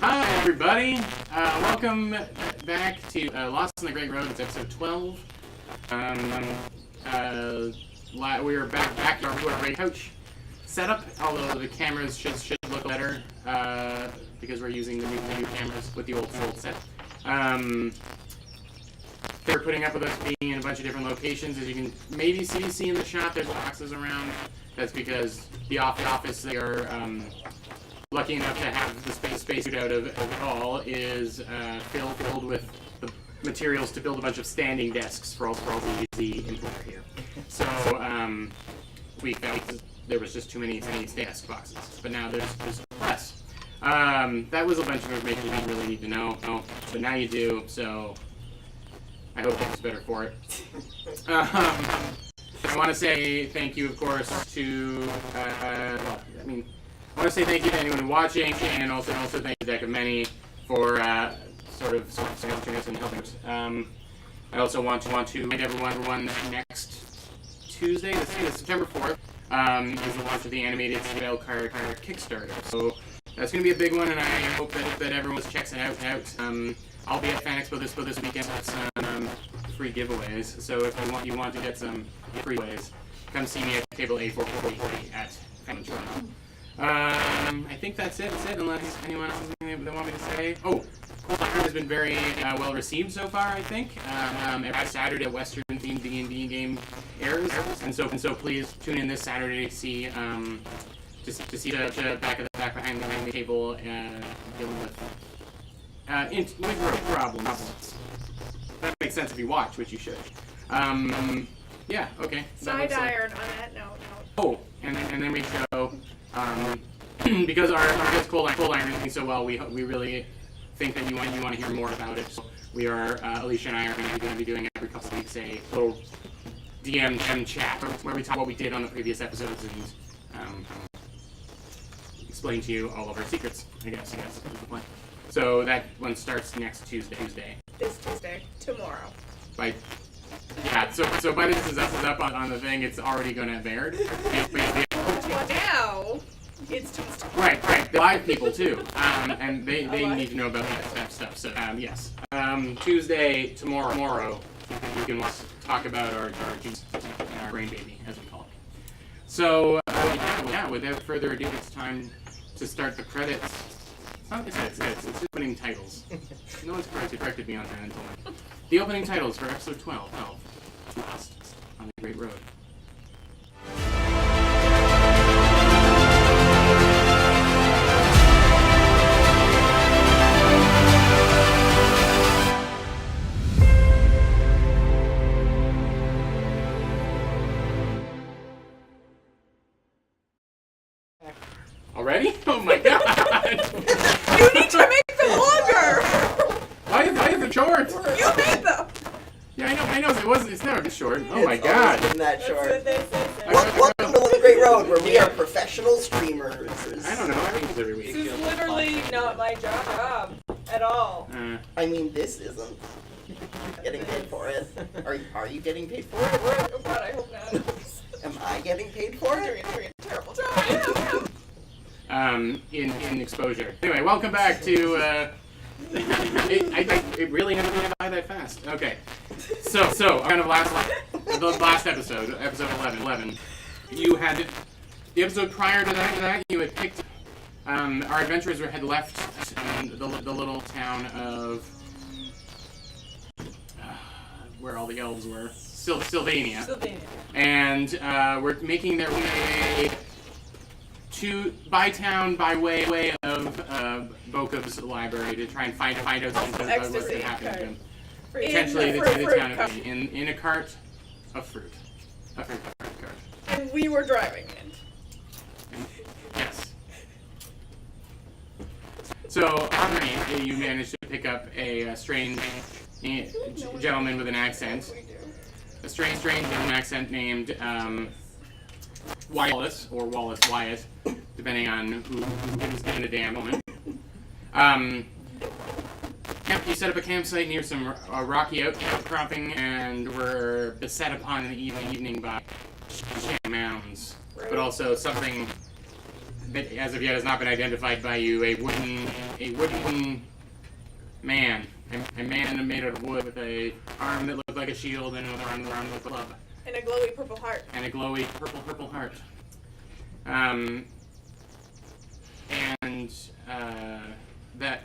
Hi, everybody. Welcome back to Lost on the Great Road. It's episode 12. We are back to our great couch setup, although the cameras should look better because we're using the new cameras with the old set. They're putting up with us being in a bunch of different locations. As you can maybe see in the shot, there's boxes around. That's because the office they are lucky enough to have the space out of it all is filled with the materials to build a bunch of standing desks for all the easy employer here. So we felt there was just too many desk boxes, but now there's less. That was a bunch of information you didn't really need to know, but now you do. So I hope that's better for it. I want to say thank you, of course, to I want to say thank you to anyone watching, and also thank you to Deck of Many for sort of sponsoring us and helping us. I also want to remind everyone that next Tuesday, September 4th, is the launch of the animated spell card Kickstarter. So that's going to be a big one, and I hope that everyone checks it out. I'll be at Fan Expo this weekend with some free giveaways. So if you want to get some free giveaways, come see me at table A440 at Fan Toronto. I think that's it, unless anyone else has anything they want me to say. Oh, Cold Iron has been very well received so far, I think. Every Saturday a Western themed D&D game airs, and so please tune in this Saturday to see the back behind the table dealing with problems. That makes sense if you watch, which you should. Yeah, okay. Side iron on that note. Oh, and then we show. Because our guest Cold Iron is doing so well, we really think that you want to hear more about it. So we are Alicia and I are going to be doing every couple of weeks a little DM chat where we talk what we did on the previous episodes and explain to you all of our secrets. I guess is the plan. So that one starts next Tuesday. This Tuesday, tomorrow. So by the time this is up on the thing, it's already going to have aired. Well, now it's Tuesday. Right. The live people too, and they need to know about that stuff. So yes, Tuesday tomorrow, we can talk about our brain baby, as we call it. So without further ado, it's time to start the credits. It's opening titles. No one's corrected me on that until now. The opening titles for episode 12, Lost on the Great Road. Already? Oh my god! You need to make them longer! Why is it short? You made them! Yeah, I know. It's never been short. Oh my god! It's been that short. That's Welcome to the Great Road, where we are professional streamers. I don't know. I read this every This week. is literally not my job at all. I mean, this isn't. Getting paid for it. Are you getting paid for it? Oh god, I hope not. Am I getting paid for I'm it? doing a terrible job. In exposure. Anyway, welcome back to. It really never went by that fast. Okay, so kind of the last episode 11. You had the episode prior to that. You had picked. Our adventurers had left the little town of where all the elves were, Sylvania, and were making their way by town by way of Bokov's library to try and find out something about what could happen to him. Potentially the town of in a cart of fruit. A fruit cart. And we were driving it. Yes. So, Henri, you managed to pick up a strange gentleman with an accent. A strange accent named Wallace, or Wallace Wyatt, depending on who's in the damn moment. You set up a campsite near some rocky outcropping and were beset upon in the evening by mounds, but also something that as of yet has not been identified by you. A wooden man. A man made out of wood with a arm that looked like a shield and another arm with a club. And a glowy purple heart. And a glowy purple heart. That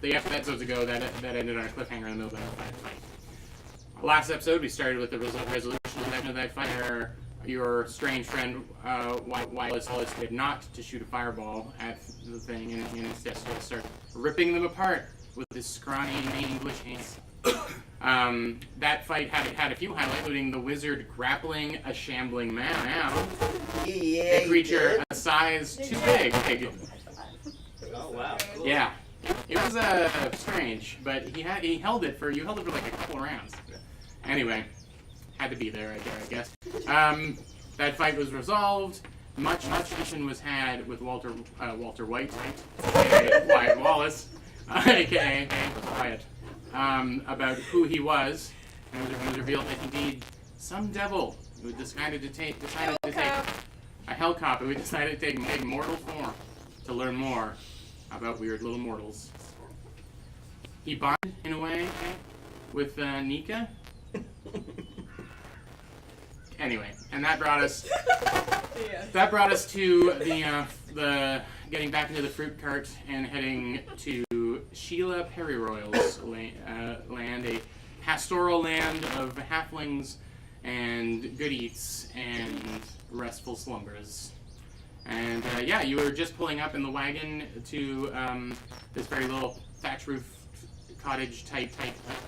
the episodes ago, that ended on a cliffhanger in the middle of that fight. Last episode, we started with the resolution of that fight, where your strange friend Wallace did not to shoot a fireball at the thing, and instead start ripping them apart with his scrawny English hands. That fight had a few highlights, including the wizard grappling a shambling man, a creature a size too big. Oh wow. Yeah, it was strange, but you held it for like a couple of rounds. Anyway, had to be there, I guess. That fight was resolved. Much discussion was had with Walter White, aka Wyatt Wallace, aka Wyatt, about who he was, and it was revealed that indeed some devil who decided to take a hell cop who decided to take mortal form to learn more about weird little mortals. He bonded in a way with Nika. Anyway, and that brought us to the getting back into the fruit cart and heading to Sheila Periroyal's land, a pastoral land of halflings and good eats and restful slumbers. And you were just pulling up in the wagon to this very little thatch roof cottage type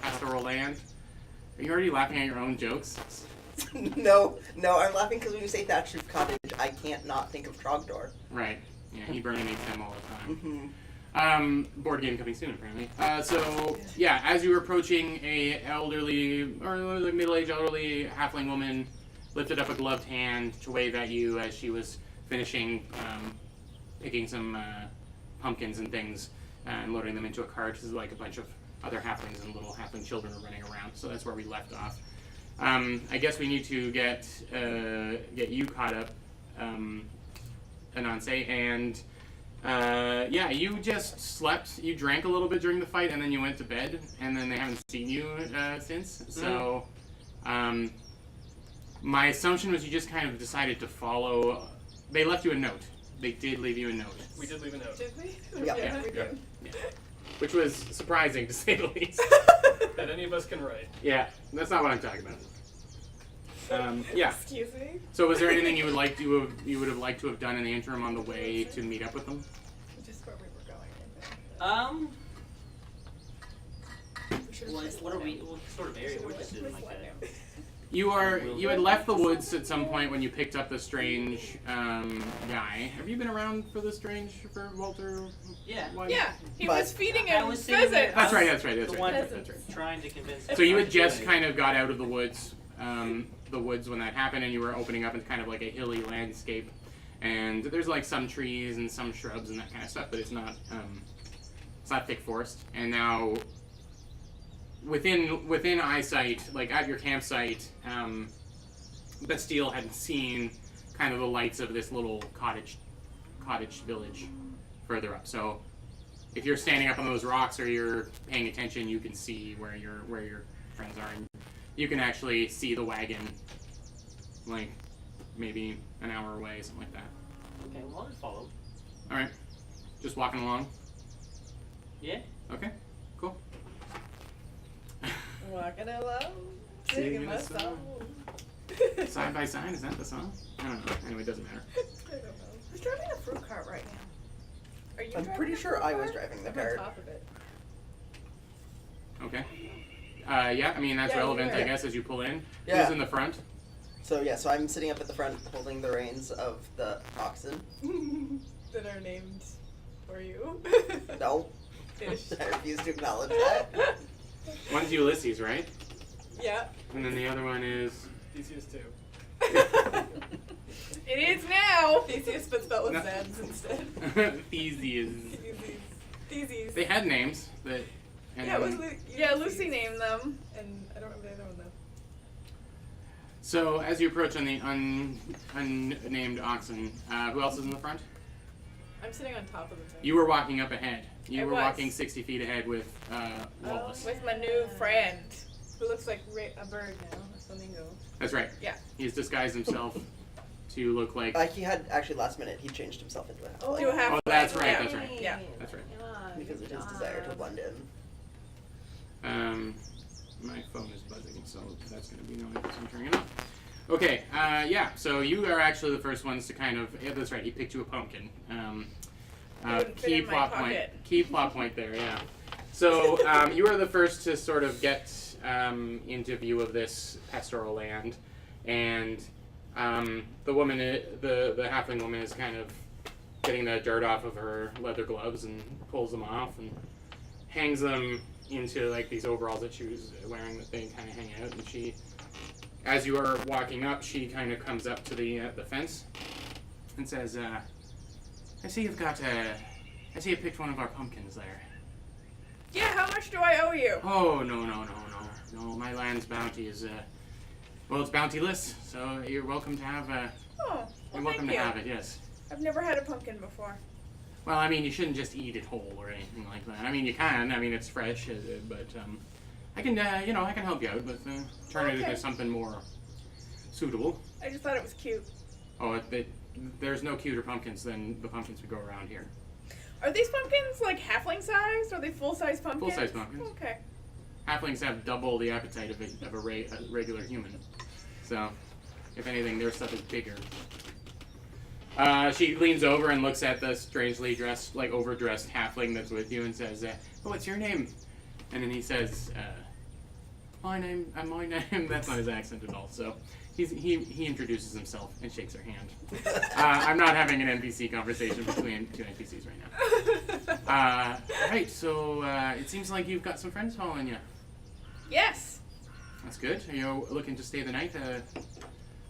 pastoral land. Are you already laughing at your own jokes? No, I'm laughing because when you say thatch roof cottage, I can't not think of Trogdor. Right. Yeah, he burns them all the time. Mm-hmm. Board game coming soon, apparently. As you were approaching, a elderly or middle-aged elderly halfling woman lifted up a gloved hand to wave at you as she was finishing picking some pumpkins and things and loading them into a cart. This is like a bunch of other halflings and little halfling children are running around, so that's where we left off. I guess we need to get you caught up, Ananse, and you just slept. You drank a little bit during the fight, and then you went to bed, and then they haven't seen you since. So, my assumption was you just kind of decided to follow. They left you a note. They did leave you a note. We did leave a note. Did we? Yep. Yeah, we did. Yeah. Which was surprising, to say the least. That any of us can write. Yeah, that's not what I'm talking about. Yeah. Excuse me? So, was there anything you would have liked to have done in the interim on the way to meet up with them? Just where we were going, I think. What sort of area we're just in, like that? You had left the woods at some point when you picked up the strange guy. Have you been around for Walter? Yeah. White? Yeah, he But was feeding I him was sitting there- pheasants. That's right. The one That's right. trying to convince. So you had just kind of got out of the woods when that happened, and you were opening up into kind of like a hilly landscape, and there's like some trees and some shrubs and that kind of stuff, but it's not thick forest. And now within eyesight, like at your campsite, Bastille had seen kind of the lights of this little cottage village further up. So if you're standing up on those rocks or you're paying attention, you can see where your friends are, and you can actually see the wagon, like maybe an hour away, something like that. Okay, well I'll just follow. All right, just walking along. Yeah. Okay, cool. Walking along, Singing singing my a song. song. Side by side, is that the song? I don't know. Anyway, it doesn't matter. I don't know. Who's driving a fruit cart right now? Are you? I'm driving pretty the sure fruit I was cart? driving the I'm on cart. top of it. Okay. Yeah, I mean, that's Yeah, relevant, you I were. guess, as you pull in. Yeah. Who's in the front? So I'm sitting up at the front holding the reins of the oxen. That are named for you. No, Ish. I refuse to acknowledge that. One's Ulysses, right? Yeah. And then the other one is... Theseus 2. It is now. Theseus, but spelled with No. Z's instead. Theseus. Theseus. They had names, but... and Yeah, it was then- Lucy named them, and I don't remember the other one though. So, as you approach on the unnamed oxen, who else is in the front? I'm sitting on top of the thing. You were walking up ahead. You I were was. walking 60 feet ahead with Wallace. With my new friend, who looks like a bird now, a flamingo. That's right. Yeah. He's disguised himself to look like. He had actually last minute. He changed himself into a half. To a half. Oh, that's right. Yeah. That's right. Yeah. That's right. Because of his desire to blend in. My phone is buzzing, so that's going to be annoying because I'm turning it off. Okay, yeah, so you are actually the first ones to kind of, yeah, that's right, he picked you a pumpkin. wouldn't fit Key in my plot point. pocket. Key plot point there, yeah. So you are the first to sort of get into view of this pastoral land, and the woman, the halfling woman, is kind of getting the dirt off of her leather gloves and pulls them off and hangs them into like these overalls that she was wearing that they kind of hang out. And she, as you are walking up, she kind of comes up to the fence and says, "I see you've got I see you picked one of our pumpkins there." Yeah, how much do I owe you? Oh no! My land's bounty is well, it's bountyless, so you're welcome to have Oh, well, you're welcome thank to you. have it. Yes. I've never had a pumpkin before. Well, I mean, you shouldn't just eat it whole or anything like that. I mean, you can. I mean, it's fresh, but I can, I can help you out with turn it Okay. into something more suitable. I just thought it was cute. Oh, there's no cuter pumpkins than the pumpkins we grow around here. Are these pumpkins like halfling sized? Or are they full size pumpkins? Full-size pumpkins. Okay. Halflings have double the appetite of a regular human, so if anything, their stuff is bigger. She leans over and looks at the strangely dressed, like overdressed halfling that's with you and says, "Oh, what's your name?" And then he says, my name, that's not his accent at all, so he introduces himself and shakes her hand. I'm not having an NPC conversation between two NPCs right now. Right, so it seems like you've got some friends following you. Yes. That's good. Are you looking to stay the night,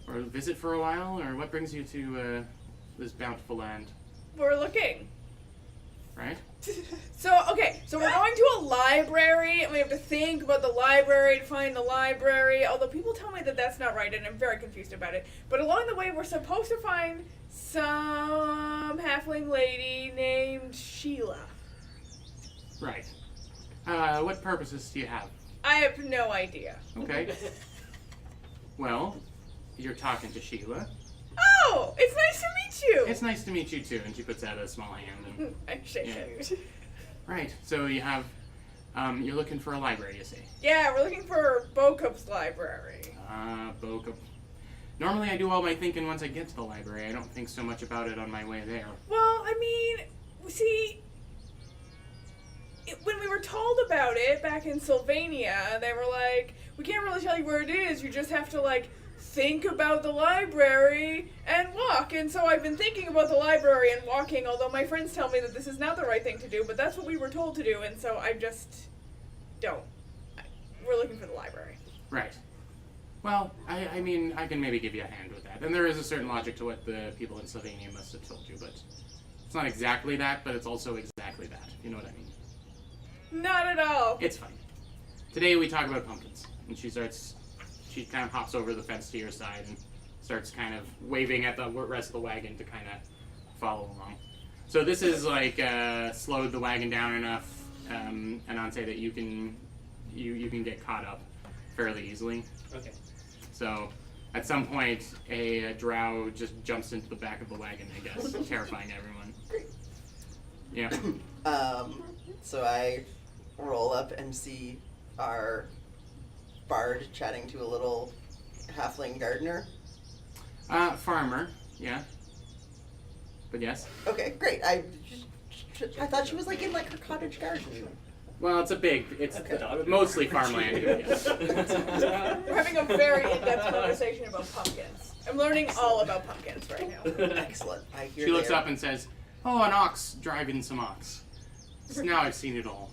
or visit for a while, or what brings you to this bountiful land? We're looking. Right? So, okay, so we're going to a library, and we have to think about the library to find the library, although people tell me that that's not right, and I'm very confused about it. But along the way, we're supposed to find some halfling lady named Sheila. Right. What purposes do you have? I have no idea. Okay. Well, you're talking to Sheila. Oh, it's nice to meet you. It's nice to meet you too. And she puts out a small hand. And, I shake Yeah. hands. right. So you have, you're looking for a library, you say? Yeah, we're looking for Bocup's library. Boca. Normally I do all my thinking once I get to the library. I don't think so much about it on my way there. Well, I mean, see, when we were told about it back in Sylvania, they were like, we can't really tell you where it is, you just have to, like, think about the library and walk. And so I've been thinking about the library and walking, although my friends tell me that this is not the right thing to do, but that's what we were told to do, and so I just don't. We're looking for the library. Right. Well, I mean, I can maybe give you a hand with that. And there is a certain logic to what the people in Slovenia must have told you, but it's not exactly that, but it's also exactly that. You know what I mean? Not at all. It's fine. Today we talk about pumpkins. And she kind of hops over the fence to your side and starts kind of waving at the rest of the wagon to kind of follow along. So this is like slowed the wagon down enough, and I'd say that you can get caught up fairly easily. Okay. So at some point, a drow just jumps into the back of the wagon, I guess, terrifying everyone. Yeah. So I roll up and see our bard chatting to a little halfling gardener. Farmer. Yeah. But yes. Okay, great. I thought she was like in like her cottage garden. Well, it's Okay. mostly farmland here, yes. We're having a very in-depth conversation about pumpkins. I'm learning all about pumpkins right now. Excellent. I hear She looks they're- up and says, "Oh, an ox driving some ox." So now I've seen it all.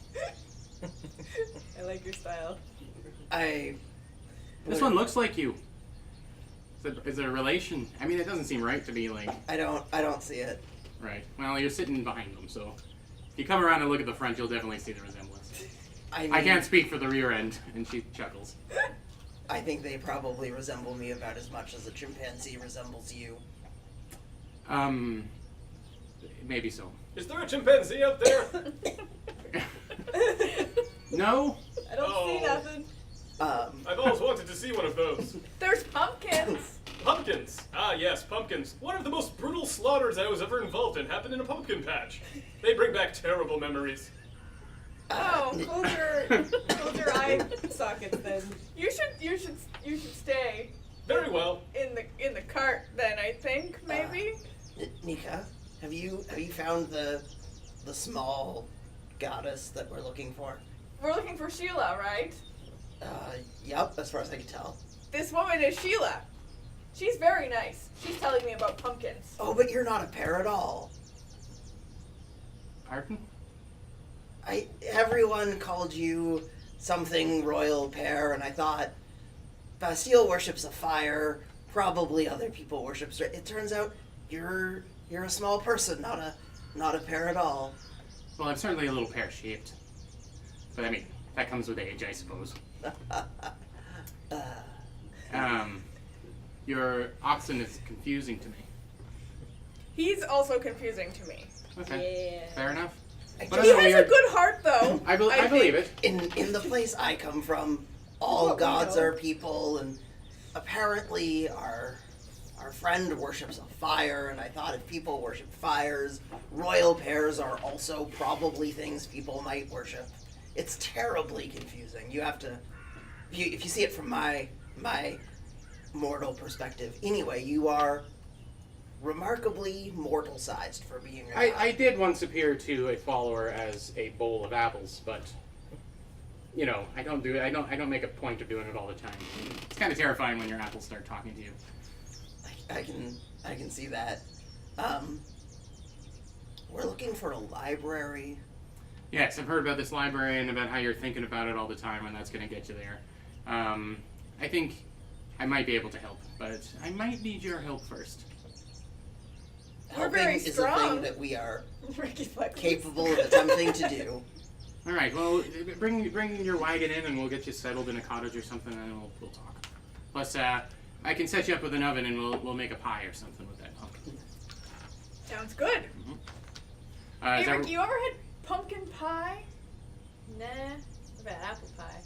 I like your style. This one looks like you. Is it a relation? I mean, it doesn't seem right to be like, I don't see it. right. Well, you're sitting behind them, so if you come around and look at the front, you'll definitely see the resemblance. I mean, I can't speak for the rear end, and she chuckles. I think they probably resemble me about as much as a chimpanzee resembles you. maybe so. Is there a chimpanzee out there? No? I don't see Oh. nothing. I've always wanted to see one of those. There's pumpkins. Pumpkins. Ah, yes, pumpkins. One of the most brutal slaughters I was ever involved in happened in a pumpkin patch. They bring back terrible memories. Oh, Close your eye sockets then. you should stay Very well. in the cart then. I think maybe. Nika, have you found the small goddess that we're looking for? We're looking for Sheila, right? Yep, as far as I can tell. This woman is Sheila. She's very nice. She's telling me about pumpkins. Oh, but you're not a pear at all. Pardon? Everyone called you something royal pear, and I thought Bastille worships a fire. Probably other people worship. It turns out you're a small person, not a pear at all. Well, I'm certainly a little pear-shaped. But I mean, that comes with age, I suppose. Your oxen is confusing to me. He's also confusing to me. Okay. Yeah. Fair enough. I What He other has a weird- good heart, though. I think. believe it. In the place I come from, all What we gods know. are people, and apparently our friend worships a fire, and I thought if people worship fires, royal pears are also probably things people might worship. It's terribly confusing. You have to, if you see it from my mortal perspective. Anyway, you are remarkably mortal-sized for being a god. I did once appear to a follower as a bowl of apples, but you know, I don't make a point of doing it all the time. It's kind of terrifying when your apples start talking to you. I can see that. We're looking for a library. Yes, I've heard about this library and about how you're thinking about it all the time, and that's going to get you there. I think I might be able to help, but I might need your help first. We're Helping very is a strong. thing that we are Ricky's like capable of attempting to do. All right, well, bring your wagon in, and we'll get you settled in a cottage or something, and we'll talk. Plus, I can set you up with an oven, and we'll make a pie or something with that pumpkin. Sounds good. Is Hey, that- Rick, you ever had pumpkin pie? Nah, I've had apple pie.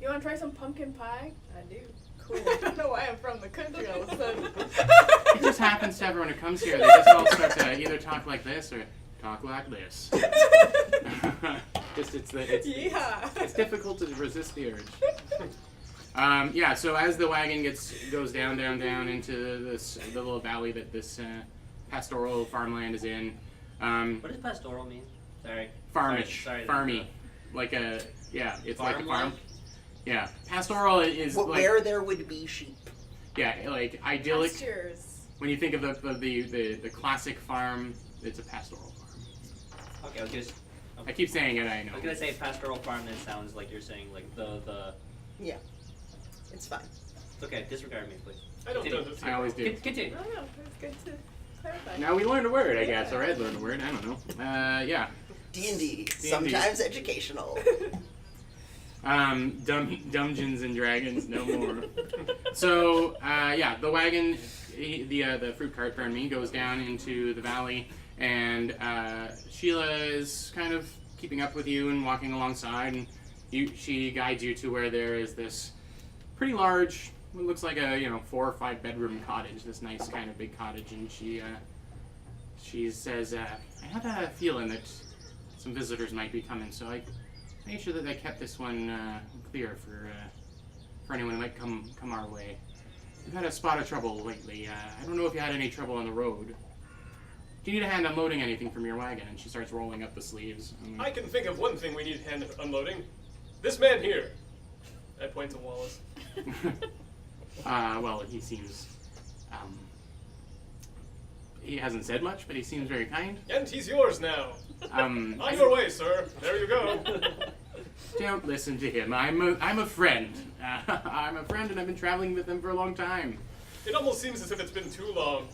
You want to try some pumpkin pie? I do. Cool. I don't know why I'm from the country all of a sudden. It just happens to everyone who comes here. They just all start to either talk like this or talk like this. Yeah. It's difficult to resist the urge. Yeah. So as the wagon goes down into the little valley that this pastoral farmland is in, What does pastoral mean? Sorry. farmish, Sorry, farmy, like a it's like a farm. Farmland? Yeah, pastoral is like Where there would be sheep. like idyllic. Pastures. When you think of the classic farm, it's a pastoral farm. Okay, I was just. I keep saying it, I know. I was gonna say pastoral farm. It sounds like you're saying like the. Yeah, it's fine. It's okay. Disregard me, please. I don't Continue. understand. I always do. Continue. I don't know. It's good to clarify. Now we learned a word, I guess, or Ed learned a word. I don't know. Yeah. D&D, sometimes educational. Dungeons and Dragons, no more. So, yeah, the wagon, the fruit cart, pardon me, goes down into the valley, and Sheila is kind of keeping up with you and walking alongside, and she guides you to where there is this pretty large, what looks like a 4 or 5 bedroom cottage, this nice kind of big cottage, and she says, I had a feeling that some visitors might be coming, so I made sure that I kept this one clear for anyone who might come our way. We've had a spot of trouble lately. I don't know if you had any trouble on the road. Do you need a hand unloading anything from your wagon? And she starts rolling up the sleeves. I can think of one thing we need hand unloading. This man here. I point to Wallace. Well, he seems. He hasn't said much, but he seems very kind. And he's yours now. On your way, sir. There you go. Don't listen to him. I'm a friend. I'm a friend, and I've been traveling with him for a long time. It almost seems as if it's been too long.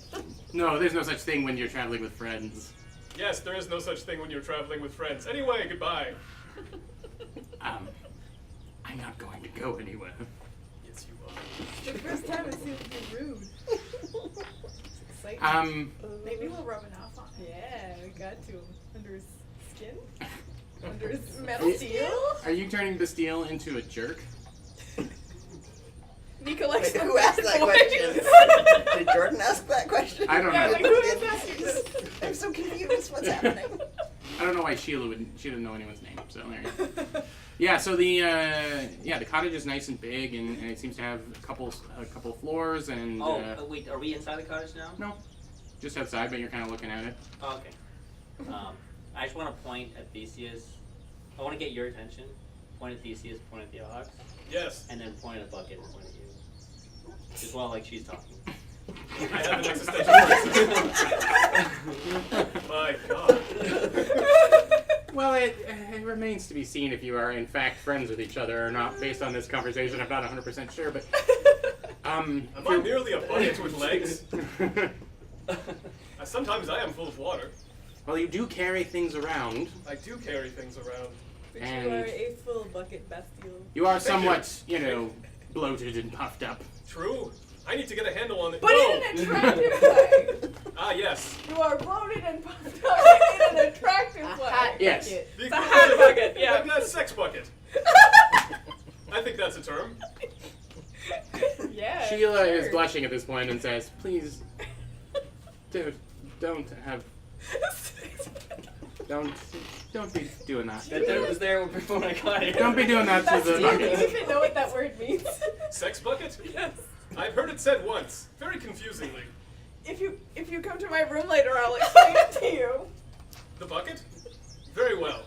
No, there's no such thing when you're traveling with friends. Yes, there is no such thing when you're traveling with friends. Anyway, goodbye. I'm not going to go anywhere. Yes, you are. It's the first time I've seen him be rude. excitement. Maybe we'll rub it off on it. Yeah, we got to him. Under his skin? Under Under his his metal steel? steel. Are you turning the steel into a jerk? Nika likes Wait, the who asked bad that boys. question? Did Jordan ask that question? I don't Yeah, know. like, who is asking this? I'm so confused. What's happening? I don't know why she didn't know anyone's name. So there you go. Yeah. So the cottage is nice and big, and it seems to have a couple floors and Wait, are we inside the cottage now? no, just outside, but you're kind of looking at it. Oh, okay. I just want to point at Theseus. I want to get your attention. Point at Theseus, point at the ox, Yes, and then point at Bucket and point at you. Just while like she's talking. I have an existential crisis. My God. Well, it remains to be seen if you are in fact friends with each other or not. Based on this conversation, I'm not 100% sure, but Am I merely a bucket with legs? Sometimes I am full of water. well, you do carry things around. I do carry things around. But And- you are a full bucket bastille. You are Thank you. somewhat, bloated and puffed up. True. I need to get a handle on it. But No! in an attractive way. Ah, yes. You are bloated and puffed up in an attractive way. Yes. The a equivalent hat of bucket, yeah. Like a sex bucket. I think that's a term. Yeah. Sheila is sure. blushing at this point and says, "Please, dude, don't be doing that. That was there before I got here. Don't be doing that to That's the do you bucket." even know what that word means? Sex bucket? Yes. I've heard it said once, very confusingly. If you come to my room later, I'll explain it to you. The bucket? Very well.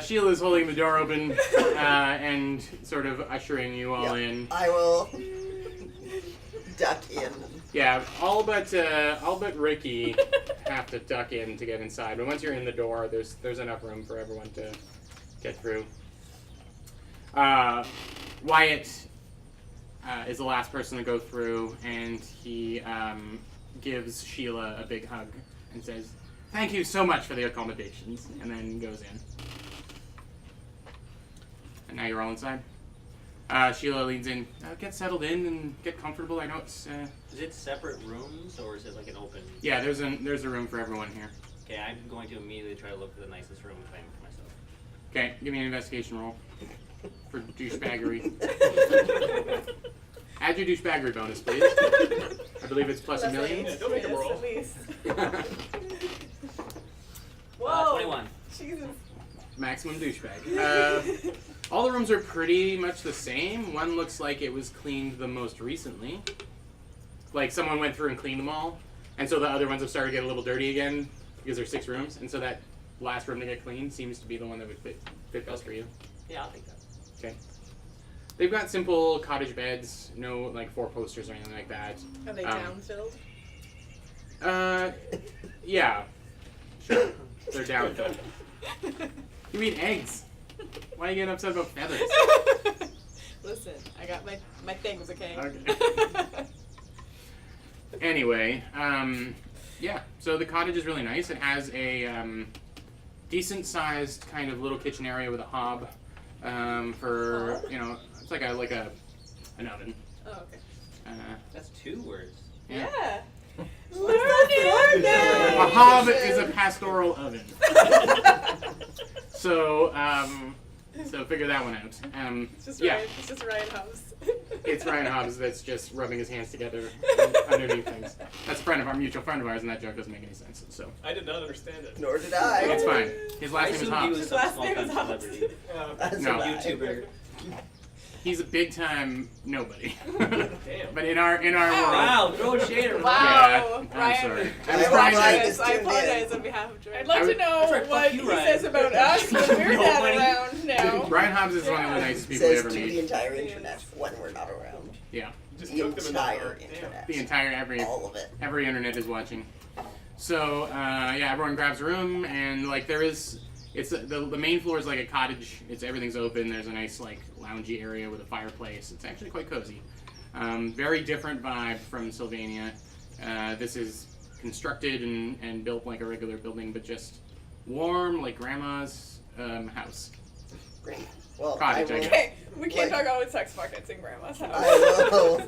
Sheila's holding the door open and sort of ushering you all in. I will duck in. Yeah, all but Ricky have to duck in to get inside. But once you're in the door, there's enough room for everyone to get through. Wyatt is the last person to go through, and he gives Sheila a big hug and says, "Thank you so much for the accommodations," and then goes in. And now you're all inside. Sheila leans in. Get settled in and get comfortable. I know it's. Is it separate rooms or is it like an open? Yeah, there's a room for everyone here. Okay, I'm going to immediately try to look for the nicest room and claim it for myself. Okay, give me an investigation roll for douchebaggery. Add your douchebaggery bonus, please. I believe it's plus a million. Yeah, don't make him Yes, roll. at least. Whoa. 21. Jesus. Maximum douchebag. All the rooms are pretty much the same. One looks like it was cleaned the most recently. Like someone went through and cleaned them all. And so the other ones have started to get a little dirty again because there's 6 rooms. And so that last room to get cleaned seems to be the one that would fit best for you. Yeah, I'll take that. Okay. They've got simple cottage beds, no like 4 posters or anything like that. Are they down-filled? Yeah. Sure. They're down. You eat eggs. Why are you getting upset about feathers? Listen, I got my things, okay? Okay. Anyway, yeah. So the cottage is really nice. It has a decent-sized kind of little kitchen area with a hob for it's like an oven. Oh, okay. That's 2 words. Yeah. Yeah. Learn it. A hob is a pastoral oven. So figure that one out. It's just yeah. Ryan. It's just Ryan Hobbs. It's Ryan Hobbs that's just rubbing his hands together underneath things. That's a mutual friend of ours, and that joke doesn't make any sense. So I did not understand it. Nor did I. it's fine. His last name is assumed he Hobbs. was some Last small name time is Hobbs. celebrity. That's No. a lie. YouTuber. He's a big time nobody. Damn. But in our world, Wow, throw shade around. Wow. yeah, I'm Ryan. sorry. I I'm hope trying Ryan to. is I tuned in. apologize on behalf of Jordan. I'd like I to would- know That's right, what fuck he you, Ryan. says about us when we're not Nobody. around now. Brian Hobbs is one of the nicest people we Says ever to the meet. entire internet when we're not around. Yeah, Just The took them in the entire heart. Damn. internet. the entire All of it. every internet is watching. So yeah, everyone grabs a room, and like there is, it's the main floor is like a cottage. Everything's open. There's a nice like loungy area with a fireplace. It's actually quite cozy. Very different vibe from Sylvania. This is constructed and built like a regular building, but just warm like grandma's house. Great. Well, Cottage, I I will, guess. Okay, we can't Like- talk about sex buckets in Grandma's house. I will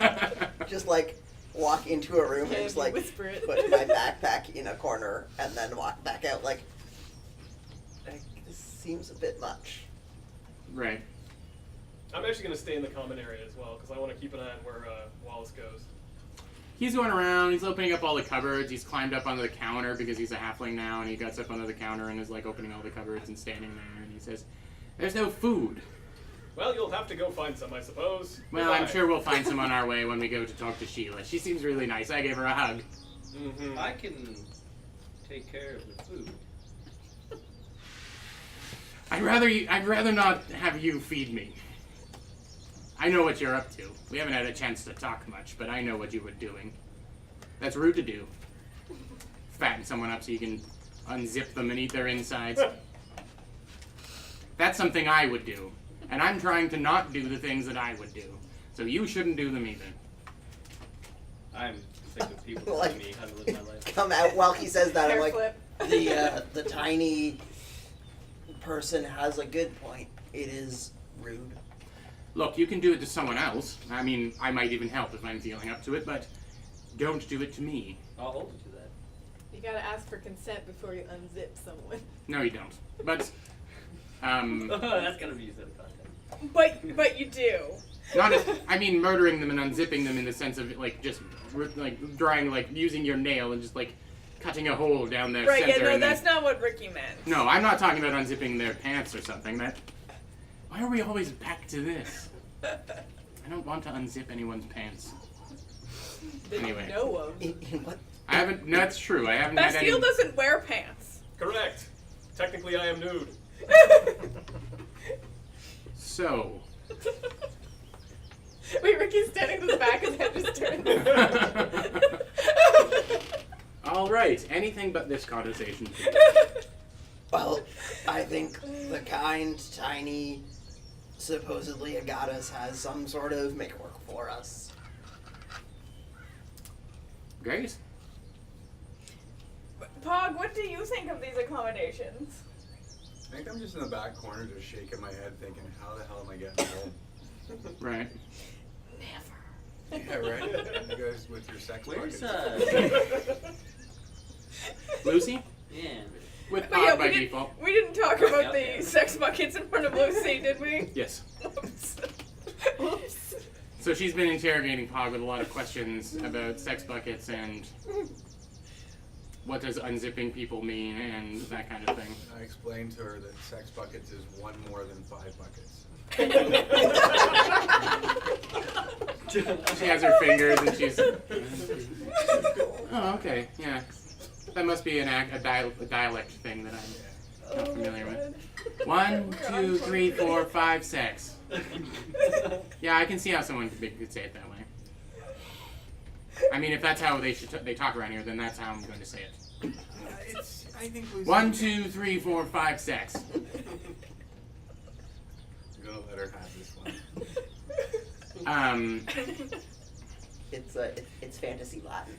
just like walk into a room and Can just you like whisper it? put my backpack in a corner and then walk back out like this seems a bit much. Right. I'm actually going to stay in the common area as well because I want to keep an eye on where Wallace goes. He's going around, he's opening up all the cupboards, he's climbed up onto the counter because he's a halfling now, and he gets up onto the counter and is like opening all the cupboards and standing there, and he says, "There's no food." Well, you'll have to go find some, I suppose. Well, I'm Goodbye. sure we'll find some on our way when we go to talk to Sheila. She seems really nice. I gave her a hug. Mhm. I can take care of the food. I'd rather not have you feed me. I know what you're up to. We haven't had a chance to talk much, but I know what you were doing. That's rude to do. Fatten someone up so you can unzip them and eat their insides. That's something I would do. And I'm trying to not do the things that I would do. So you shouldn't do them either. I'm sick of people Like- telling me how to live my life. Come out while he says that. I'm Hair like, flip. the tiny person has a good point. It is rude. Look, you can do it to someone else. I mean, I might even help if I'm feeling up to it, but don't do it to me. I'll hold you to that. You gotta ask for consent before you unzip someone. No, you don't. But, That's gonna be so content. But you do. not as, I mean murdering them and unzipping them in the sense of like just like drawing like using your nail and just like cutting a hole down their Right, yeah, center. no, and then- that's not what Ricky meant. No, I'm not talking about unzipping their pants or something. Why are we always back to this? I don't want to unzip anyone's pants. That Anyway. you know of. In what? I haven't. No, that's true. I haven't had any. Bastille doesn't wear pants. Correct. Technically, I am nude. So. Wait, Ricky's standing to the back, his head just turned. All right. Anything but this conversation. Well, I think the kind, tiny, supposedly a goddess has some sort of make work for us. Great. Pog, what do you think of these accommodations? I think I'm just in the back corner just shaking my head thinking, how the hell am I getting home? Right. Yeah, right? You guys with your sex Where's buckets. Lucy? Yeah. With But yeah, Pod by we default. didn't talk about Okay. the sex buckets in front of Lucy, did we? Yes. Oops. Oops. So she's been interrogating Pog with a lot of questions about sex buckets and what does unzipping people mean and that kind of thing. I explained to her that sex buckets is one more than 5 buckets. She has her fingers and she's. Oh, okay, yeah. That must be a dialect thing that I'm not familiar with. 1, 2, 3, 4, 5, 6. Yeah, I can see how someone could say it that way. I mean, if that's how they talk around here, then that's how I'm going to say it. I think Lucy. 1, 2, 3, 4, 5, 6. I'm gonna let her have this one. It's fantasy Latin.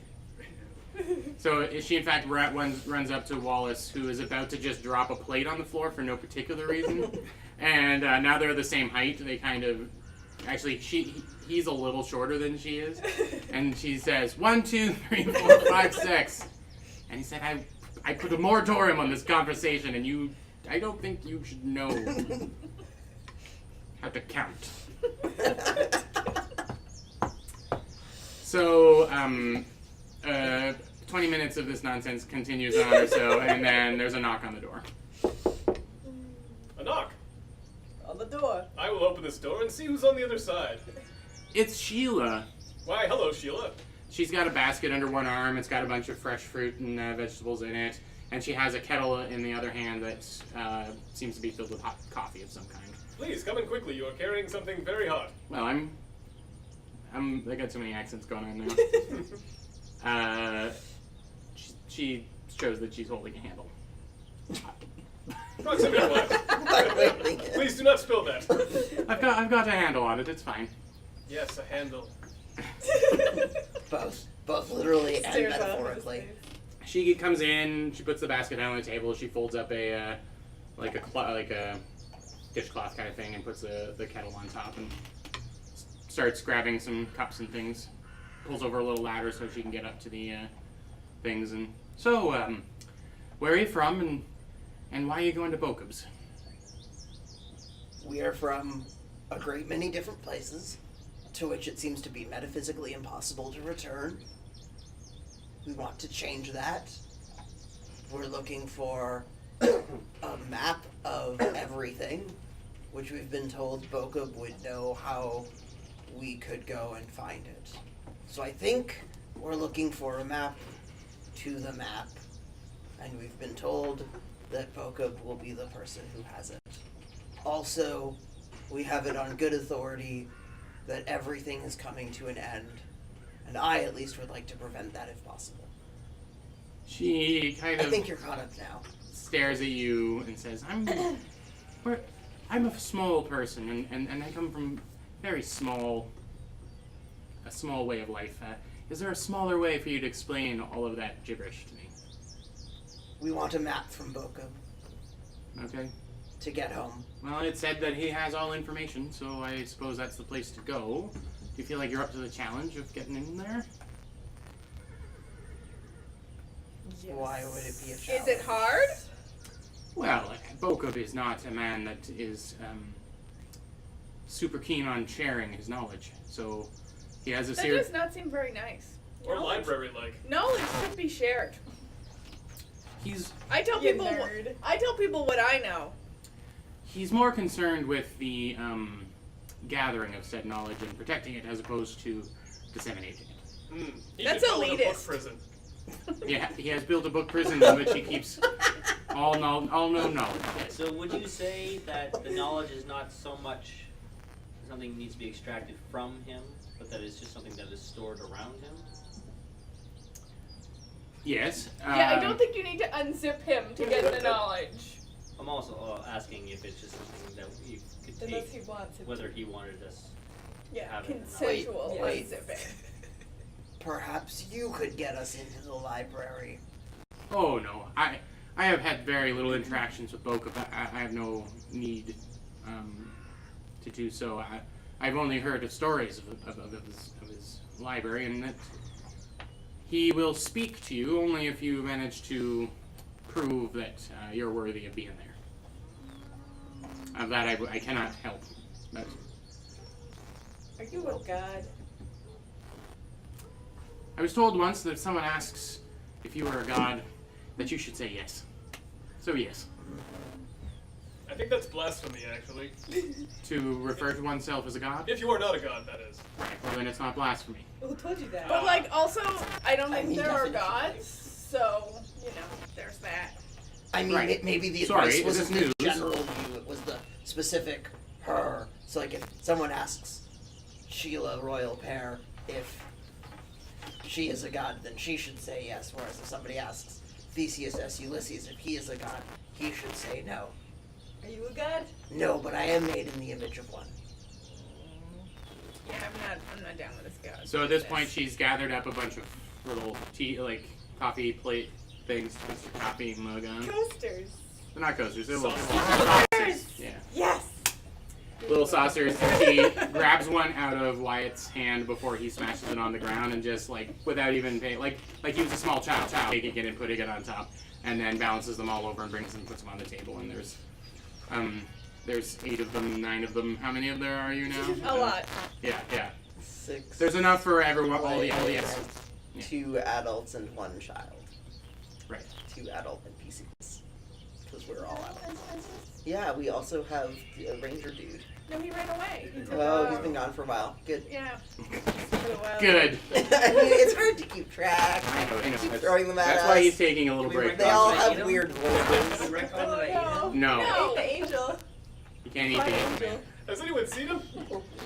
So she in fact runs up to Wallace, who is about to just drop a plate on the floor for no particular reason, and now they're the same height. They kind of, actually, he's a little shorter than she is, and she says 1, 2, 3, 4, 5, 6, and he said, I put a moratorium on this conversation, and I don't think you should know how to count. So 20 minutes of this nonsense continues on or so, and then there's a knock on the door. A knock. On the door. I will open this door and see who's on the other side. It's Sheila. Why, hello, Sheila. She's got a basket under one arm. It's got a bunch of fresh fruit and vegetables in it, and she has a kettle in the other hand that seems to be filled with hot coffee of some kind. Please, come in quickly. You are carrying something very hot. Well, I got too many accents going on now. She shows that she's holding a handle. Proximity wise. Please do not spill that. I've got a handle on it. It's fine. Yes, a handle. Both literally and Stares out of his metaphorically. face. She comes in. She puts the basket down on the table. She folds up a dishcloth kind of thing and puts the kettle on top and starts grabbing some cups and things, pulls over a little ladder so she can get up to the things. And so, where are you from, and why are you going to Bokob's? We are from a great many different places, to which it seems to be metaphysically impossible to return. We want to change that. We're looking for a map of everything, which we've been told Bokob would know how we could go and find it. So I think we're looking for a map to the map, and we've been told that Bokob will be the person who has it. Also, we have it on good authority that everything is coming to an end, and I at least would like to prevent that if possible. She kind I of think you're caught up now. stares at you and says, I'm a small person, and I come from a small way of life. Is there a smaller way for you to explain all of that gibberish to me? We want a map from Bokob Okay. to get home. Well, it said that he has all information, so I suppose that's the place to go. Do you feel like you're up to the challenge of getting in there? Yes. Why would it be a challenge? Is it hard? Well, Bokob is not a man that is super keen on sharing his knowledge, so he has a That serious. does not seem very nice. Or Knowledge- library-like. Knowledge should be shared. He's I tell You people. nerd. I tell people what I know. He's more concerned with the gathering of said knowledge and protecting it as opposed to disseminating it. He That's could call it a book elitist. prison. Yeah, he has built a book prison in which he keeps all known knowledge. Yes. So would you say that the knowledge is not so much something that needs to be extracted from him, but that it's just something that is stored around him? Yes. Yeah, I don't think you need to unzip him to get the knowledge. I'm also asking if it's just something that you could Unless he take, wants it. whether he wanted us. Yeah, Have it or not. consensual Wait. unzipping. Perhaps you could get us into the library. Oh no, I have had very little interactions with Bokob. I have no need to do so. I've only heard of stories of his library, and that he will speak to you only if you manage to prove that you're worthy of being there. Of that I cannot help. But Are you a god? I was told once that if someone asks if you are a god, that you should say yes. So yes, I think that's blasphemy, actually. to refer to oneself as a god. If you are not a god, that is. Right. Well, then it's not blasphemy. Who told you that? But like, also, I don't I think mean, there are definition. gods, so there's that. I mean, Right. maybe the Sorry, advice is wasn't this the news? general view, it was the specific her. So like if someone asks Sheila Royal Pair if she is a god, then she should say yes, whereas if somebody asks Theseus S. Ulysses if he is a god, he should say no. Are you a god? No, but I am made in the image of one. Yeah, I'm not down with this god. So at this point, she's gathered up a bunch of little coffee plate things to put your coffee mug on. Coasters. They're not coasters. They're little Saucers. saucers. Yeah, Yes. little saucers. She grabs one out of Wyatt's hand before he smashes it on the ground, and just without even paying, like he was a small child, taking it and putting it on top, and then balances them all over and brings them and puts them on the table. And there's 8 of them, 9 of them. How many of there are you now? A lot. Yeah. 6. There's enough for everyone. All the players, Yeah. 2 adults and 1 child. Right. 2 adult NPCs. Because we're all adults. Yeah, we also have the ranger dude. No, he ran away. He took Oh, a- he's been gone for a while. Good. Yeah. For a while. Good. I mean, it's hard to keep track. I know. Keep That's, throwing them at that's us. why he's taking a little break. They all Did I eat have 'em? weird voices. Did I eat 'em? Oh, no. No, No. Ate the angel. you can't eat My the angel. man. Has anyone seen him?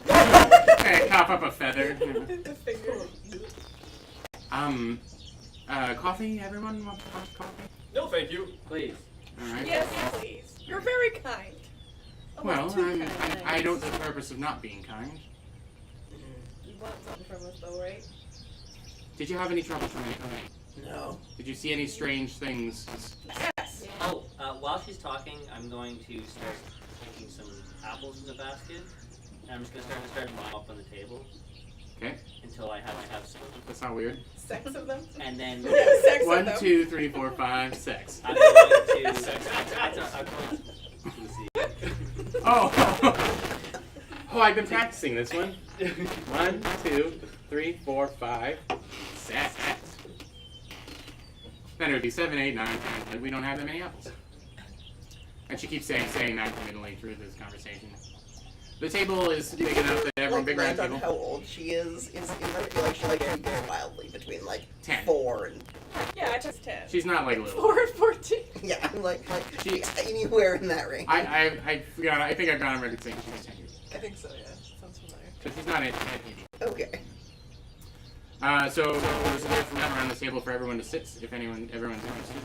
Hey, cough up a feather. The finger. Coffee? Everyone want coffee? No, thank you. Please. All right. Yes, please. You're very kind. Well, too kind. I don't see the purpose of not being kind. You want something from us though, right? Did you have any trouble from any kind? No. Did you see any strange things? Yes. Oh, while she's talking, I'm going to start taking some apples in the basket, and I'm just going to start them up on the table. Okay, until I have some. that's not weird. Sex of them. And then Sex with 1, them. 2, 3, 4, 5, 6. I'm going to. I'm going to see. Oh, oh, I've been practicing this one. 1, 2, 3, 4, 5, 6. Then it would be 7, 8, 9, 10, and we don't have that many apples. And she keeps saying that intermittently through this conversation. The table is big enough that everyone big round Based on table. how old she is I feel like she like ages wildly between like 10. 4 and Yeah, I just 10. She's not like little. 4 and 14. yeah, I'm like She- anywhere in that range. I forgot. I think I've gone on record saying she's 10 years. I think so, yeah. Sounds familiar. So she's not at 80. Okay. So there's enough room around the table for everyone to sit if everyone's interested.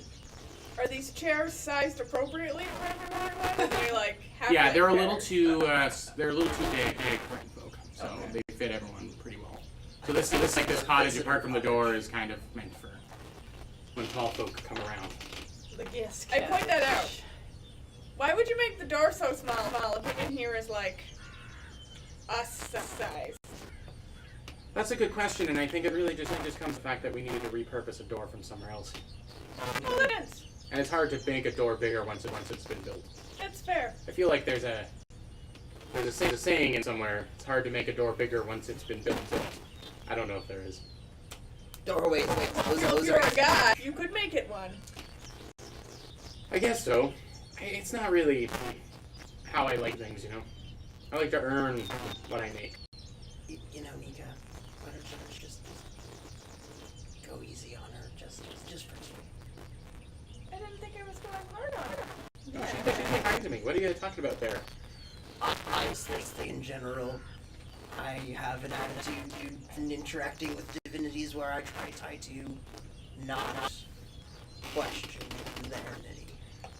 Are these chairs sized appropriately for everyone? Are they like half Yeah, like they're a little chairs? too big for folk, so Okay. they fit everyone pretty well. So this cottage apart from the door is kind of meant for when tall folk come around. The guest I point that out. Why would you make the door so small? If in here is like us size. That's a good question, and I think it really just comes to the fact that we needed to repurpose a door from somewhere else. Well, that is. And it's hard to make a door bigger once it's been built. That's fair. I feel like there's a saying in somewhere. It's hard to make a door bigger once it's been built. I don't know if there is. Doorways, If those you're are a guy, you could make it one. I guess so. It's not really how I like things, you know. I like to earn what I make. you know, Nika, why don't you just go easy on her, just for you. I didn't think I was going to learn on it. No, she's kind to me. What are you talking about there? I just think in general, I have an attitude in interacting with divinities where I try to not question their divinity.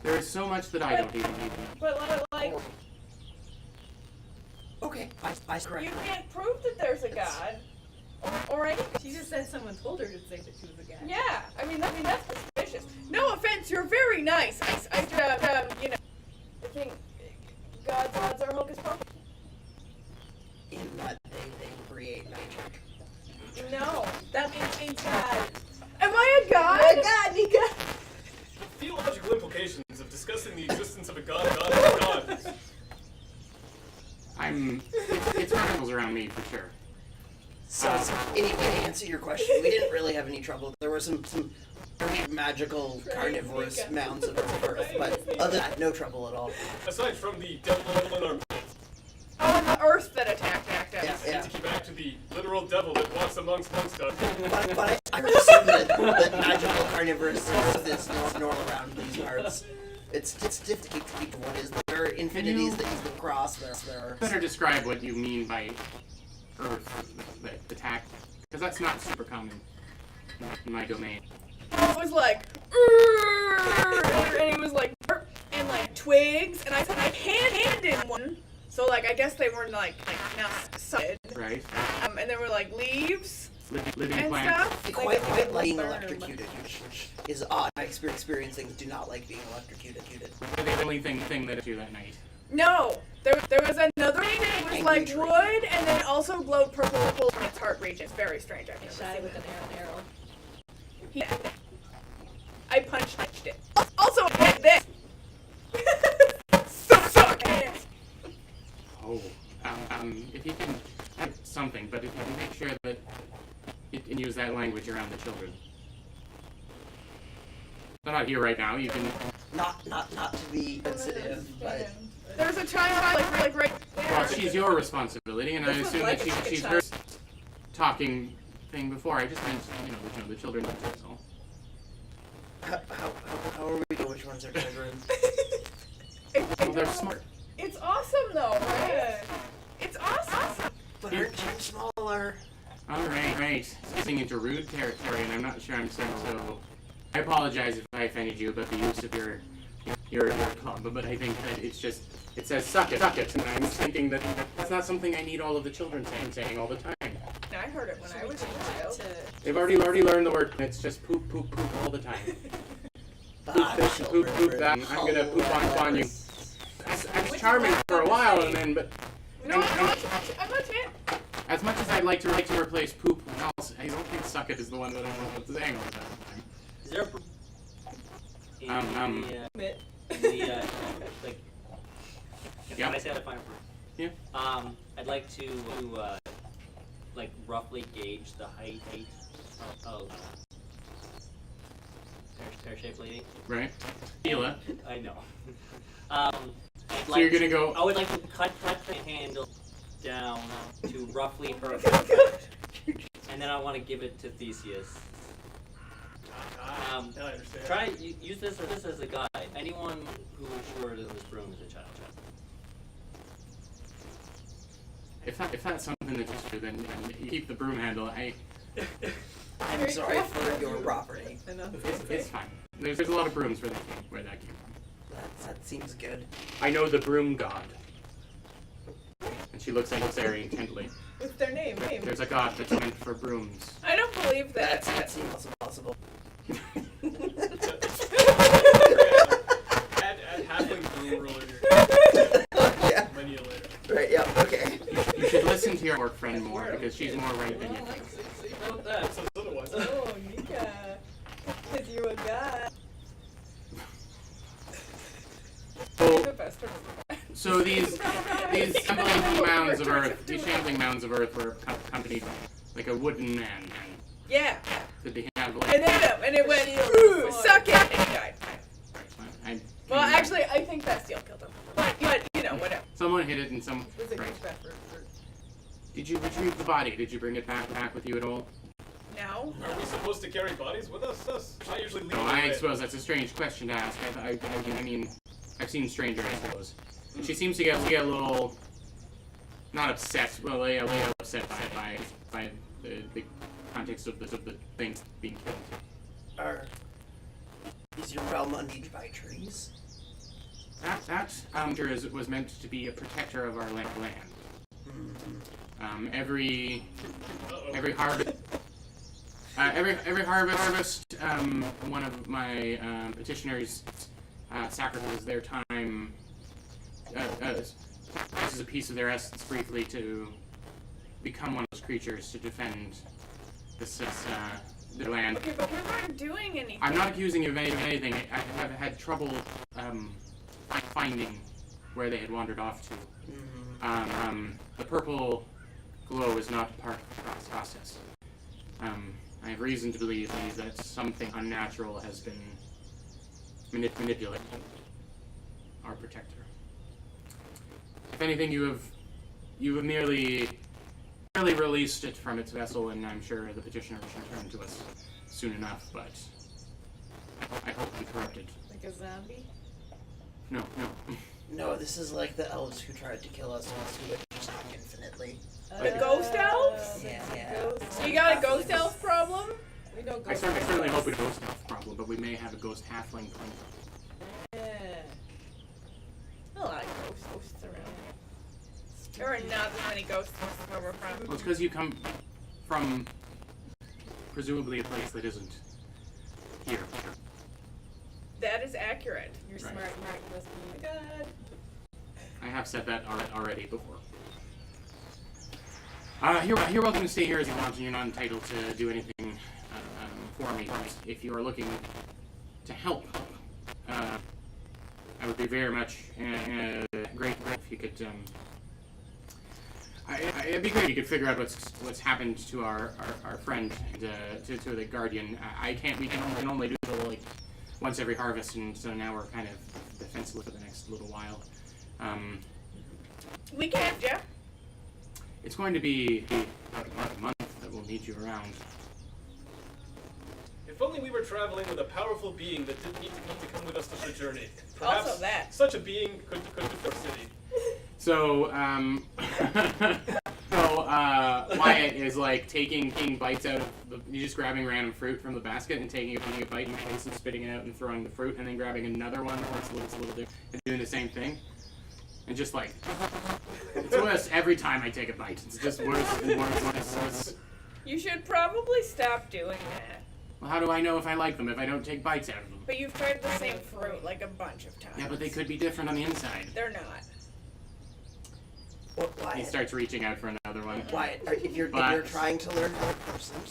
There is so much that I don't even need. But like, Okay, I correct. you can't prove that there's a god, or anything. She just said someone told her to say that she was a guy. Yeah, I mean that's suspicious. No offense, you're very nice. You know, I think gods are hocus pocus. In that they create magic. No, That means God. am I a god? Oh God, Nika! Theological implications of discussing the existence of a god and gods. It's miracles around me for sure. So, anyway, to answer your question, we didn't really have any trouble. There were some very magical carnivorous Nika. mounds of earth, but other than that, no trouble at all. Aside from the devil in our midst, Oh, the earth that attacked us. Yeah. to keep back to the literal devil that walks amongst us. But I assume that magical carnivorous is normal around these parts. It's difficult to keep what is. There are infinities that use the cross. There are. Better describe what you mean by earth that attack, because that's not super common in my domain. It was like, and it was like, and like twigs, and I said I handed one. So like I guess they were like not solid. Right? And there were like leaves Living and plants. stuff. Quite like being burn, electrocuted, which is odd. My experience things do not like being electrocuted. The only thing that I do that night. No, there was another thing that was like wood, and then also glowed purple from its heart region. It's very strange. I've I never shot seen it with an that. arrow. Yeah. I punched it. Also, I did this. Suck. Oh, if you can have something, but if you can make sure that you can use that language around the children. They're not here right now. You can. Not to be sensitive, but There's a child like right there. Well, she's your responsibility, and I This was assume like that a she's child. heard talking thing before. I just meant the children. That's all. how are we doing? Which ones are children? Well, they're smart. It's awesome though, right? It's awesome. But aren't children smaller? All right. Singing into rude territory, and I'm not sure I'm saying so. I apologize if I offended you about the use of your club, but I think that it says suck it, and I'm thinking that that's not something I need all of the children saying all the time. I heard it when I was a child. They've already learned the word. It's just poop all the time. Poop this and poop that. And I'm gonna poop on you. I was charming for a while, and then but No, I'm not. As much as I'd like to replace poop, I don't think suck it is the one that I'm saying all the time. Is there a in Admit. like? Yeah. Can I say how to find a Yeah. I'd like to like roughly gauge the height of pear-shaped lady. Right. Hila. I know. So you're gonna go. I would like to cut the handle down to roughly her, and then I want to give it to Theseus. Now I understand. Try use this as a guide. Anyone who is sure that this broom is a child. If that's something that's true, then you keep the broom handle. I'm Very sorry crafty for of your you. property. Enough. It's fine. There's a lot of brooms where that came from. That seems good. I know the broom god. And she looks at very intently. What's their name? There's a god that's meant for brooms. I don't believe that. That seems impossible. Add halfling broom ruler. Yeah. Millennia later. Right. Yeah. Okay. You should listen to your work friend more because she's more right than you think. How about that? So otherwise. Oh, Nika. Because you're a god. You're the best person. So these shambling mounds of earth, were accompanied by like a wooden man. Yeah. Did they have And like? they hit him, and it went, ooh, suck it, and he died. Well, I- actually, I think Bastille killed him. But you know, whatever. someone hit it, and some. Was it Right. good for Did you retrieve the body? Did you bring it back with you at all? No. Are we supposed to carry bodies with us? I usually leave No, them I away. suppose that's a strange question to ask. I mean, I've seen strangers, I suppose. And she seems to get a little, not upset, well, a little upset by the context of the things being killed. Is your realm unneeded by trees? That was meant to be a protector of our land. Every harvest. Every harvest, one of my petitioners sacrifices their time, sacrifices a piece of their essence briefly to become one of those creatures to defend their land. Okay, but we weren't doing anything. I'm not accusing you of anything. I have had trouble finding where they had wandered off to. The purple glow is not part of the process. I have reason to believe that something unnatural has been manipulated our protector. If anything, you have merely released it from its vessel, and I'm sure the petitioner will return to us soon enough, but I hope to be corrupted. like a zombie? No. No, this is like the elves who tried to kill us once who would just infinitely. The ghost elves? Yeah. You got a ghost elf problem? We don't go I certainly hope a ghost elf problem, but we may have a ghost halfling problem. Yeah. A lot of ghosts around. There are not that many ghosts where we're from. Well, it's because you come from presumably a place that isn't here. That is accurate. You're Right. smart, Mark. You must be a god. I have said that already before. You're welcome to stay here as you want, and you're not entitled to do anything for me. If you are looking to help, I would be very much grateful if you could. It'd be great if you could figure out what's happened to our friend, to the guardian. We can only do it like once every harvest, and so now we're kind of defenseless for the next little while. We can't, Jeff. It's going to be about a month that we'll need you around. If only we were traveling with a powerful being that didn't need to come with us on the journey. Perhaps Also that. such a being could defend our city. So, Wyatt is like taking bites out of he's just grabbing random fruit from the basket and taking a bite in place and spitting it out and throwing the fruit, and then grabbing another one where it's a little different and doing the same thing. And just like, it's worse every time I take a bite. It's just worse and worse and worse. You should probably stop doing that. Well, how do I know if I like them if I don't take bites out of them? But you've tried the same fruit like a bunch of times. Yeah, but they could be different on the inside. They're not. Why? He starts reaching out for another one. Why? If you're trying to learn how to curse them,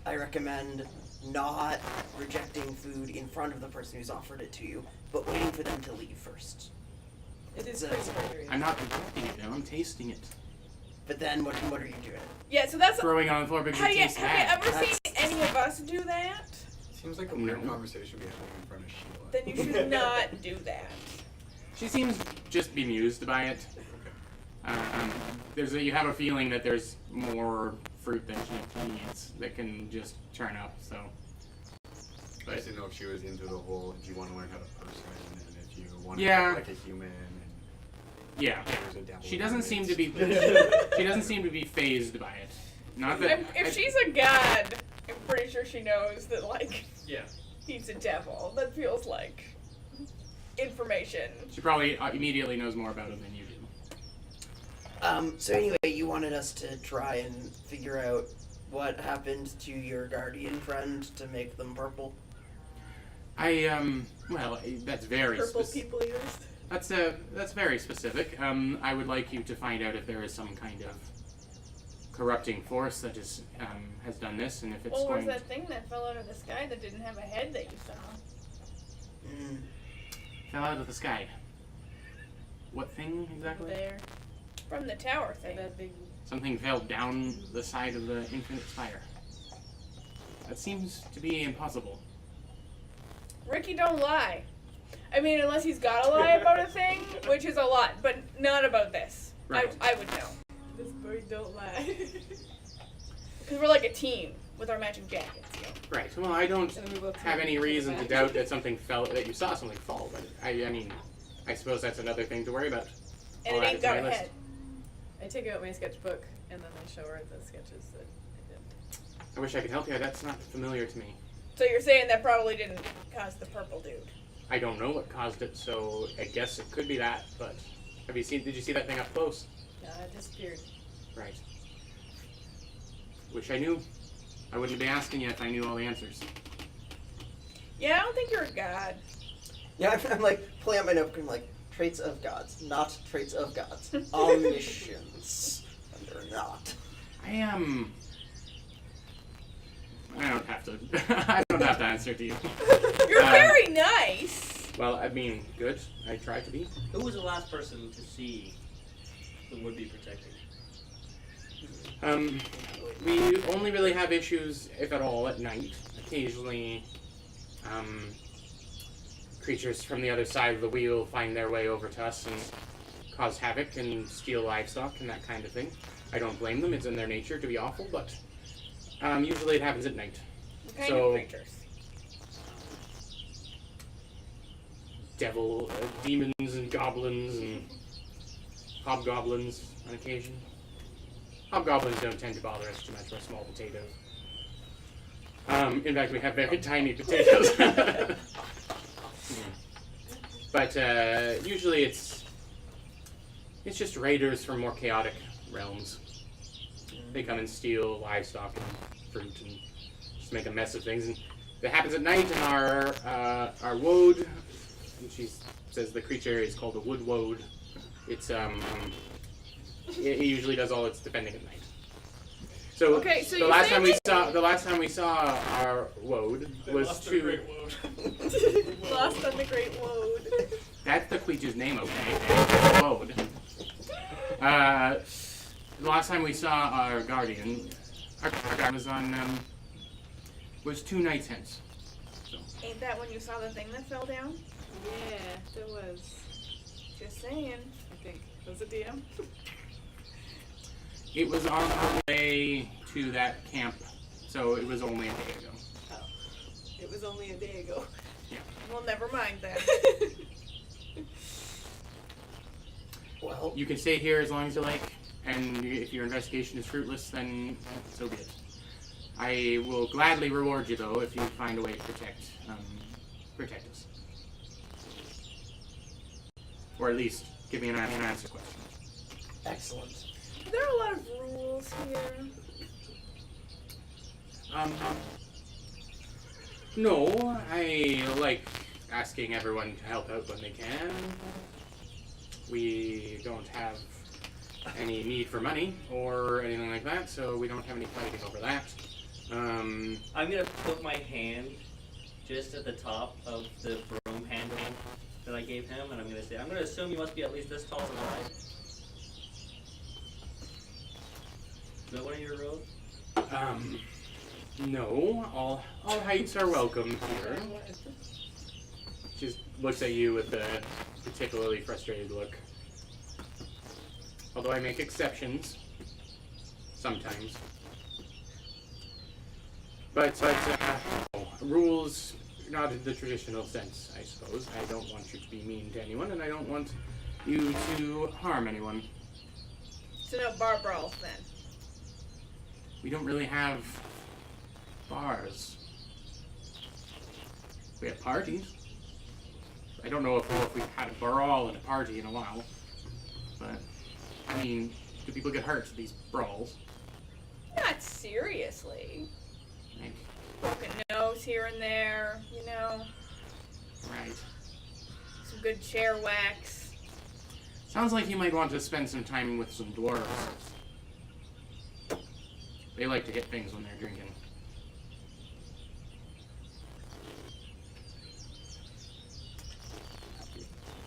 I recommend not rejecting food in front of the person who's offered it to you, but waiting for them to leave first. It is So- crazy. I'm not rejecting it, though. I'm tasting it. But then what are you doing? Yeah, so that's. Throwing it on the floor because Have it you, tastes have bad. you ever seen any of us do that? Seems like a No. weird conversation to be having in front of Sheila. Then you should not do that. She seems just bemused by it. You have a feeling that there's more fruit than she needs that can just turn up. So, I but just didn't know if she was into the whole, if you want to learn how to person, and if you want to Yeah. act like a human, and yeah, there's a devil. she doesn't in seem it. to be. She doesn't seem to be phased by it. Not that. If she's a god, I'm pretty sure she knows that, like, Yeah. he's a devil. That feels like information. She probably immediately knows more about him than you do. So anyway, you wanted us to try and figure out what happened to your guardian friend to make them purple. Well, that's very Purple specific. people used. That's very specific. I would like you to find out if there is some kind of corrupting force that has done this, and if it's What was going. that thing that fell out of the sky that didn't have a head that you saw? Mm. Fell out of the sky. What thing exactly? There. From the tower thing. That big. Something fell down the side of the infinite spire. That seems to be impossible. Ricky don't lie. I mean, unless he's gotta lie about a thing, which is a lot, but not about this. Right. I would know. This bird don't lie. Because we're like a team with our matching jackets. You know? Right. Well, I don't And then we both have any turn reason to back. doubt that that you saw something fall. But I mean, I suppose that's another thing to worry about. And I'll it add ain't to my got a list. head. I take out my sketchbook and then I show her the sketches that I did. I wish I could help you. That's not familiar to me. So you're saying that probably didn't cause the purple dude. I don't know what caused it, so I guess it could be that. But did you see that thing up close? It disappeared. Right. Wish I knew. I wouldn't be asking you if I knew all the answers. Yeah, I don't think you're a god. Yeah, I'm like pulling out my notebook and like traits of gods, not traits of gods. Omniscience. And they're not. I am. I don't have to. I don't have to answer to you. You're Uh, very nice. Well, I mean, good. I try to be. Who was the last person to see the would-be protector? We only really have issues, if at all, at night. Occasionally, creatures from the other side of the wheel find their way over to us and cause havoc and steal livestock and that kind of thing. I don't blame them. It's in their nature to be awful, but usually it happens at night. What kind So- of creatures? Demons and goblins and hobgoblins on occasion. Hobgoblins don't tend to bother us too much. We're small potatoes. In fact, we have very tiny potatoes. But usually it's just raiders from more chaotic realms. They come and steal livestock and fruit and just make a mess of things. And that happens at night. And our woad, and she says the creature is called a wood woad. It's it usually does all its defending at night. So, Okay, so the you last say time we saw our woad They was lost their to. great load. Lost on the Great Woad. That's the creature's name, okay? Woad. The last time we saw our guardian was on was 2 nights hence. So Ain't that when you saw the thing that fell down? Yeah, there was. Just saying. I think. Was it DM? it was on our way to that camp, so it was only a day ago. Oh. It was only a day ago. Well, never mind then. Well, You can stay here as long as you like, and if your investigation is fruitless, then so be it. I will gladly reward you, though, if you find a way to protect us. Or at least give me an answer question. excellent. There are a lot of rules here. No, I like asking everyone to help out when they can. We don't have any need for money or anything like that, so we don't have any fighting over that. I'm gonna put my hand just at the top of the broom handle that I gave him, and I'm gonna assume you must be at least this tall and wide. Is that one of your rules? No, all heights are welcome here. She looks at you with a particularly frustrated look. Although I make exceptions. Sometimes. But rules, not in the traditional sense, I suppose. I don't want you to be mean to anyone, and I don't want you to harm anyone. So no bar brawls then. We don't really have bars. We have parties. I don't know if we've had a brawl and a party in a while. But, I mean, do people get hurt at these brawls? Not seriously. Like, Broken nose here and there, you know. right. Some good chair wax. Sounds like you might want to spend some time with some dwarves. They like to hit things when they're drinking.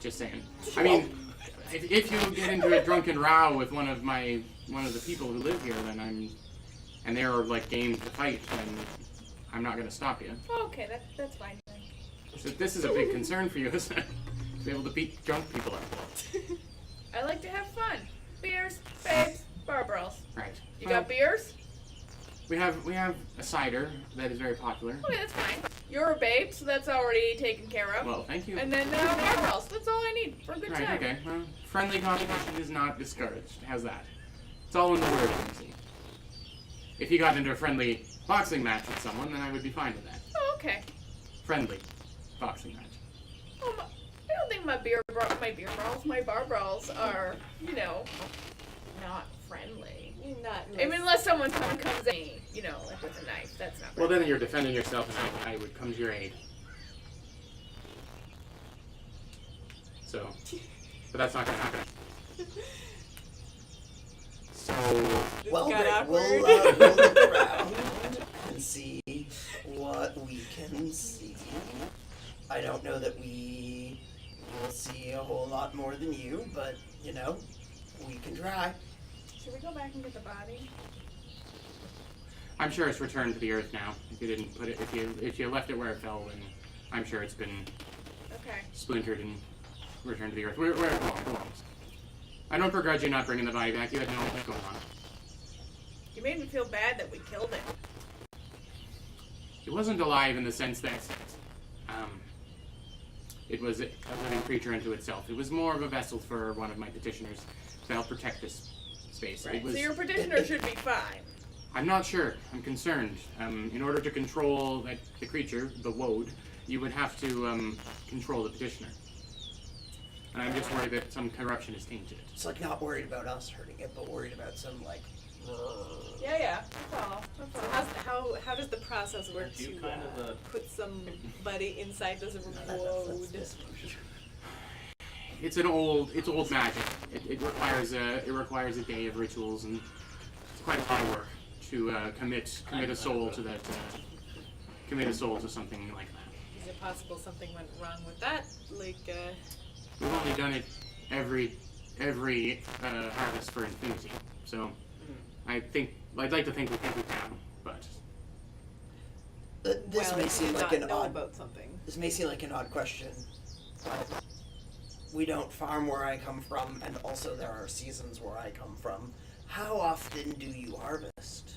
Just saying. I mean, if you get into a drunken row with one of the people who live here, then and they're like game to fight, then I'm not gonna stop you. Okay, that's fine then. So this is a big concern for you, isn't it? To be able to beat drunk people up. I like to have fun. Beers, babes, bar brawls. Right. You got beers? We have a cider that is very popular. Okay, that's fine. You're a babe, so that's already taken care of. Well, thank you. And then bar brawls. That's all I need for a good Right, time. okay. Well, friendly competition is not discouraged. How's that? It's all in the word, Lindsay. If you got into a friendly boxing match with someone, then I would be fine with that. Oh, okay. Friendly boxing match. I don't think my bar brawls are, you know, not friendly. Not I mean, unless someone comes at me, you know, like with a knife. That's not Well, right. then you're defending yourself, and I would come to your aid. So, but that's not gonna happen. So, Well, got then, awkward. we'll look around and see what we can see. I don't know that we will see a whole lot more than you, but, you know, we can try. Should we go back and get the body? I'm sure it's returned to the earth now. If you didn't put it, if you left it where it fell, then I'm sure it's been Okay. splintered and returned to the earth where it belongs. I don't begrudge you not bringing the body back. You had no idea what's going on. You made me feel bad that we killed him. It wasn't alive in the sense that it was a living creature unto itself. It was more of a vessel for one of my petitioners to help protect this space. Right. It was, So your petitioner should be fine. I'm not sure. I'm concerned. In order to control the creature, the woad, you would have to control the petitioner. And I'm just worried that some corruption is tainted it. It's like not worried about us hurting it, but worried about some, like, Yeah. That's all. That's all. How does the process work Aren't you to kind of a- put somebody inside this that's road? this motion. It's old magic. It requires a day of rituals, and it's quite a lot of work to commit a soul to that. Commit a soul to something like that. Is it possible something went wrong with that? Like, We've only done it every harvest for infinity. So I'd like to think we can, but This well, may you seem did like not an know odd. about something. This may seem like an odd question, but we don't farm where I come from, and also there are seasons where I come from. How often do you harvest?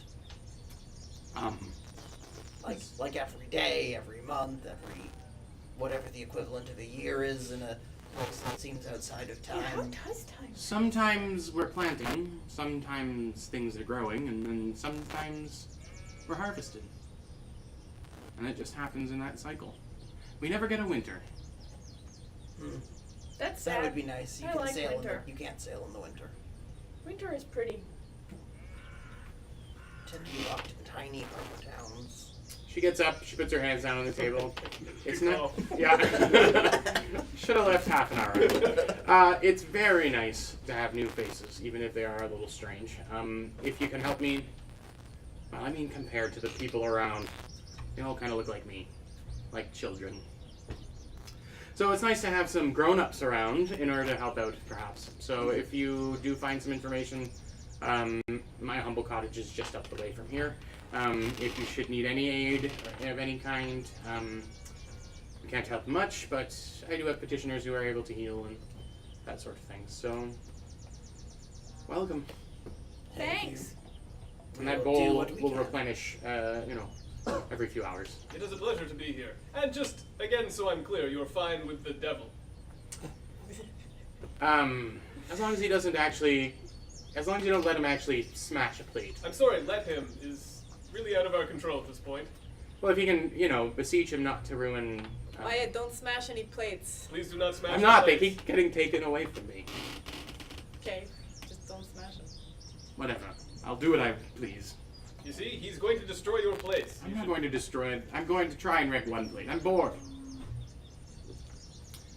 Like every day, every month, every whatever the equivalent of a year is in a place that seems outside of time. Yeah, how does time? sometimes we're planting, sometimes things are growing, and then sometimes we're harvested. And it just happens in that cycle. We never get a winter. That's That sad. would be nice. You I can like sail winter. you can't sail in the winter. Winter is pretty. Tend to be locked in tiny harbor towns. She gets up. She puts her hands down on the table. It's Good not. call. Yeah. Should have left half an hour early. It's very nice to have new faces, even if they are a little strange. If you can help me, well, I mean, compared to the people around, they all kind of look like me, like children. So it's nice to have some grown-ups around in order to help out, perhaps. So if you do find some information, my humble cottage is just up the way from here. If you should need any aid of any kind, we can't help much, but I do have petitioners who are able to heal and that sort of thing. So, welcome. Thanks. And that We'll do bowl what we will can. replenish, every few hours. It is a pleasure to be here. And just, again, so I'm clear, you are fine with the devil. As long as he doesn't actually, as long as you don't let him actually smash a plate. I'm sorry, let him is really out of our control at this point. Well, if you can, beseech him not to ruin. Wyatt, don't smash any plates. Please do not smash I'm the not. They plates. keep getting taken away from me. Okay, just don't smash them. Whatever. I'll do what I please. You see, he's going to destroy your place. I'm You not should- going to destroy it. I'm going to try and wreck one plate. I'm bored.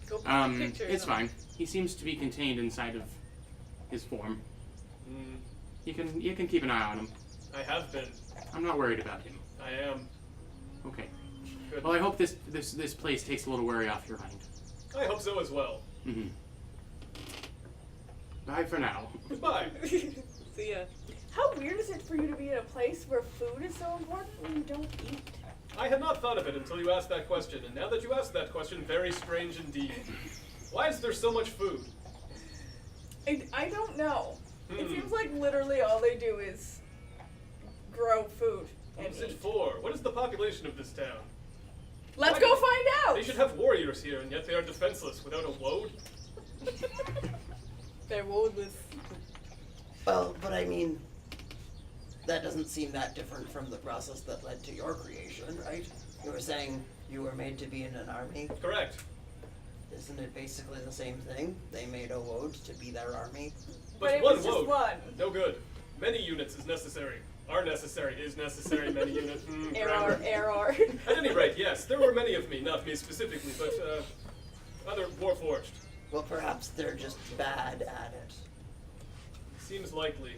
Go put pictures It's on. fine. He seems to be contained inside of his form. Mm, You can keep an eye on him. I have been. I'm not worried about him. I am. Okay. Good. Well, I hope this place takes a little worry off your mind. I hope so as well. Mm-hmm. Bye for now. Goodbye. See ya. How weird is it for you to be in a place where food is so important when you don't eat? I had not thought of it until you asked that question, and now that you asked that question, very strange indeed. Why is there so much food? I don't know. It Hmm. seems like literally all they do is grow food What and is it eat. for? What is the population of this town? Let's Why go do- find out. They should have warriors here, and yet they are defenseless without a woad. They're woodless. Well, but I mean, that doesn't seem that different from the process that led to your creation, right? You were saying you were made to be in an army. Correct. Isn't it basically the same thing? They made a woad to be their army. But it one was just woad. one. No good. Many units is necessary. Are necessary, is necessary, many units. Error, Grammar. error. At any rate, yes, there were many of me, not me specifically, but other Warforged. Well, perhaps they're just bad at it. Seems likely.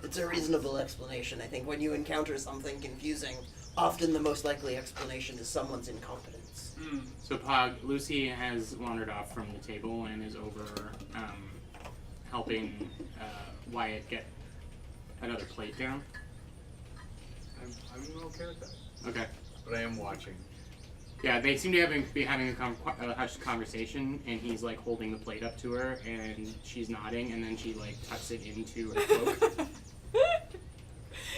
It's a reasonable explanation. I think when you encounter something confusing, often the most likely explanation is someone's incompetence. Hmm. So Pog, Lucy has wandered off from the table and is over helping Wyatt get another plate down. I'm okay with that. Okay. But I am watching. Yeah, they seem to be having a hushed conversation, and he's like holding the plate up to her, and she's nodding, and then she like tucks it into her cloak.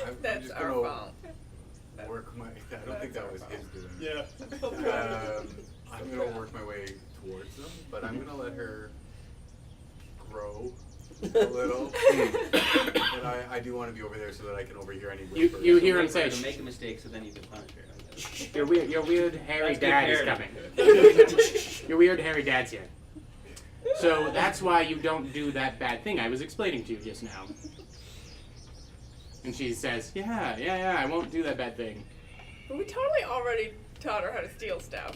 I'm That's just our gonna fault. work my. I don't think that was his doing. Yeah. I'm gonna work my way towards them, but I'm gonna let her grow a little. And I do want to be over there so that I can overhear any whispers. You hear him We're say, gonna make a mistake, so then you can punish her. I guess. your weird hairy That's good dad is parenting. coming. Your weird hairy dad's here. So that's why you don't do that bad thing I was explaining to you just now. And she says, yeah, I won't do that bad thing. But we totally already taught her how to steal stuff.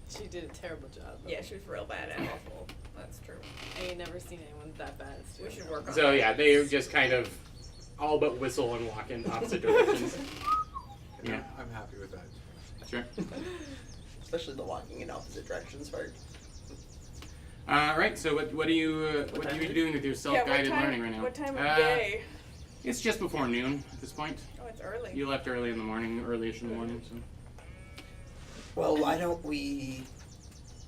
She did a terrible job. though. Yeah, she was real bad at it. Awful. That's true. I ain't never seen anyone that bad at We stealing. should work on So that. yeah, they just kind of all but whistle and walk in opposite directions. And Yeah. I'm happy with that. Sure. Especially the walking in opposite directions part. Right. So what are you time is it? doing with your Yeah, self-guided learning right now? What time of day? It's just before noon at this point. Oh, it's early. You left early in the morning, early-ish in the morning. So. Well, why don't we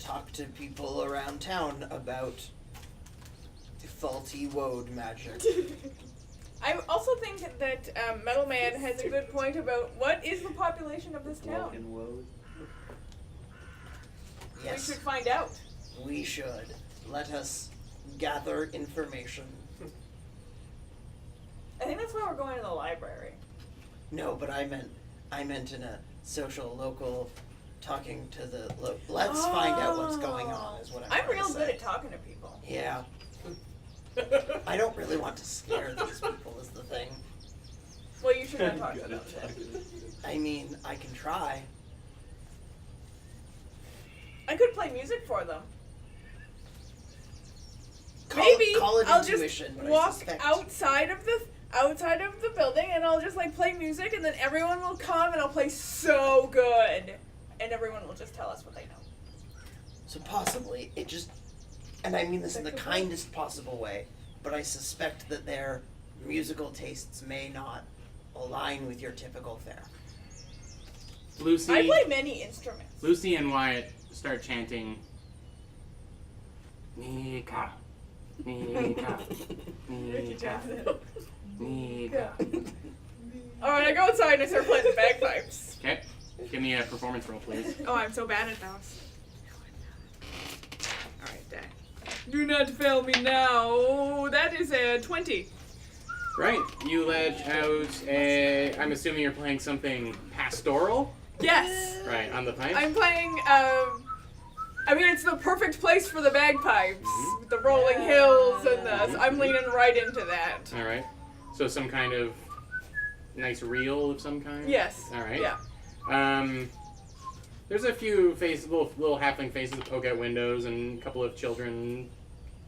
talk to people around town about faulty woad magic? I also think that Metal Man has a good point about what is the population of this town. Walking woad. Yes, We should find out. we should. Let us gather information. I think that's why we're going to the library. No, but I meant in a social, local, talking to the let's find out what's going on is what I'm I'm trying real to good say. at talking to people. Yeah, I don't really want to scare these people is the thing. Well, you should not talk to them then. I mean, I can try. I could play music for them. Call, Maybe call it I'll intuition, just but I walk suspect. outside of the building, and I'll just like play music, and then everyone will come, and I'll play so good, and everyone will just tell us what they know. So possibly it just, and I mean this in the kindest possible way, but I suspect that their musical tastes may not align with your typical fare. Lucy, I play many instruments. Lucy and Wyatt start chanting. Nika, Nika, Nika, Nika. All right, I go outside and I start playing the bagpipes. Okay, give me a performance roll, please. Oh, I'm so bad at those. All right, Dad. Do not fail me now. That is a 20. Right, you let out a. I'm assuming you're playing something pastoral. Yes. Right, on the pipe. I'm playing, I mean, it's the perfect place for the bagpipes. With the rolling hills and the, I'm leaning right into that. All right. So some kind of nice reel of some kind. Yes. All right. Yeah. There's a few little halfling faces that poke out windows, and a couple of children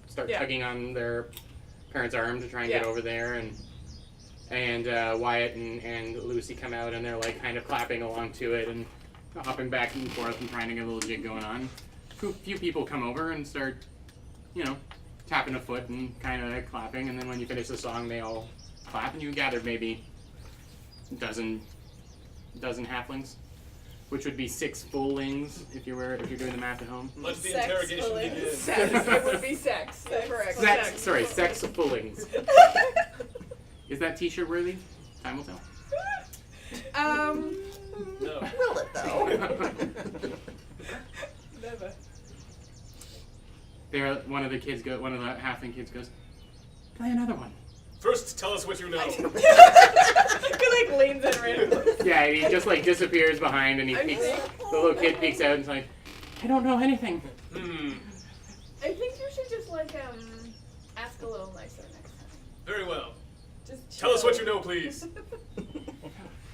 start Yeah. tugging on their parents' arm to try and get Yeah. over there, and Wyatt and Lucy come out, and they're like kind of clapping along to it and hopping back and forth and trying to get a little jig going on. A few people come over and start, tapping a foot and kind of clapping, and then when you finish the song, they all clap, and you gathered maybe a dozen halflings, which would be 6 full-lings if you're doing the math at home. Let the Sex interrogation bullies. begin. Sex. It would be sex. Correct. Sex of full-lings. Is that t-shirt worthy? Time will tell. No. Will it though? Never. One of the halfling kids goes, play another one. First, tell us what you know. He like leans in randomly. Yeah, and he just like disappears behind, and he I'm peeks. sick. The little kid peeks out and is like, I don't know anything. I think you should just like ask a little nicer next time. Very well. Just Tell us what chill. you know, please.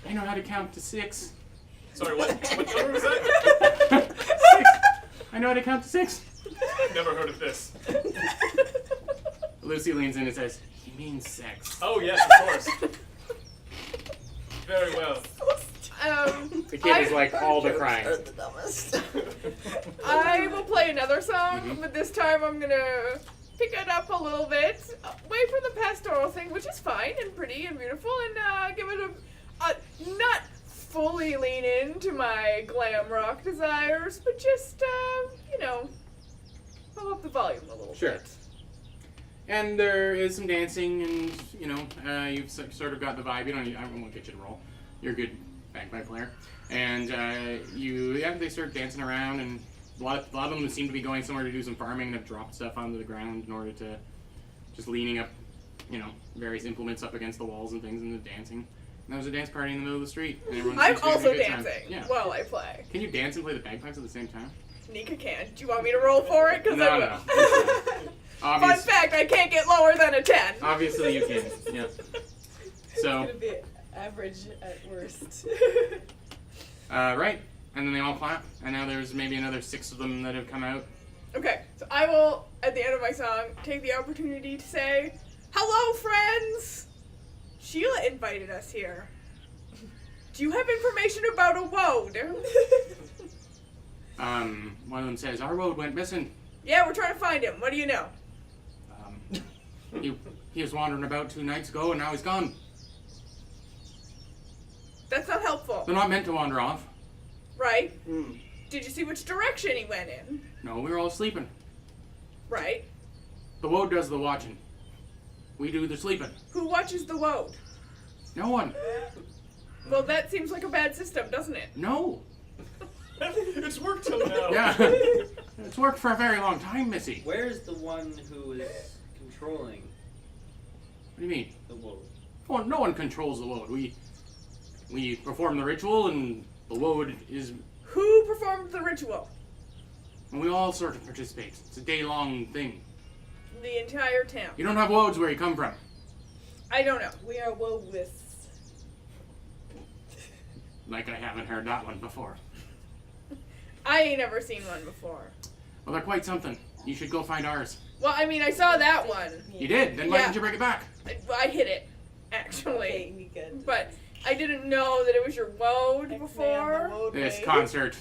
I know how to count to 6. Sorry, what number was that? 6. I know how to count to 6. Never heard of this. Lucy leans in and says, he means sex. Oh, yes, of course. Very well. The kid is like all the Jokes crying. are the dumbest. I will play another song, Mhm. but this time I'm gonna pick it up a little bit, away from the pastoral thing, which is fine and pretty and beautiful, and give it a not fully lean into my glam rock desires, but just pump up the volume a little Sure. bit. And there is some dancing, and you've sort of got the vibe. I won't get you to roll. You're a good bagpipe player, and they start dancing around, and a lot of them seem to be going somewhere to do some farming and have dropped stuff onto the ground in order to just leaning up, various implements up against the walls and things, and the dancing. And there's a dance party in the middle of the street. And everyone I'm seems to be having also a good time. dancing Yeah. while I play. Can you dance and play the bagpipes at the same time? Nika can. Do you want me to roll for it? Because I No, will. no. Fun Obvious, fact, I can't get lower than a 10. obviously you can. Yeah. It's So, gonna be average at worst. right. And then they all clap. And now there's maybe another 6 of them that have come out. Okay, so I will, at the end of my song, take the opportunity to say, hello, friends! Sheila invited us here. Do you have information about a woad? One of them says, our road went missing. Yeah, we're trying to find him. What do you know? He was wandering about 2 nights ago, and now he's gone. That's not helpful, They're not meant to wander off. right? Mm. Did you see which direction he went in? No, we were all sleeping. Right? The woad does the watching. We do the sleeping. Who watches the woad? No one. Well, that seems like a bad system, doesn't it? No. It's worked till now. Yeah. It's worked for a very long time, Missy. Where's the one who is controlling What do you mean? the woad? Oh, no one controls the woad. We perform the ritual, and the woad is... Who performed the ritual? And we all sort of participate. It's a day-long thing. The entire town. You don't have woads where you come from. I don't know. We are wowists. like I haven't heard that one before. I ain't never seen one before. Well, they're quite something. You should go find ours. Well, I mean, I saw that one. You did? Then why Yeah. didn't you bring it back? I hit it, actually. Okay, you good. But I didn't know that it was your woad before. This concert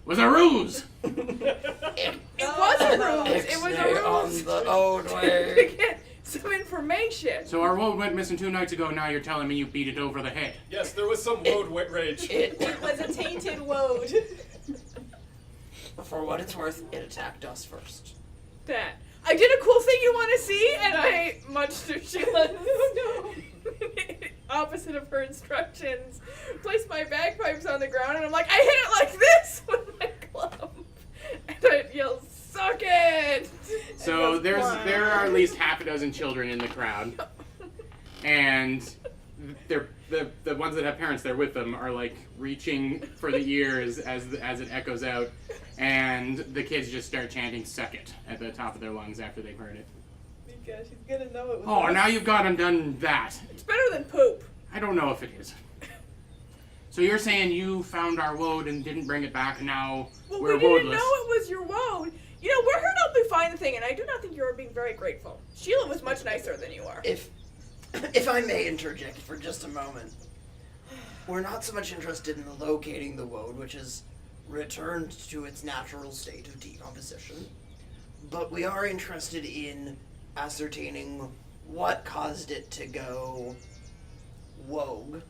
was a ruse. It was a ruse. It was a Ixnay on ruse. the old To way. get some information. So our woad went missing 2 nights ago. Now you're telling me you beat it over the head. Yes, there was some road rage. It, It was a tainted woad. for what it's worth, it attacked us first. That. I did a cool thing you want to see, and I, much to Sheila's opposite of her instructions, placed my bagpipes on the ground, and I'm like, I hit it like this with my club. And I yell, suck it! So And it goes, there are at least half a dozen children in the crowd, and they're the ones that have parents there with them are like reaching for the ears as it echoes out, and the kids just start chanting "suck it" at the top of their lungs after they've heard it. Because she's gonna know it was Oh, us. now you've gone and done that. It's better than poop. I don't know if it is. So you're saying you found our woad and didn't bring it back, and now Well, we're we didn't woadless. know it was your woad. You know, we're here to help you find the thing, and I do not think you are being very grateful. Sheila was much nicer than you are. If I may interject for just a moment, we're not so much interested in locating the woad, which is returned to its natural state of decomposition, but we are interested in ascertaining what caused it to go wogue,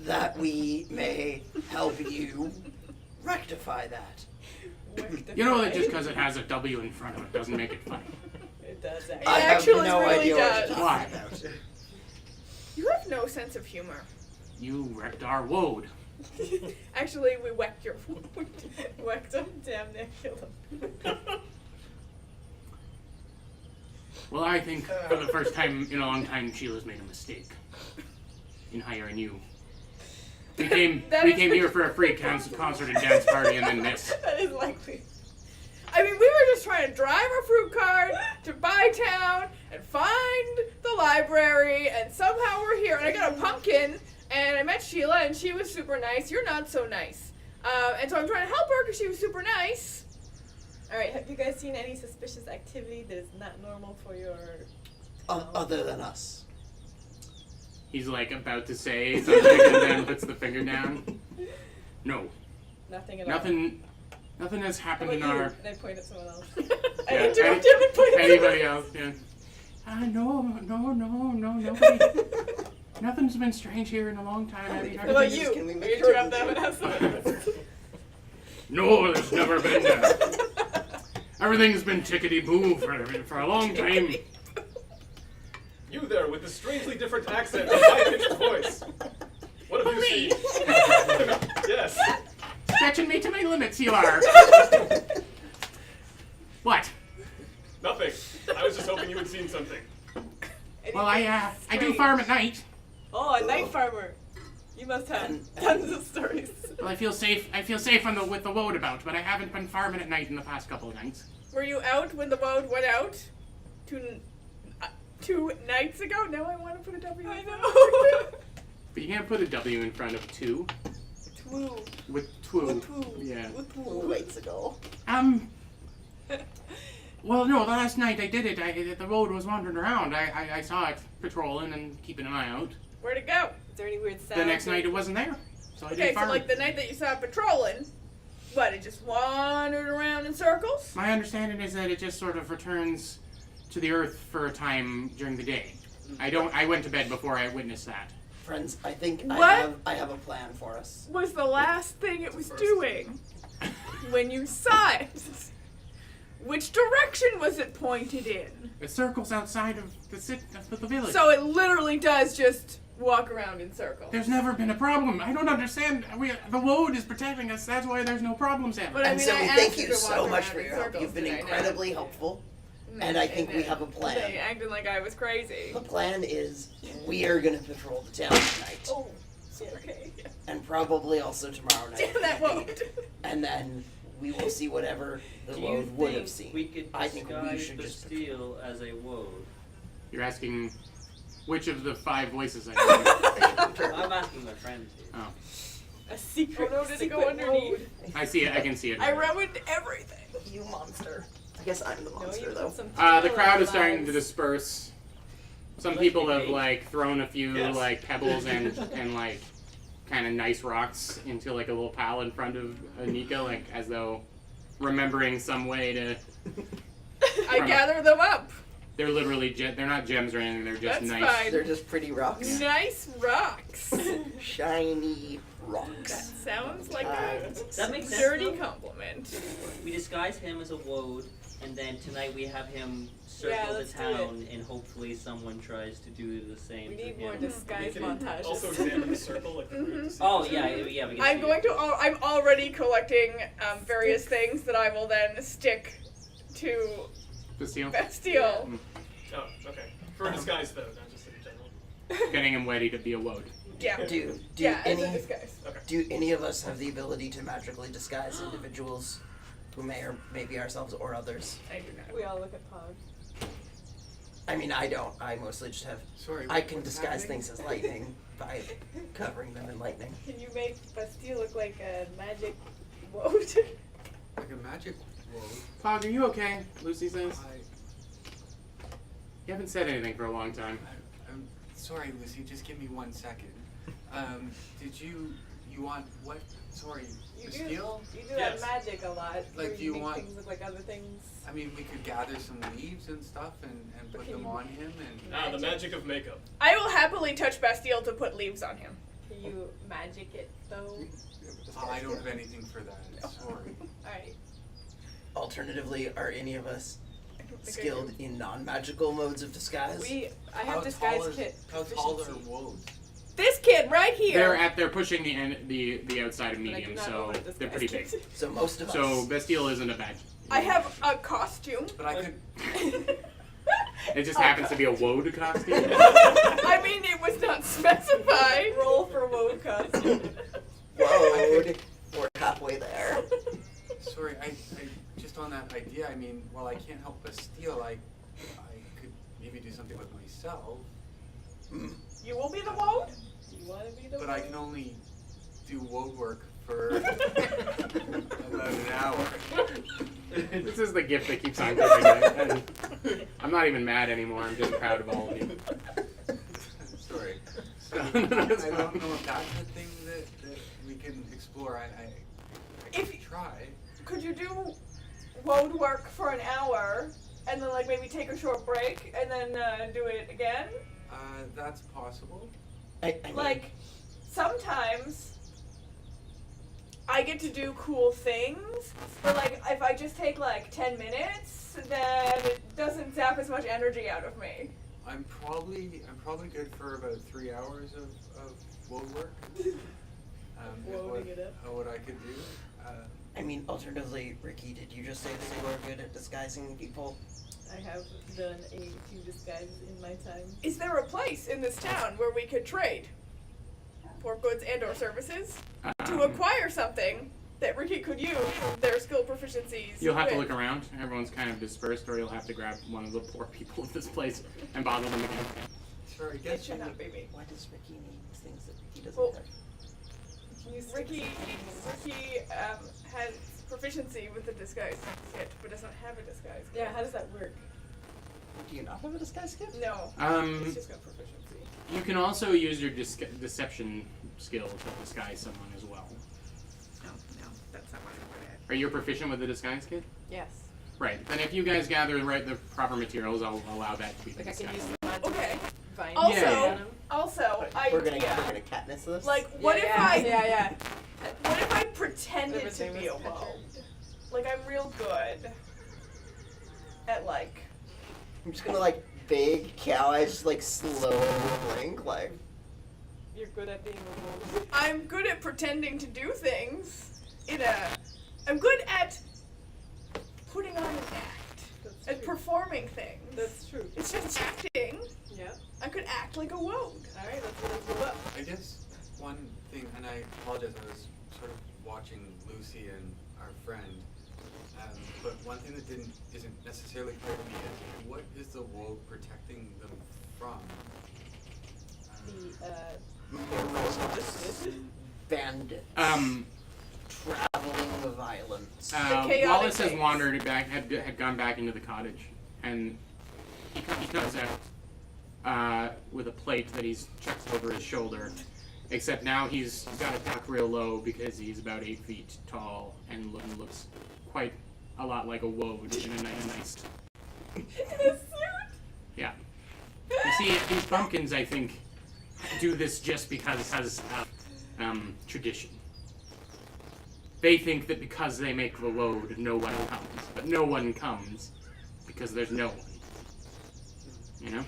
that we may help you rectify that. You know that just because it has a W in front of it doesn't make it funny. It does It I have actually no really idea does. what you're Why? talking about. You have no sense of humor. You wrecked our woad. Actually, we whacked your woad. Whacked him, damn near killed him. Well, I think for the first time in a long time, Sheila's made a mistake in hiring you. We came That is- here for a free concert and dance party, and then this. That is likely. I mean, we were just trying to drive our fruit cart to Bytown and find the library, and somehow we're here. And I got a pumpkin, and I met Sheila, and she was super nice. You're not so nice. And so I'm trying to help her because she was super nice. Alright, have you guys seen any suspicious activity that is not normal for your... Other than us. He's like about to say something, and then puts the finger down. No, Nothing at all? nothing has How happened about in you? our. And I point at someone else. Yeah, I interrupted him and pointed at Anybody someone else? Yeah. No, nobody. Nothing's been strange here in a long time. I mean, How about everything is- you? Can we Or make you sure interrupt we them do- and ask someone else. No, there's never been that. Everything's been tickety-boo for a long time. You there with the strangely different accent and high-pitched voice. What have you seen? Yes. Stretching me to my limits, you are. What? Nothing. I was just hoping you had seen something. Well, I do farm at night. Oh, a night farmer. You must have tons of stories. Well, I feel safe with the woad about, but I haven't been farming at night in the past couple of nights. Were you out when the woad went out? Two nights ago? Now I want to put a W. I in know. But you can't put a W in front of two. Twoo. With two. Twoo. Yeah. 2 nights ago. Well, no, the last night I did it. The road was wandering around. I saw it patrolling and keeping an eye out. Where'd it go? Is there any weird sound? The next night it wasn't there. So I Okay, didn't so farm. like the night that you saw it patrolling, what, it just wandered around in circles? My understanding is that it just sort of returns to the earth for a time during the day. I went to bed before I witnessed that. Friends, I think What? I have a plan for us. Was the last thing it was doing when you saw it? Which direction was it pointed in? It circles outside of the village. So it literally does just walk around in circles. There's never been a problem. I don't understand. The road is protecting us. That's why there's no problems ever. But I And mean, so I we asked thank you you to so walk much around for in your help. circles You've been today, incredibly helpful. And I think we have a plan. They acted like I was crazy. The plan is we are going to patrol the town tonight. Oh, okay. And probably also tomorrow night. Damn that woad. And then we will see whatever the Do you road would have think seen. we could I think we disguise should the just steel as a woad? You're asking Which of the 5 voices I heard? I'm asking my friend. Oh, A secret. Oh no, did it go secret underneath? mode. I see it. I can see it. I ruined everything. You monster. I guess I'm the No, monster you though. put some The tequila crowd in is starting to lives. disperse. Some Let's people be have great. like thrown a few Yes. like pebbles and like kind of nice rocks into like a little pile in front of Anika, like as though remembering some way to. I gather them up. They're literally they're not gems or anything. They're just That's nice. fine. They're just pretty rocks. Nice rocks. Shiny That rocks. sounds like That makes a sense, dirty though. compliment. We disguise him as a woad, and then tonight we have him Yeah, circle the let's do town, and hopefully someone tries to do the same. We to need more him. We disguise can montages. also examine the circle, like Mhm. to see Oh if yeah, there's yeah, we can I'm see going it. to. I'm already collecting various things that I will then stick to Bastille. Bastille. Oh, okay. For a disguise though, not just in general. Getting him ready to be a woad. Yeah. Do Yeah, as a any disguise. do any of us have the ability to magically disguise individuals who may or may be ourselves or others? I do not. We all look at Pog. I mean, I don't. I mostly just have. Sorry. I can what's disguise happening? things as lightning by covering them in lightning. Can you make Bastille look like a magic woad? Like a magic world. Pog, are you okay? Lucy says. I, You haven't said anything for a long time. I'm sorry, Lucy. Just give me 1 second. Did you want what? Sorry, You Bastille? do Yes. that magic a lot. where Like, do you make want- things look like other things? I mean, we could gather some leaves and stuff and put can them you- on him and. Ah, the magic of makeup. I will happily touch Bastille to put leaves on him. Can you magic it though? I don't have anything for that. Sorry. Alright. Alternatively, are any of us I don't think I skilled in non-magical modes of disguise? I How have disguise tall is- kit. How tall are proficiency. woads? This kid right here. They're pushing the outside of But I do medium, not know so what a they're pretty big. disguise So most of So us. Bastille isn't a bad. I have a costume. But I could. It just happens to be a woad costume. I mean, it was not specified. Roll for woad costume. Road. We're halfway there. Sorry, I just on that idea. I mean, while I can't help Bastille, I could maybe do something with myself. Hmm. You will be the woad? You wanna be the But I woad? can only do woad work for about an hour. This is the gift that keeps on giving. And I'm not even mad anymore. I'm just proud of all of you. Sorry. So, No, I it's don't fine. know if that's a thing that we can explore. I If could try. Could you do woad work for an hour and then like maybe take a short break and then do it again? That's possible. I mean, Like sometimes I get to do cool things, but like if I just take like 10 minutes, then it doesn't zap as much energy out of me. I'm probably good for about 3 hours of woad work. Woading it up. What I could do. I mean, alternatively, Ricky, did you just say that you are good at disguising people? I have done a few disguises in my time. Is there a place in this town where we could trade for goods and or services to acquire something that Ricky could use their skill proficiencies? You'll have to with? look around. Everyone's kind of dispersed, or you'll have to grab one of the poor people of this place and bother them again. Sorry, It guess should not be me. Why does Ricky need things that Ricky doesn't Well, have? Ricky has proficiency with the disguise kit, but doesn't have a disguise kit. Yeah, how does that work? Do you not have a disguise kit? No, it's just got proficiency. You can also use your deception skill to disguise someone as well. No, that's not what I'm good at. Are you proficient with the disguise kit? Yes. Right. Then if you guys gather the proper materials, I'll allow that to be the Like I can disguise. use the magic Okay. vine. Also, Yeah. also, We're gonna idea. Katniss this. Like, what if yeah, I, yeah. what if I pretended to Everything be a was woe? Like, I'm real good at like. I'm just gonna like big cow eyes, just like slow blink, like. You're good at being a woad. I'm good at pretending to do things. I'm good at putting on an act, That's at true. performing things. That's true. It's just acting. Yeah. I could act like a woad. Alright, let's get into it. I guess one thing, and I apologize, I was sort of watching Lucy and our friend, but one thing that isn't necessarily clear to me is what is the woad protecting them from? Bandits. Traveling violence. chaotic Wallace has things. wandered back, had gone back into the cottage, and he comes out with a plate that he's chucked over his shoulder. Except now he's got it tucked real low because he's about 8 feet tall and looks quite a lot like a woad in a nice. Yeah. You see, these pumpkins, I think, do this just because of tradition. They think that because they make the load, no one comes. But no one comes because there's no one. You know?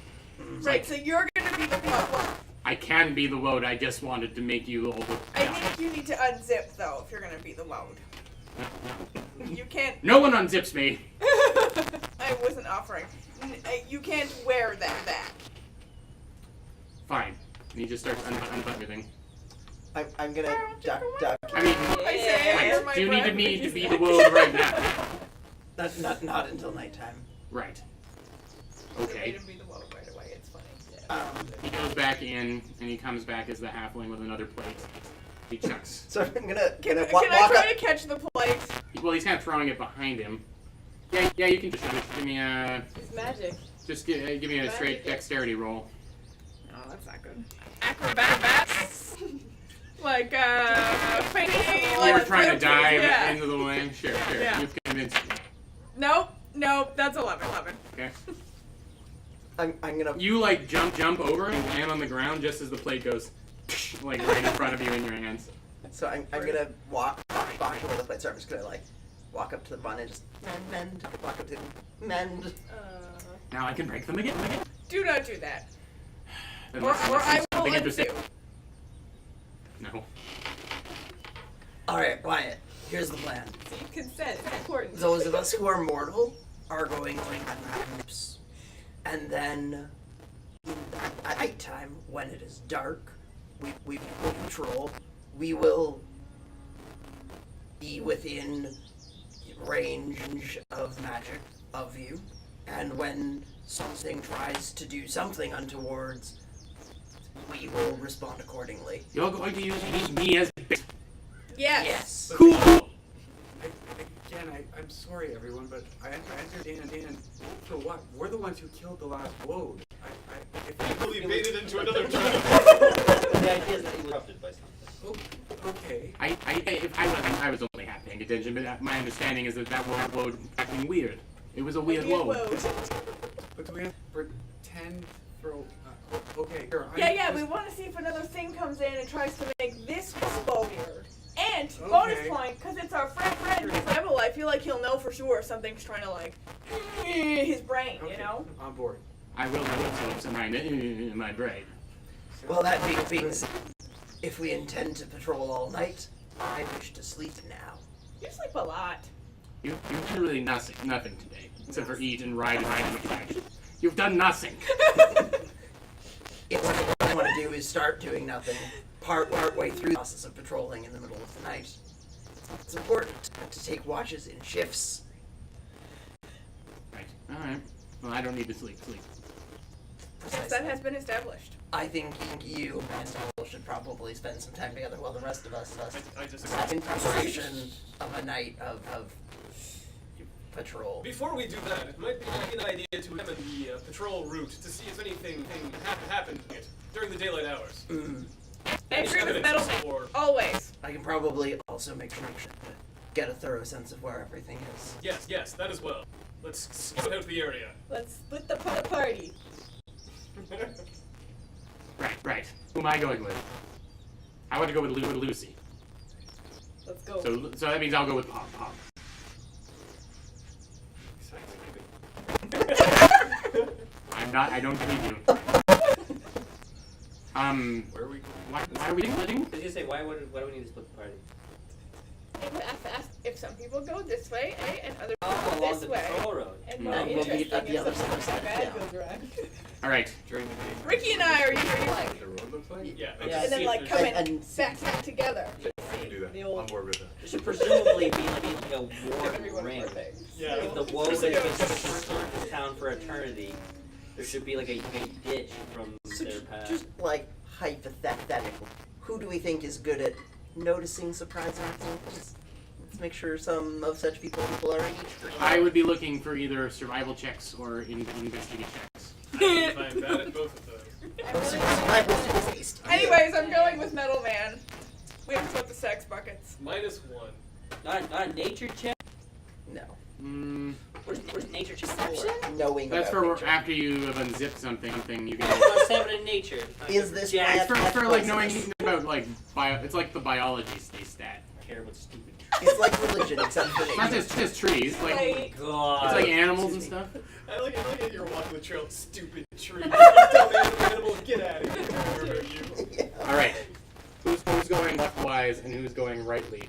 Right, so you're gonna be the one. I can be the load, I just wanted to make you all look I down. think you need to unzip though if you're gonna be the load. You can't. No one unzips me! I wasn't offering. You can't wear that. Fine. And he just starts unbuttoning everything. I'm gonna duck. I mean, I say, under my do you breath, need to but be he's the not. load right now? Not until nighttime. Right. Made Okay. him be the load right away. It's funny. He goes back in, and he comes back as the halfling with another plate. He chucks. So I'm gonna Can walk I up. try to catch the plate? Well, he's kind of throwing it behind him. Yeah, you can just give me a It's magic. give me a straight dexterity roll. Oh, that's not good. Acrobats. Like fainting. You Like were trying to dive yeah. into the lane. Sure. Yeah. You've convinced me. Nope. That's 11. Okay. I'm gonna. You like jump over and land on the ground just as the plate goes like right in front of you in your hands. So I'm gonna walk to where the plates are. I'm just gonna like walk up to the bun and just mend. Walk up to mend. Now I can break them again. Do not do that. Then Or let's do I will something interesting. undo. No. All right, Wyatt. Here's the plan. Seek consent. It's important. Those of us who are mortal are going to have naps, and then at nighttime, when it is dark, we will patrol. We will be within range of magic of you, and when something tries to do something untowards, we will respond accordingly. You're going to use me as bait. Yes. Cool. I'm sorry, everyone, but I understand. For what? We're the ones who killed the last load. Equally baited into another trap. The idea is that he was corrupted by something. Okay. I was only half paying attention, but my understanding is that load was acting weird. It was a weird load. But do we have to pretend for? Okay. Sure, Yeah. We want to see if another thing comes in and tries to make this explode. And bonus point, because it's our friend Rebel, I feel like he'll know for sure if something's trying to like his brain, you know? On board. I will so in my brain. Well, that being said, if we intend to patrol all night, I wish to sleep now. You sleep a lot. You've done really nothing today, except for eat and ride in the couch. You've done nothing. If what I want to do is start doing nothing, part way through the process of patrolling in the middle of the night. It's important to take watches in shifts. Right. All right. Well, I don't need to sleep. Yes, that has been established. I think you and Paul should probably spend some time together while the rest of us I just in preparation of a night of patrol. Before we do that, it might be an idea to examine the patrol route to see if anything happened during the daylight hours. I agree with Evidence Metal. or- Always. I can probably also make sure to get a thorough sense of where everything is. Yes, that as well. Let's scout out the area. Let's split the party. Right. Who am I going with? I want to go with Lucy. Let's go. So that means I'll go with Pop. I don't believe you. Where are we going? Why are we letting? I was gonna say, why do we need to split the party? If some people go this way, and other Along people the go this way. patrol road. And No, more we'll meet interesting at the if other something side. bad Yeah. goes wrong. All right. During the day. Ricky and I are usually What the road looks like? Yeah, Yeah, and then see like if coming and- back together. I can do that. The old- On board with that. There should presumably be like a Every war one ring. of our things. Yeah. If the woe has been stuck in this town for eternity, there should be like a ditch from So their path. just like hypothetically, who do we think is good at noticing surprising things? Let's make sure some of such people are in each group. I would be looking for either survival checks or investigate checks. I'm bad at both of those. Survival's based. Anyways, I'm going with Metal Man. We have to put the sex buckets. -1. Not a nature check. No. Where's nature check? Knowing That's about for nature. after you have unzipped something you can. Plus 7 in nature. Is this Jack? plant For like knowing poisonous? about like bio. It's like the biology stat. I care what stupid. It's like religion, except for It's not nature. just trees. Like Like, God. it's like animals and stuff. I like it. You're walking the trail, stupid tree. Dumb animal, get out of here. Where are you? Yeah. All right. Who's going leftwise and who's going rightly?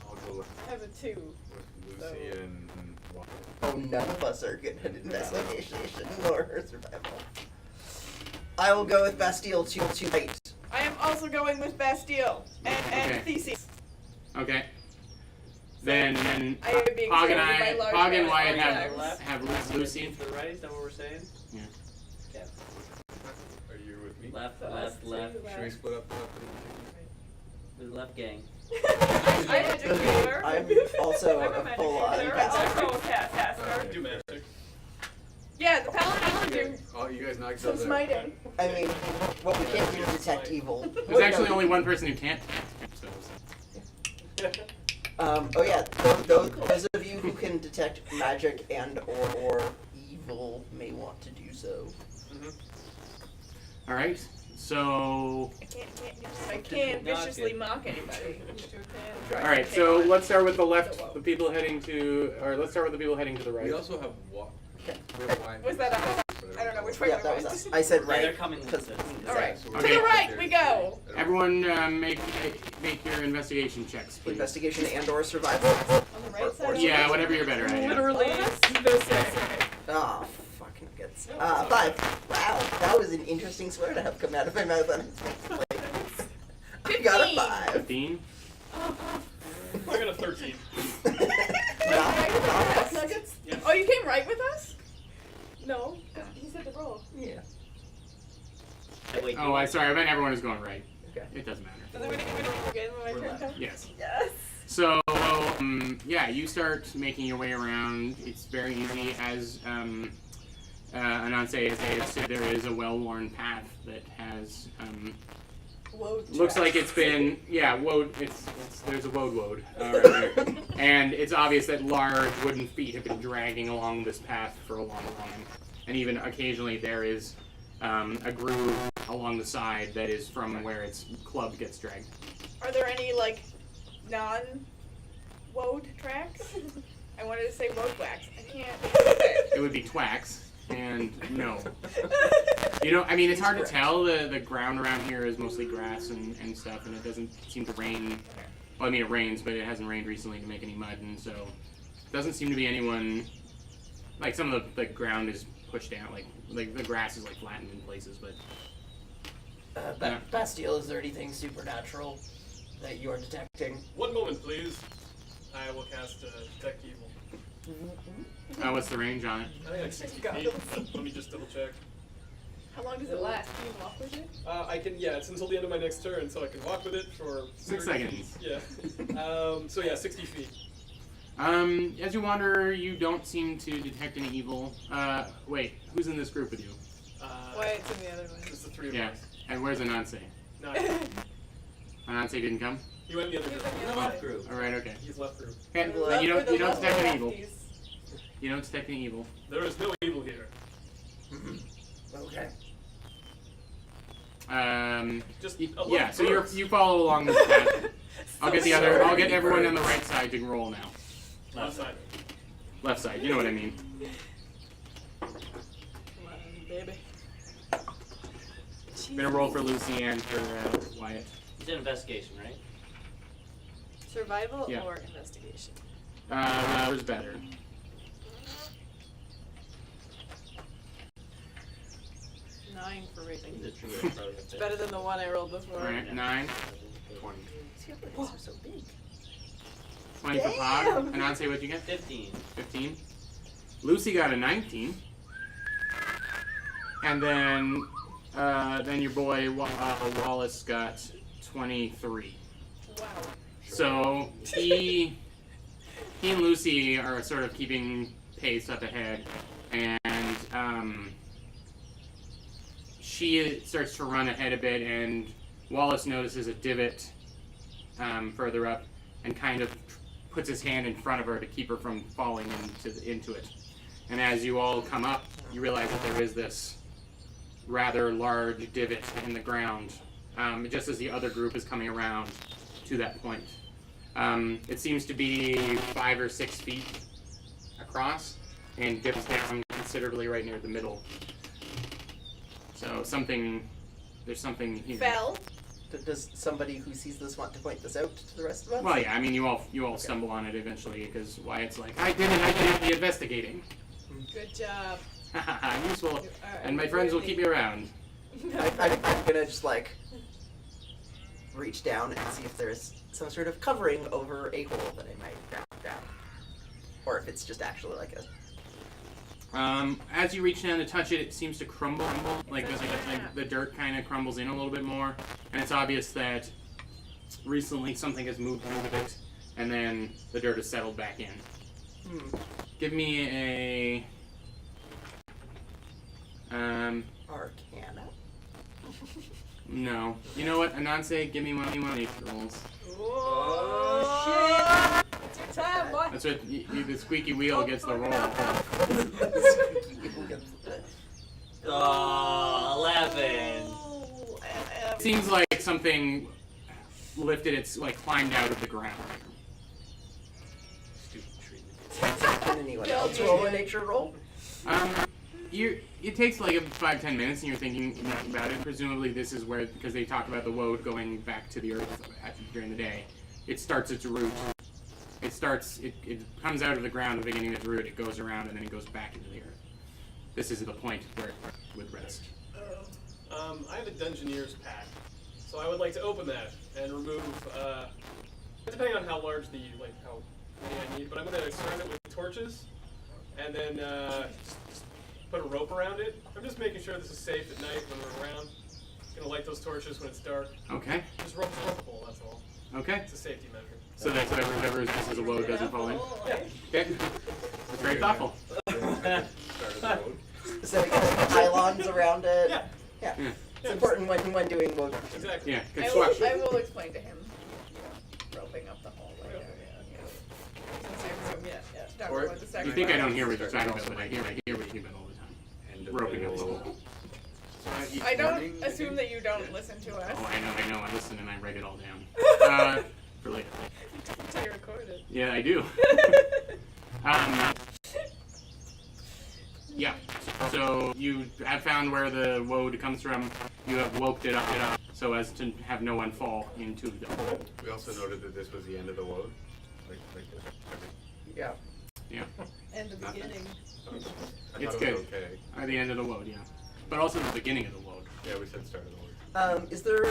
I'll go with I have a 2. Lucy and Walker. Oh, none of us are good at investigation or survival. I will go with Bastille to right. I am also going with Bastille and Okay. Theses. Okay. Then I am being Pog and surrounded by large Pog and animals. Wyatt Yeah. have Lucy. To the right, is that what we're saying? Yeah. Yeah. Are you with me? Left, So us left, two, left. Should we split up the The left gang. I'm educator. I'm also I'm a full-on educator. caster. Also a caster. Do magic. Yeah, the paladins do Oh, you guys knocked each some other. smiting. I mean, what we can't do is detect evil. There's actually only one person who can't. So, Oh yeah, those of you who can detect magic and or evil may want to do so. all right. So I can't viciously mock anybody. all right. So let's start with the left. The people heading to, or let's start with the people heading to the right. We also have Was that a? I don't know which way Yeah, we that was went. us. I said Yeah, right. they're coming because with us. All right. So To the right we go. Everyone, make your investigation checks, please. Investigation and or survival. On the right side? Yeah, whatever you're better at. Yeah. Literally the same. Oh, fucking nuggets. 5. Wow, that was an interesting swear to have come out of my mouth unexpectedly. I got a 5. 15. I got a 13. Not Nuggets? Yeah. Oh, you came right with us? No. He said to roll. Yeah. Wait, Oh, I meant everyone is going right. Okay. It doesn't matter. And then we didn't roll again when my turn comes. Yes. Yes. So, yeah, you start making your way around. It's very easy. As Ananse has said, there is a well-worn path that has, looks like it's been, there's a woad right there. And it's obvious that large wooden feet have been dragging along this path for a long time. And even occasionally there is a groove along the side that is from where its club gets dragged. Are there any like non-woad tracks? I wanted to say woad wax. I can't. It would be twacks, and no. You know, I mean, it's hard to tell. The ground around here is mostly grass and stuff, and it doesn't seem to rain. Well, I mean, it rains, but it hasn't rained recently to make any mud, and so it doesn't seem to be anyone. Like some of the ground is pushed down, like the grass is like flattened in places, but Bastille, is there anything supernatural that you are detecting? One moment, please. I will cast Detect Evil. what's the range on it? I think like 60 feet. Let me just double check. How long does it last? Can you walk with it? I can, it's until the end of my next turn, so I can walk with it for 6 30 seconds. feet. Yeah. So yeah, 60 feet. As you wander, you don't seem to detect any evil. Wait, who's in this group with you? Wyatt's in the other one. It's the three of Yeah, us. and where's Ananse? No, Ananse didn't come? he went in the other group. The left group. Alright, okay. He's left group. Okay, then you don't detect any evil. You don't detect any evil. There is no evil here. Okay. Just Yeah, so you follow along this path. I'll get everyone on the right side to roll now. left side. Left side, you know what I mean. Come on, baby. I'm gonna roll for Lucy and for Wyatt. You said investigation, right? Survival Yeah. or investigation? Whoever's better. Nine for rating. The tree would probably It's better than the one I rolled before. Alright, 9. 20. These are so big. 20 for Pog. Ananse, what'd you get? 15. 15. Lucy got a 19. And then Then your boy Wallace got 23. Wow. So he and Lucy are sort of keeping pace up ahead, and she starts to run ahead a bit, and Wallace notices a divot further up, and kind of puts his hand in front of her to keep her from falling into it. And as you all come up, you realize that there is this rather large divot in the ground, just as the other group is coming around to that point. It seems to be 5 or 6 feet across and dips down considerably right near the middle. So there's something here. Fell. Does somebody who sees this want to point this out to the rest of us? Well, yeah, I mean, you all stumble on it eventually because Wyatt's like, I did the investigating. Good job. Useful. And my friends will keep me around. I'm gonna just like reach down and see if there's some sort of covering over a hole that I might grab. Or if it's just actually like a... As you reach down to touch it, it seems to crumble. Like the dirt kind of crumbles in a little bit more. And it's obvious that recently something has moved through the bit, and then the dirt has settled back in. Give me a... Arcana? No. You know what? Ananse, give me one of nature rolls. Oh, shit. It's your time, boy. That's what the squeaky wheel gets the roll. 11. Seems like something lifted its, climbed out of the ground. Stupid tree. Can anyone else roll a nature roll? It takes like 5-10 minutes, and you're thinking about it. Presumably, this is where, because they talk about the woad going back to the earth during the day. It starts its route. It comes out of the ground, the beginning of its route. It goes around, and then it goes back into the earth. This is the point where it would rest. I have a Dungeoneer's pack, so I would like to open that and remove, depending on how large how many I need, but I'm going to surround it with torches, and then just put a rope around it. I'm just making sure this is safe at night when we're around. Just going to light those torches when it's dark. Okay. Just ropeable, that's all. Okay. It's a safety measure. So that's whatever this is a woad doesn't fall in. Yeah. Okay. That's very thoughtful. So we got pylons around it. Yeah. Yeah. Yeah. It's important when doing woad. Exactly. Yeah. Good I swap. will explain to him. Roping up the hole later. Yeah. Or- Talk about the You think I don't sacrifice. hear what you're talking about, but I hear what you hear about all the time. Roping up the hole. I don't assume that you don't listen to us. Oh, I know. I listen and I write it all down. For later. Until you record it. Yeah, I do. Yeah. So you have found where the woad comes from. You have woked it up so as to have no one fall into the hole. We also noted that this was the end of the load. Like Yeah. Yeah. And the beginning. I It's thought it was good. okay. At the end of the woad, yeah. But also the beginning of the woad. Yeah, we said start of the load. Is there...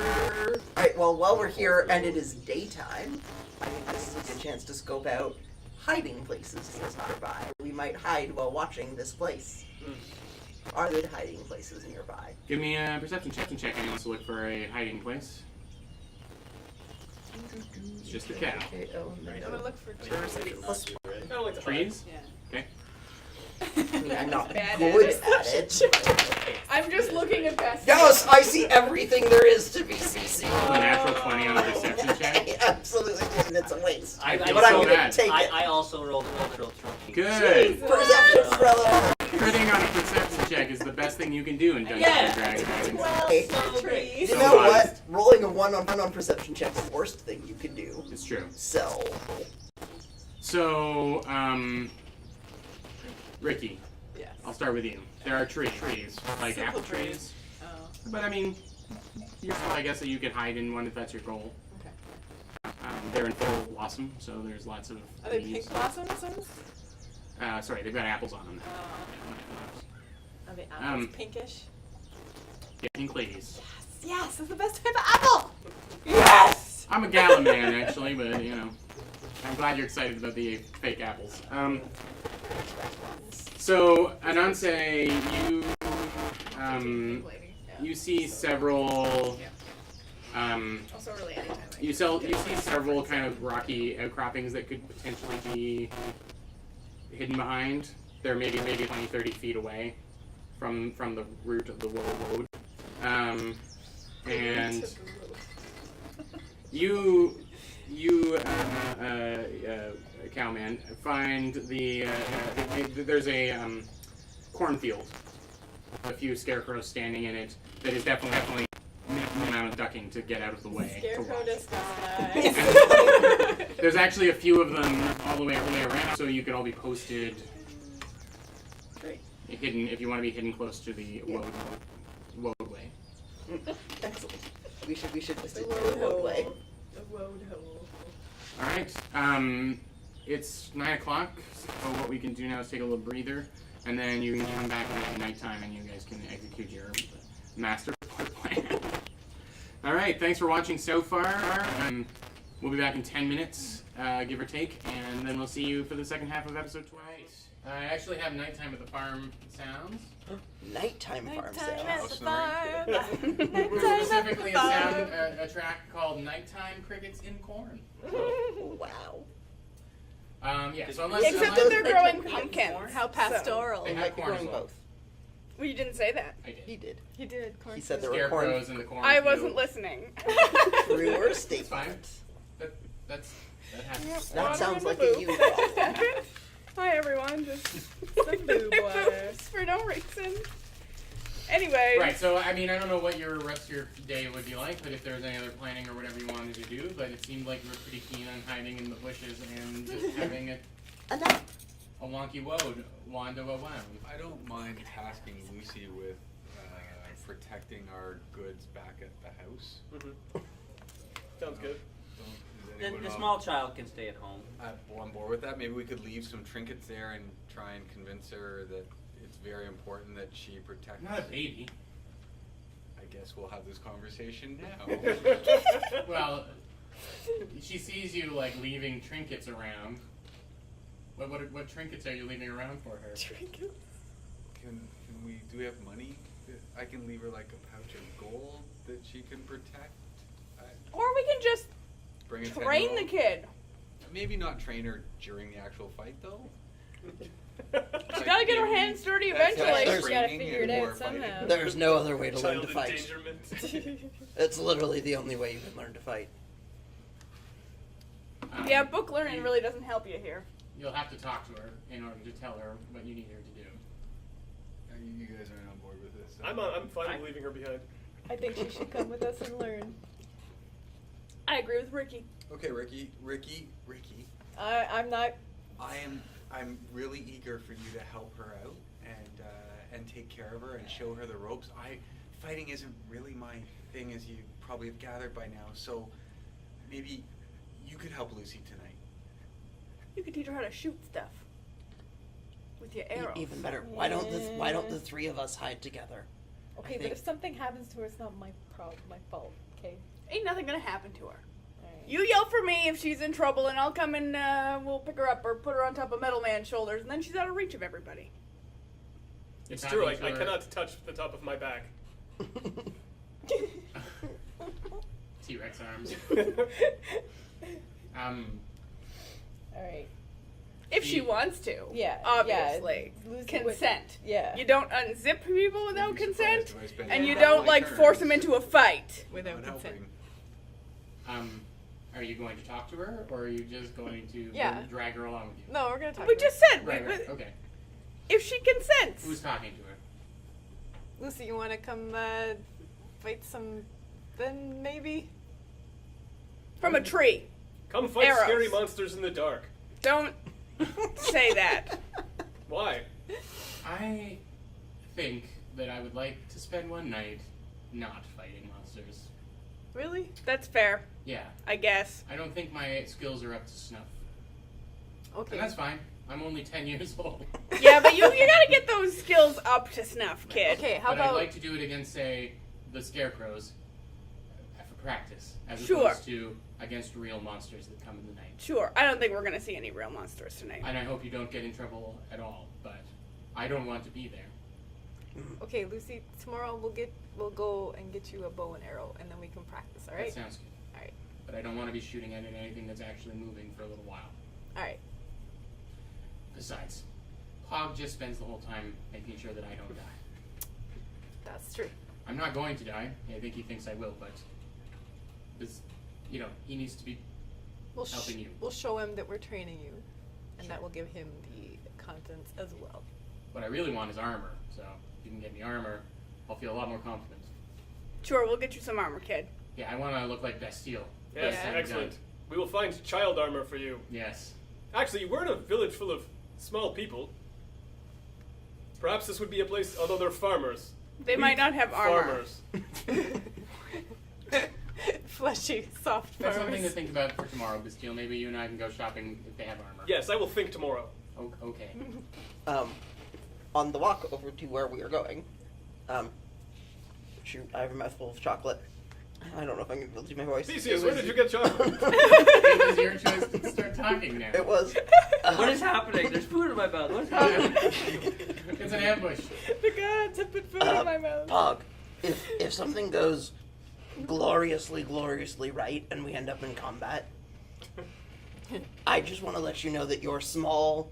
Alright, well, while we're here and it is daytime, I think this is a good chance to scope out hiding places nearby. We might hide while watching this place. Are there hiding places nearby? Give me a perception check. Anyone wants to look for a hiding place? It's just a cow. Okay, oh, I'm gonna look for Diversity plus I don't like to hide. Trees? Yeah. Okay. I mean, I'm not Bad good at at it. I'm just looking at best. Yes, I see everything there is to be seen. A natural 20 on a perception check. I absolutely did, and it's a waste. I feel but I'm so gonna bad. take it. I also rolled a natural 20. Good. Perception umbrella. Critting on a perception check is the best thing you can do in Dungeons Yeah. and Dragons. Hey, So great. you So know wise. what? Rolling a 1 on perception check is the worst thing you can do. It's true. So, Ricky, Yes. I'll start with you. There are trees, like Simple apple trees. trees. Oh. But I mean, I guess that you could hide in one if that's your goal. Okay. They're in full blossom, so there's lots of Are they leaves. pink blossoms? Sorry, they've got apples on them. Are they apples Um, pinkish? Yeah, pink ladies. Yes, that's the best type of apple! Yes! I'm a gallon man, actually, but you know, I'm glad you're excited about the fake apples. So Ananse, you Pink lady. Yeah. You see several. Also, really, anytime. You see several kind of rocky outcroppings that could potentially be hidden behind. They're maybe 20, 30 feet away from the root of the road. And you cowman, find there's a cornfield, a few scarecrows standing in it that is definitely minimum amount of ducking to get out of the way. to Scarecrow watch. disguise. There's actually a few of them all the way around, so you could all be posted. Great. Hidden if you want to be hidden close to the roadway. Excellent. We should just The do road the roadway. hole. The road hole. All right. It's 9:00. So what we can do now is take a little breather, and then you can come back at nighttime, and you guys can execute your master plan. All right. Thanks for watching so far. We'll be back in 10 minutes, give or take, and then we'll see you for the second half of episode 12. I actually have nighttime at the farm sounds. Nighttime farm Nighttime sounds. at the farm. Specifically a track called Nighttime Crickets in Corn. Wow. Yeah, so unless Except that they're They growing took pumpkins. How pastoral. They They had might be corn as growing well. both. Well, you didn't say that. I did. He did. He did. Corn He said soup. there were corn. Scarecrows in the corn. I wasn't listening. Truer It's statement. fine. That happens. That sounds like a Boob. you That problem. just happened. Hi everyone, just Some boob water. boobs for no reason. Anyway, Right, so I mean, I don't know what your rest of your day would be like, but if there's any other planning or whatever you wanted to do, but it seemed like you were pretty keen on hiding in the bushes and just having a Enough. wonky wand of a wound. I don't mind tasking Lucy with protecting our goods back at the house. Sounds good. The small child can stay at home. On board with that. Maybe we could leave some trinkets there and try and convince her that it's very important that she protect. Not a baby. I guess we'll have this conversation now. Well, she sees you like leaving trinkets around. What trinkets are you leaving around for her? Can we? Do we have money? I can leave her like a pouch of gold that she can protect. or we can just Bring a train the 10-year-old. kid. Maybe not train her during the actual fight though. She's gotta get her hands dirty That's eventually. less She's gotta training figure it and out more fighting. somehow. There's no other way to learn Child to fight. endangerment. It's literally the only way you can learn to fight. Yeah, book learning really doesn't help you here. You'll have to talk to her in order to tell her what you need her to do. You guys aren't on board with this. So. I'm fine with leaving her behind. I think she should come with us and learn. I agree with Ricky. Okay, Ricky. I'm not. I'm really eager for you to help her out and take care of her and show her the ropes. Fighting isn't really my thing, as you probably have gathered by now. So maybe you could help Lucy tonight. You could teach her how to shoot stuff with your arrows. Even better. Why don't the three of us hide together? Okay, I but think- if something happens to her, it's not my problem, my fault. Okay. Ain't nothing gonna happen to her. Alright. You yell for me if she's in trouble, and I'll come and we'll pick her up or put her on top of Metal Man's shoulders, and then she's out of reach of everybody. It's true. I cannot touch the top of my back. T-Rex arms. All right. If she She- wants to. Yeah. Obviously. Yeah. Lucy would- Consent. Yeah. You don't unzip people without You'd be consent, surprised if I spend and you half don't my like turn force them into a fight on without consent. helping. Are you going to talk to her, or are you just going to Yeah. drag her along with you? No, we're gonna talk. We to her. just said Right. Okay. if she consents. Who's talking to her? Lucy, you want to come fight some? Then maybe. From a tree. Come fight Arrows. scary monsters in the dark. Don't say that. Why? I think that I would like to spend one night not fighting monsters. Really? That's fair, Yeah. I guess. I don't think my skills are up to snuff. Okay. And that's fine. I'm only 10 years old. Yeah, but you gotta get those skills up to snuff, kid. Okay. How But about? I'd like to do it against, say, the scarecrows for practice, as Sure. opposed to against real monsters that come in the night. Sure. I don't think we're gonna see any real monsters tonight. And I hope you don't get in trouble at all, but I don't want to be there. Okay, Lucy. Tomorrow we'll go and get you a bow and arrow, and then we can practice. All right. That sounds good. All right. But I don't want to be shooting at anything that's actually moving for a little while. All right. Besides, Pog just spends the whole time making sure that I don't die. That's true. I'm not going to die. I think he thinks I will, but this, he needs to be helping you. We'll show him that we're training you, and Sure. that will give him the contents as well. What I really want is armor. So if you can get me armor, I'll feel a lot more confident. Sure, we'll get you some armor, kid. Yeah, I want to look like Bastille. Yes, Yeah. excellent. We will find child armor for you. Yes. Actually, we're in a village full of small people. Perhaps this would be a place, although they're farmers. They might not have armor. Farmers. Fleshy, soft That's something to farmers. think about for tomorrow, Bastille. Maybe you and I can go shopping if they have armor. Yes, I will think tomorrow. Okay. On the walk over to where we are going, shoot, I have a mouthful of chocolate. I don't know if I'm going to be able to do my voice. Theseus, where did you get chocolate? It was your choice to start talking now. It was. What is happening? There's food in my mouth. What's happening? It's an ambush. The gods have put food in my mouth. Pog, if something goes gloriously right and we end up in combat, I just want to let you know that your small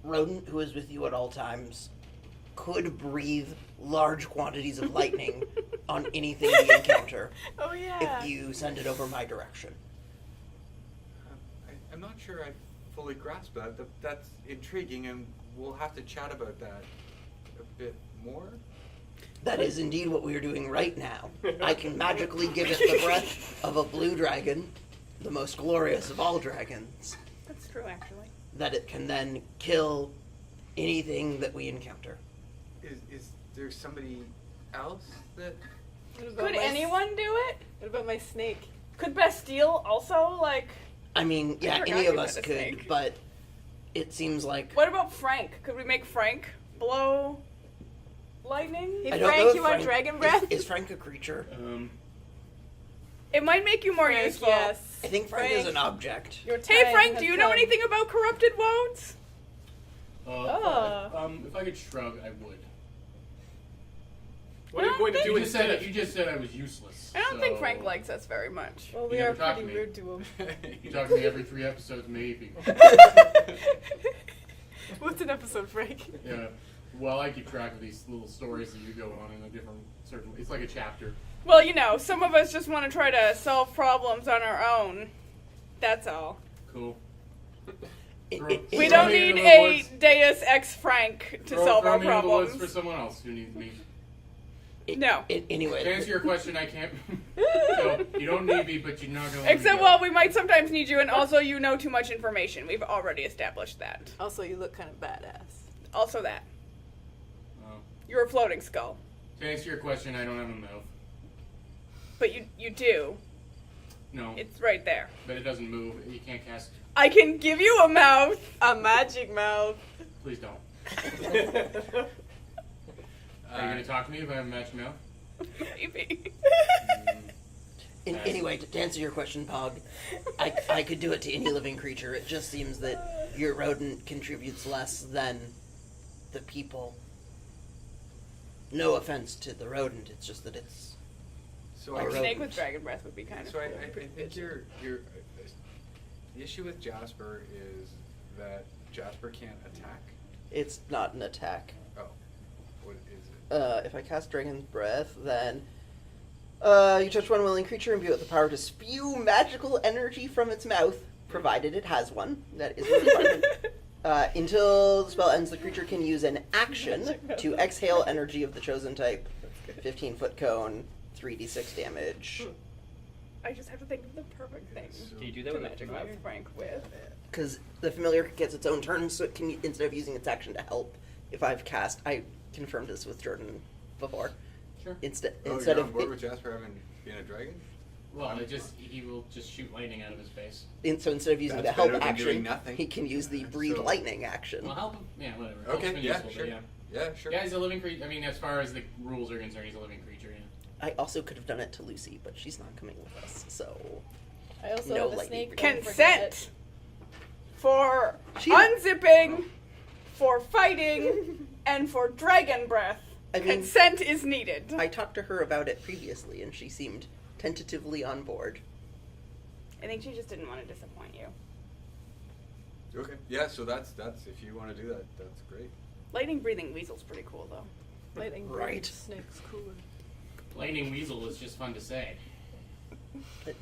rodent who is with you at all times could breathe large quantities of lightning on anything we encounter Oh yeah. if you send it over my direction. I'm not sure I fully grasp that. That's intriguing, and we'll have to chat about that a bit more. That is indeed what we are doing right now. I can magically give it the breath of a blue dragon, the most glorious of all dragons, That's true, actually. that it can then kill anything that we encounter. Is there somebody else that? What about Could my anyone do it? What about my snake? Could Bastille also, like... I mean, yeah, forgot any of you us had a could, snake. but it seems like What about Frank? Could we make Frank blow lightning? Hey, I don't Frank, know if you want dragon breath? Is Frank a creature? It might make you more Frank, useful. yes. I think Frank is an object. Your Hey, time Frank, has do you know come. anything about corrupted wounds? If I could shrug, I would. What are you going to do You just said instead? you just said I was useless. I don't think so- Frank likes us very much. Well, You we never are talk to pretty me. rude to him. You talk to me every 3 episodes, maybe. What's an episode, Frank? Yeah. Well, I keep track of these little stories that you go on in a different certain. It's like a chapter. Well, some of us just want to try to solve problems on our own. That's all. Cool. It- Throw- it- We it's- don't me need into the a woods. Deus Ex Frank to solve throw our me into the woods problems. for someone else who needs me. No. Anyway, To answer your question, I can't. So, you don't need me, but you're not going to. Except, well, we might sometimes need you, and also you know too much information. We've already established that. Also, you look kind of badass. Also that. Oh. You're a floating skull. To answer your question, I don't have a mouth. But you do. No, It's right there. but it doesn't move. You can't cast. I can give you a mouth. A magic mouth. Please don't. Are you going to talk to me if I have a magic mouth? Maybe. Anyway, to answer your question, Pog, I could do it to any living creature. It just seems that your rodent contributes less than the people. No offense to the rodent, it's just that it's... So Like I- a Snake with dragon breath would be kind of So I cool. think your the issue with Jasper is that Jasper can't attack. It's not an attack. Oh, what is it? If I cast Dragon's Breath, then you touch one willing creature and imbue it with the power to spew magical energy from its mouth, provided it has one. That is a requirement. Until the spell ends, the creature can use an action to exhale energy of the chosen type. 15-foot cone, 3d6 damage. I just have to think of the perfect thing Do you do that to with a magic familiar? mouth Frank with. Because the familiar gets its own turn, so it can, instead of using its action to help, if I've cast, I confirmed this with Jordan before. Sure. Instead You're on of board with Jasper having been a dragon? Well, he will just shoot lightning out of his face. so instead of using That's the help better than doing action, nothing. he can use the breathe So- lightning action. Well, help him. Yeah, whatever. Okay, Help's been yeah, useful, but sure. yeah. Yeah, sure. Yeah, he's a living creature. I mean, as far as the rules are concerned, he's a living creature. Yeah. I also could have done it to Lucy, but she's not coming with us, so... I also No have a lightning. snake. don't forget. Consent for She- unzipping, for fighting, and for dragon breath. I mean, Consent is needed. I talked to her about it previously, and she seemed tentatively on board. I think she just didn't want to disappoint you. Okay. Yeah. So that's if you want to do that, that's great. Lightning breathing weasel's pretty cool though. Lightning Right. snake's cooler. Lightning weasel is just fun to say. But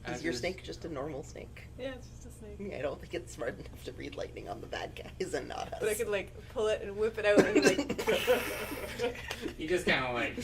As is your is- snake just a normal snake? Yeah, it's just a snake. I don't think it's smart enough to read lightning on the bad guys and not us. But I could like pull it and whip it out and like. You just kind of like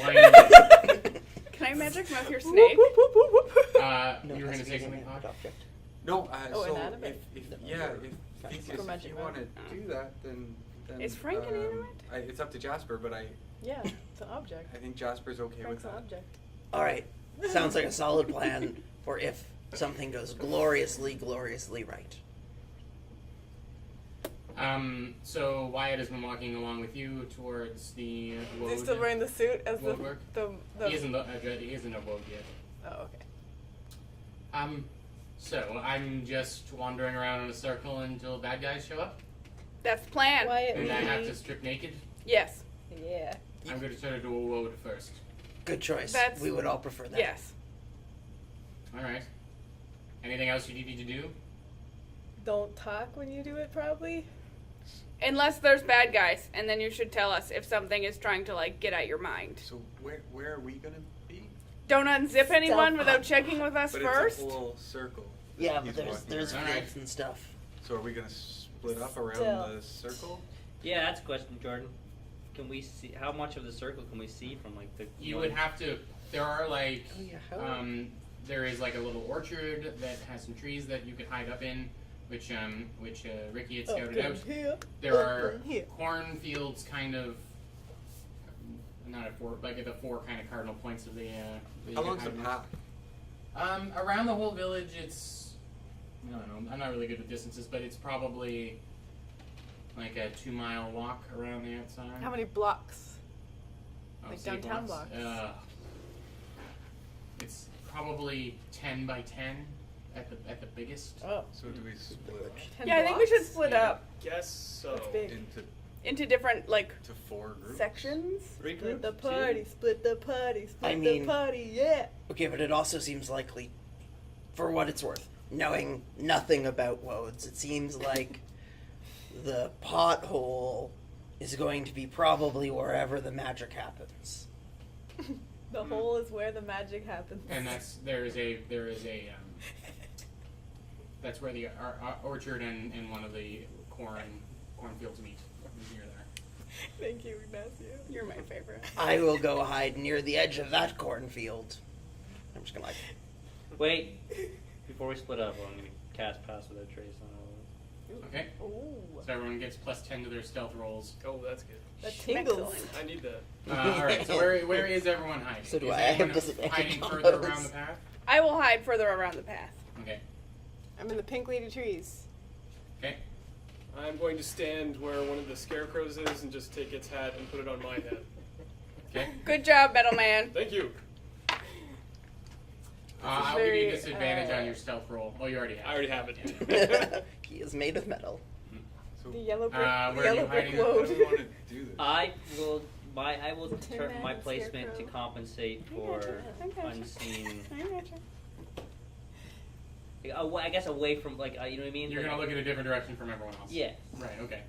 whine it. Can I magic mouth your snake? No, You were it gonna has to say be something, an Hawk? object. No. Oh, So inanimate? if No, yeah, for if For you magic want to mouth. do that, then Is Frank inanimate? It's up to Jasper, but I Yeah, it's an object. think Jasper's okay Frank's with an that. object. All right. Sounds like a solid plan for if something goes gloriously right. So Wyatt has been walking along with you towards the Is woad. he still wearing the suit as the Woodwork? the? He isn't a woad yet. Oh, okay. So I'm just wandering around in a circle until bad guys show up, That's the plan. Wyatt, and I have to strip naked. Yes. Yeah. I'm going to try to do a woad first. Good choice. That's- We would all prefer that. Yes. All right. Anything else you need to do? Don't talk when you do it, probably. Unless there's bad guys, and then you should tell us if something is trying to like get at your mind. So where are we gonna be? Don't unzip anyone Stealth. without checking with us But first. it's a whole circle. that Yeah, he's but there's walking around. fields and stuff. So are we gonna split up around Still. the circle? Yeah, that's a question, Jordan. Can we see how much of the circle can we see from like the? You would have to. There are like. Oh, yeah, how- There is like a little orchard that has some trees that you could hide up in, which Ricky had scouted out. Here. There are Up in here. cornfields, kind of. Not at four, like at the four kind of cardinal points of the. that you How can long's the hide in. path? Around the whole village, it's. I don't know. I'm not really good with distances, but it's probably like a 2-mile walk around the outside. How many blocks? Oh, like city downtown blocks? It's probably 10 by 10 at the biggest. Oh. So do we split up 10 Yeah, I think we should blocks? split Yeah. up Guess so. That's big. into different like 4 groups? sections. 3 Split the groups. party, split the party, split I mean- the party, yeah. Okay, but it also seems likely, for what it's worth, knowing nothing about woads, it seems like the pothole is going to be probably wherever the magic happens. The hole is where the magic happens. And there is a that's where the orchard and one of the cornfields meet. Near there. Thank you, Ignacio. You're my favorite. I will go hide near the edge of that cornfield. I'm just gonna like. Wait, before we split up, I'm gonna cast Pass Without Trace on all of Okay. Ooh, So everyone gets plus 10 to their stealth rolls. Oh, that's good. that tingles. Excellent. I need that. All right. So where is everyone hiding? So do is I. I have anyone disadvantage hiding on further those. around the path? I will hide further around the path. Okay. I'm in the pink lady trees. Okay. I'm going to stand where one of the scarecrows is and just take its hat and put it on my head. Okay. Good job, Metal Man. Thank you. I'll give you very, disadvantage on your stealth roll. Oh, you already have. I already have it. He is made of metal. So The yellow brick, where are you yellow brick hiding? how road. do we want to do this? I will Tin turn Man my and placement to Scarecrow. compensate I for gotcha, I gotcha. unseen. I gotcha. I guess away from like you know what I mean. You're Like, gonna look in a different direction from everyone else. Yeah. Right. Okay.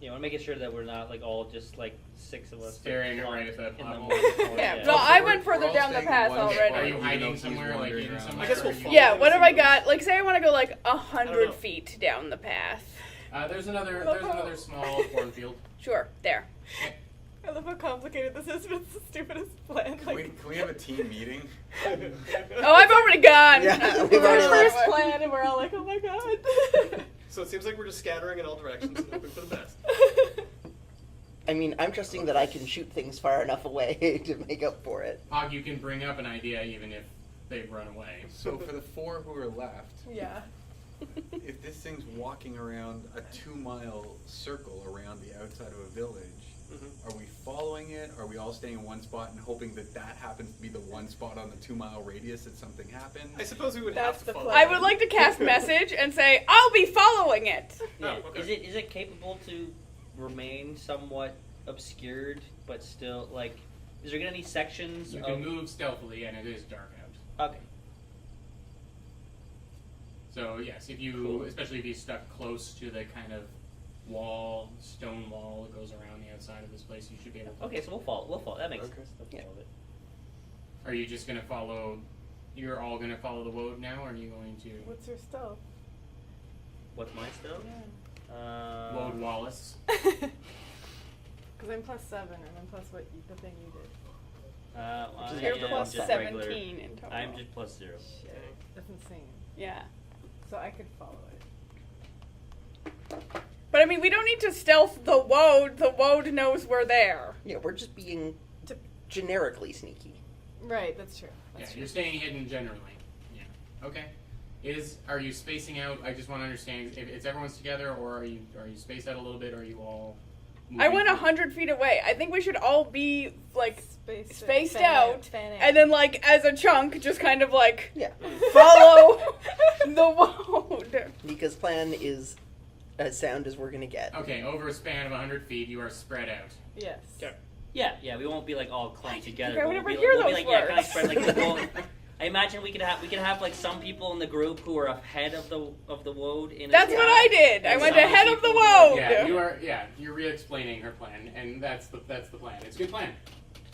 You know, I'm making sure that we're not like all just like 6 of us Staring like, right at the in the pothole. corner. Yeah, Yeah. no, I we're- went further we're all down the staying path in one already. Are you spot, hiding even though he's somewhere, like wandering in around. somewhere? I guess we'll or you- follow. Yeah, what have I Seems- got? Like, say I want to go like I don't 100 know. feet down the path. There's another small cornfield. Sure, there. I love how complicated this is, but it's the stupidest plan. Can we have a team meeting? Oh, I've already gone. Yeah, we've It's our already first left. plan, and we're all like, oh my god. So it seems like we're just scattering in all directions and hoping for the best. I mean, I'm trusting that I can shoot things far enough away to make up for it. Hog, you can bring up an idea even if they've run away. So for the 4 who are left, Yeah. if this thing's walking around a 2-mile circle around the outside of a village, Mhm. are we following it? Are we all staying in one spot and hoping that that happens to be the one spot on the 2-mile radius that something happens? I suppose we would That's have to the follow. plan. I would like to cast message and say, I'll be following it. Yeah. Oh, okay. Is it capable to remain somewhat obscured, but still like. Is there gonna be sections You of? can move stealthily, and it is dark out. Okay. So yes, if you, Cool. especially if you stuck close to the kind of stone wall that goes around the outside of this place, you should be able to. Okay, so we'll follow. We'll follow. That makes Okay. sense. We'll Yeah. follow it. Are you just gonna follow? You're all gonna follow the woad now, or are you going to What's your stealth? What's my still? Woad Wallace? Because I'm +7, and I'm plus the thing you did. I You're am plus just 17 regular. in total. I'm just +0. Shit, that's insane. Yeah. So I could follow it. But I mean, we don't need to stealth the woad. The woad knows we're there. Yeah, we're just being generically sneaky. Right, that's true. Yeah, That's true. you're staying hidden generally. Yeah. Okay. Are you spacing out? I just want to understand if it's everyone's together, or are you spaced out a little bit, or are you all? I moving went through? 100 feet away. I think we should all be like spaced fan out, fan out. and then like as a chunk, just kind of like Yeah. follow the woad. Nika's plan is as sound as we're gonna get. Okay, over a span of 100 feet, you are spread out. Yes. Okay. Yeah, we won't be like all clumped together. think I but would we'll ever be, hear we'll be those like, yeah, kind of words. spread like the woad. I imagine we could have like some people in the group who are ahead of the woad. In That's a what I did. I And went some ahead of the people who- woad. Yeah, you are. Yeah, you're re-explaining her plan, and that's the plan. It's a good plan.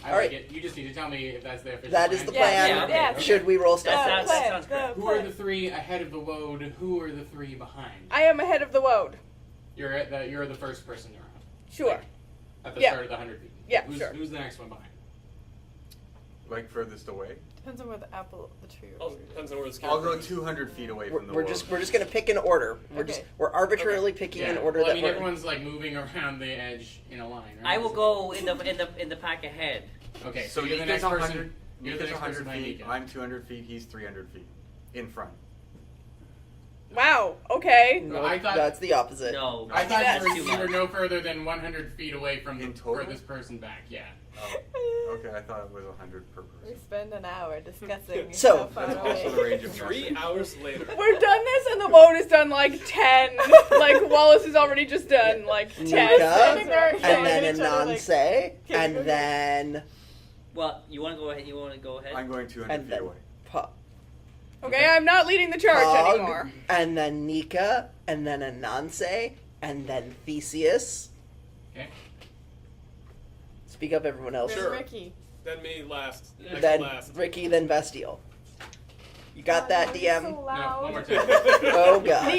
I All like right. it. You just need to tell me if that's the official That plan. is the Yeah, plan. yeah, okay, yeah. Should we roll stealth? That Plan, sounds great. Who are the three ahead of the woad? Who are the three behind? I am ahead of the woad. You're the first person around Sure. at the Yeah. start of the 100 feet. Yeah, Who's, sure. Who's the next one behind? Like furthest away? Depends on where the tree. Also, depends on where the I'll go scarecrow is. 200 feet away from the We're wall. just gonna pick an order. We're arbitrarily picking an order Well, I that mean, we're. everyone's like moving around the edge in a line, right? I will go in the pack ahead. Okay, So you're the Nika's next 100, person. You're the Nika's next 100 person behind feet, Nika. I'm 200 feet, he's 300 feet. In front. Wow. Okay. No, I thought- that's the opposite. No, I thought that's you too were much. no further than 100 feet away from the In total? furthest person back. Yeah. Oh, okay, I thought it was 100 per We person. spend an hour discussing So- how far That's away. also the range of 3 message. hours later. We've done this, and the woad has done like 10. Like Wallace has already just done like 10. Nika, there, and then each other, like, Ananse, okay, and okay. then Well, you want to go ahead? You want to go ahead? I'm going 200 and feet then away. Okay, I'm not leading the charge Pog, anymore. and then Nika, and then Ananse, and then Theseus. Okay. Speak up, everyone else. There's Sure. Ricky. Then me last. Next Then last. Ricky, then Bestial. You got that, Oh, DM? So No, loud. one more time. Oh gosh.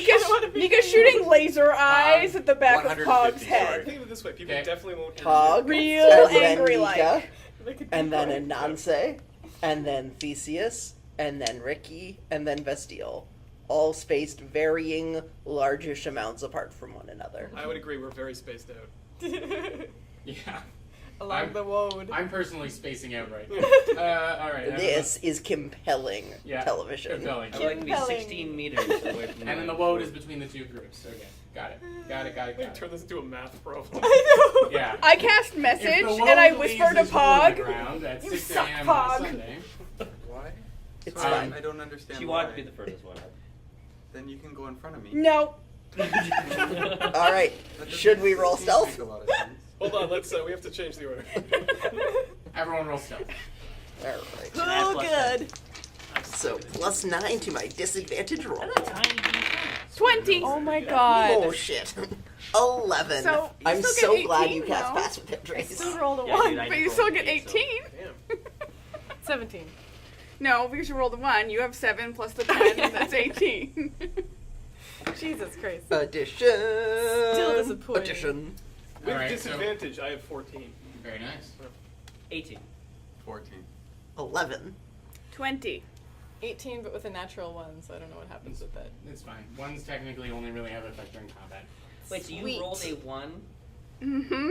Nika's shooting laser eyes at the back of 150, Pog's sorry. head. Think of it this way: people Okay. definitely won't hear Pog, Real and angry then like. Nika, Look at and then people. Ananse, and then Theseus, and then Ricky, and then Bestial. All spaced varying largish amounts apart from one another. I would agree. We're very spaced out. Yeah. Along I'm- the road. I'm personally spacing out right now. All right. This is compelling Yeah, television. compelling. I'd like to be Compelling. 16 meters away from And then the woad is between the two groups. Okay, got it. Turn this into a math problem. I know. Yeah. I cast If message the and I woad whisper leaves to his hole in Pog. the ground at You 6 suck, a.m. on Pog. Sunday. Why? It's I fine. don't understand She why. wanted to be the furthest one. Then you can go in front of me. No. All right. That doesn't Should we roll make stealth? a lot of sense. Hold on. Let's. We have to change the order. Everyone roll stealth. All right. Oh, good. So +9 to my disadvantage roll. That's a tiny piece. 20. Oh my god. Oh shit. 11. So, you I'm still so get glad 18 you cast now. Pass with Hit Trace. Still rolled a Yeah, 1. dude, I But did you roll still an get 8, so- 18. Damn. 17. No, because you rolled a 1. You have 7 plus the 10. That's 18. Jesus Christ. Addition. Still disappointing. Addition. With All right, so- disadvantage, I have 14. Very nice. 18. 14. 11. 20. 18, but with a natural 1, so I don't know what happens with that. It's fine. Ones technically only really have effect during combat. Wait, so you Sweet. rolled a 1? Mm-hmm.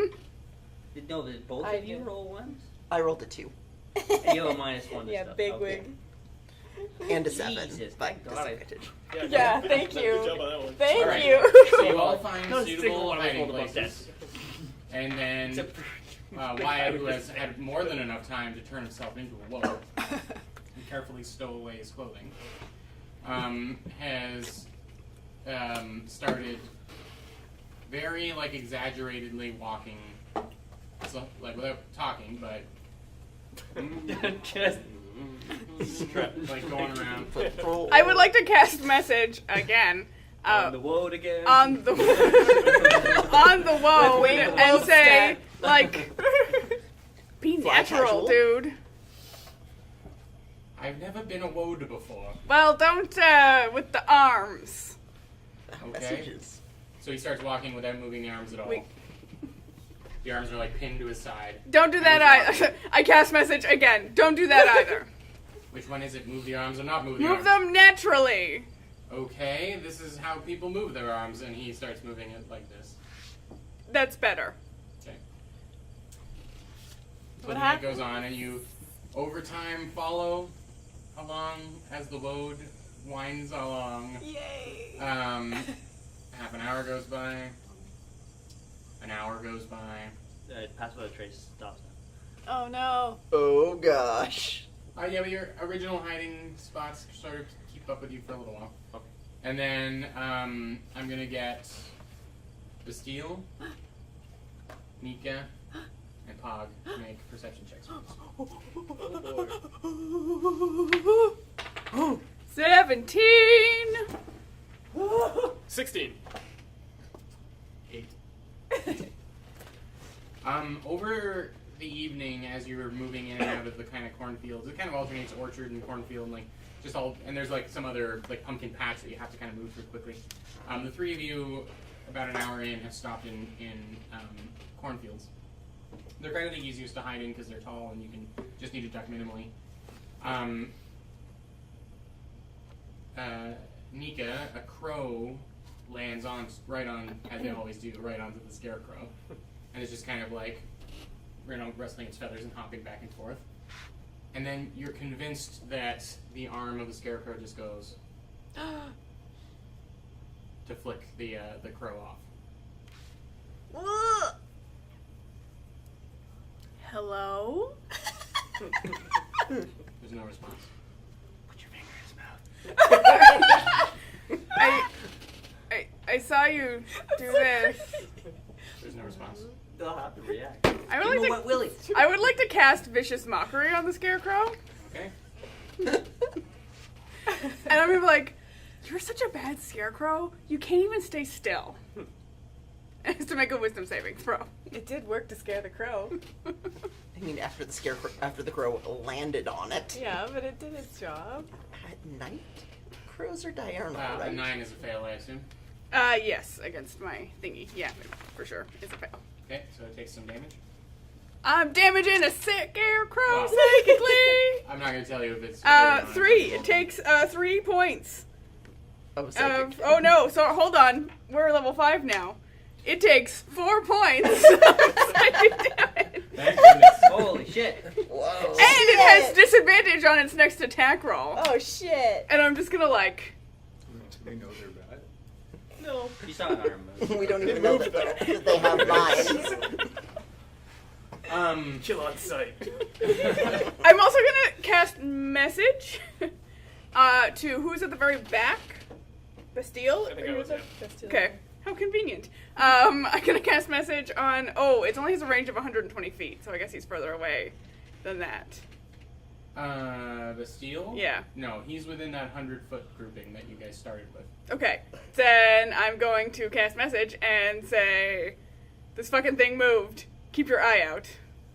No, did both I of you did. roll 1s? I rolled a 2 And you have a -1 to Yeah, stuff. big Okay. wig. and a 7 Jesus, by thank God I- disadvantage. Yeah, good- thank good you. job on that one. Thank All right. you. So you all find No, stick with suitable what I hiding rolled above places. And then Wyatt, who has had more than enough time to turn himself into a woe and carefully stow away his clothing, has started very exaggeratedly walking response, like without talking, but Just like going around. I would like to cast message again. on the woad again. On the on the woad Wait, and woad say stat. like be Fly natural, casual. dude. I've never been a woad before. Well, don't with the arms. Okay. Messages. So he starts walking without moving the arms at all. Wait. The arms are like pinned to his side. Don't do that either. I cast message again. Don't do that either. Which one is it? Move the arms or not move the Move arms? them naturally. Okay, this is how people move their arms, and he starts moving it like this. That's better. Okay. So What the night happened? goes on, and you, over time, follow along as the load winds along. Yay! Half an hour goes by. An hour goes by. Pass without trace stops. Oh no. Oh gosh. Yeah, but your original hiding spots sort of keep up with you for a little while. Okay. And then I'm gonna get Bastille, Nika, and Pog to make perception checks. Please. 17. 16. 8. Over the evening, as you're moving in and out of the kind of cornfields, it kind of alternates orchard and cornfield, and like just all, and there's like some other like pumpkin patch that you have to kind of move through quickly. The three of you, about an hour in, have stopped in cornfields. They're kind of the easiest to hide in because they're tall and you can just need to duck minimally. Nika, a crow lands right on, as they always do, right onto the scarecrow, and it's just kind of like, rustling its feathers and hopping back and forth. And then you're convinced that the arm of the scarecrow just goes to flick the crow off. Hello? There's no response. Put your finger in his mouth. I saw you do this. There's no response. They'll have to react. I would like to. Willie. I would like to cast vicious mockery on the scarecrow, Okay. and I'm gonna be like, "You're such a bad scarecrow. You can't even stay still." It has to make a wisdom saving throw. It did work to scare the crow. I mean, after the crow landed on it. Yeah, but it did its job. At night, crows are diurnal, A right? 9 is a fail, I assume. Yes, against my thingy. Yeah, for sure. It's a fail. Okay, so it takes some damage. I'm damaging a scarecrow Wow. psychically. I'm not gonna tell you if it's. 3. It takes 3 points. Oh, psychic. Oh no, so hold on. We're level 5 now. It takes 4 points of psychic damage. Thank goodness. Holy shit! Whoa. And it has disadvantage on its next attack roll. Oh shit. And I'm just gonna like. Do we know they're bad? No. You saw an arm move. We don't even know that they have minds. Kill on sight. I'm also gonna cast message to who's at the very back? Bastille? I think I was, yeah. Okay. How convenient. I'm gonna cast message on. Oh, it only has a range of 120 feet, so I guess he's further away than that. Bastille? Yeah. No, he's within that 100-foot grouping that you guys started with. Okay. Then I'm going to cast message and say, "This fucking thing moved. Keep your eye out."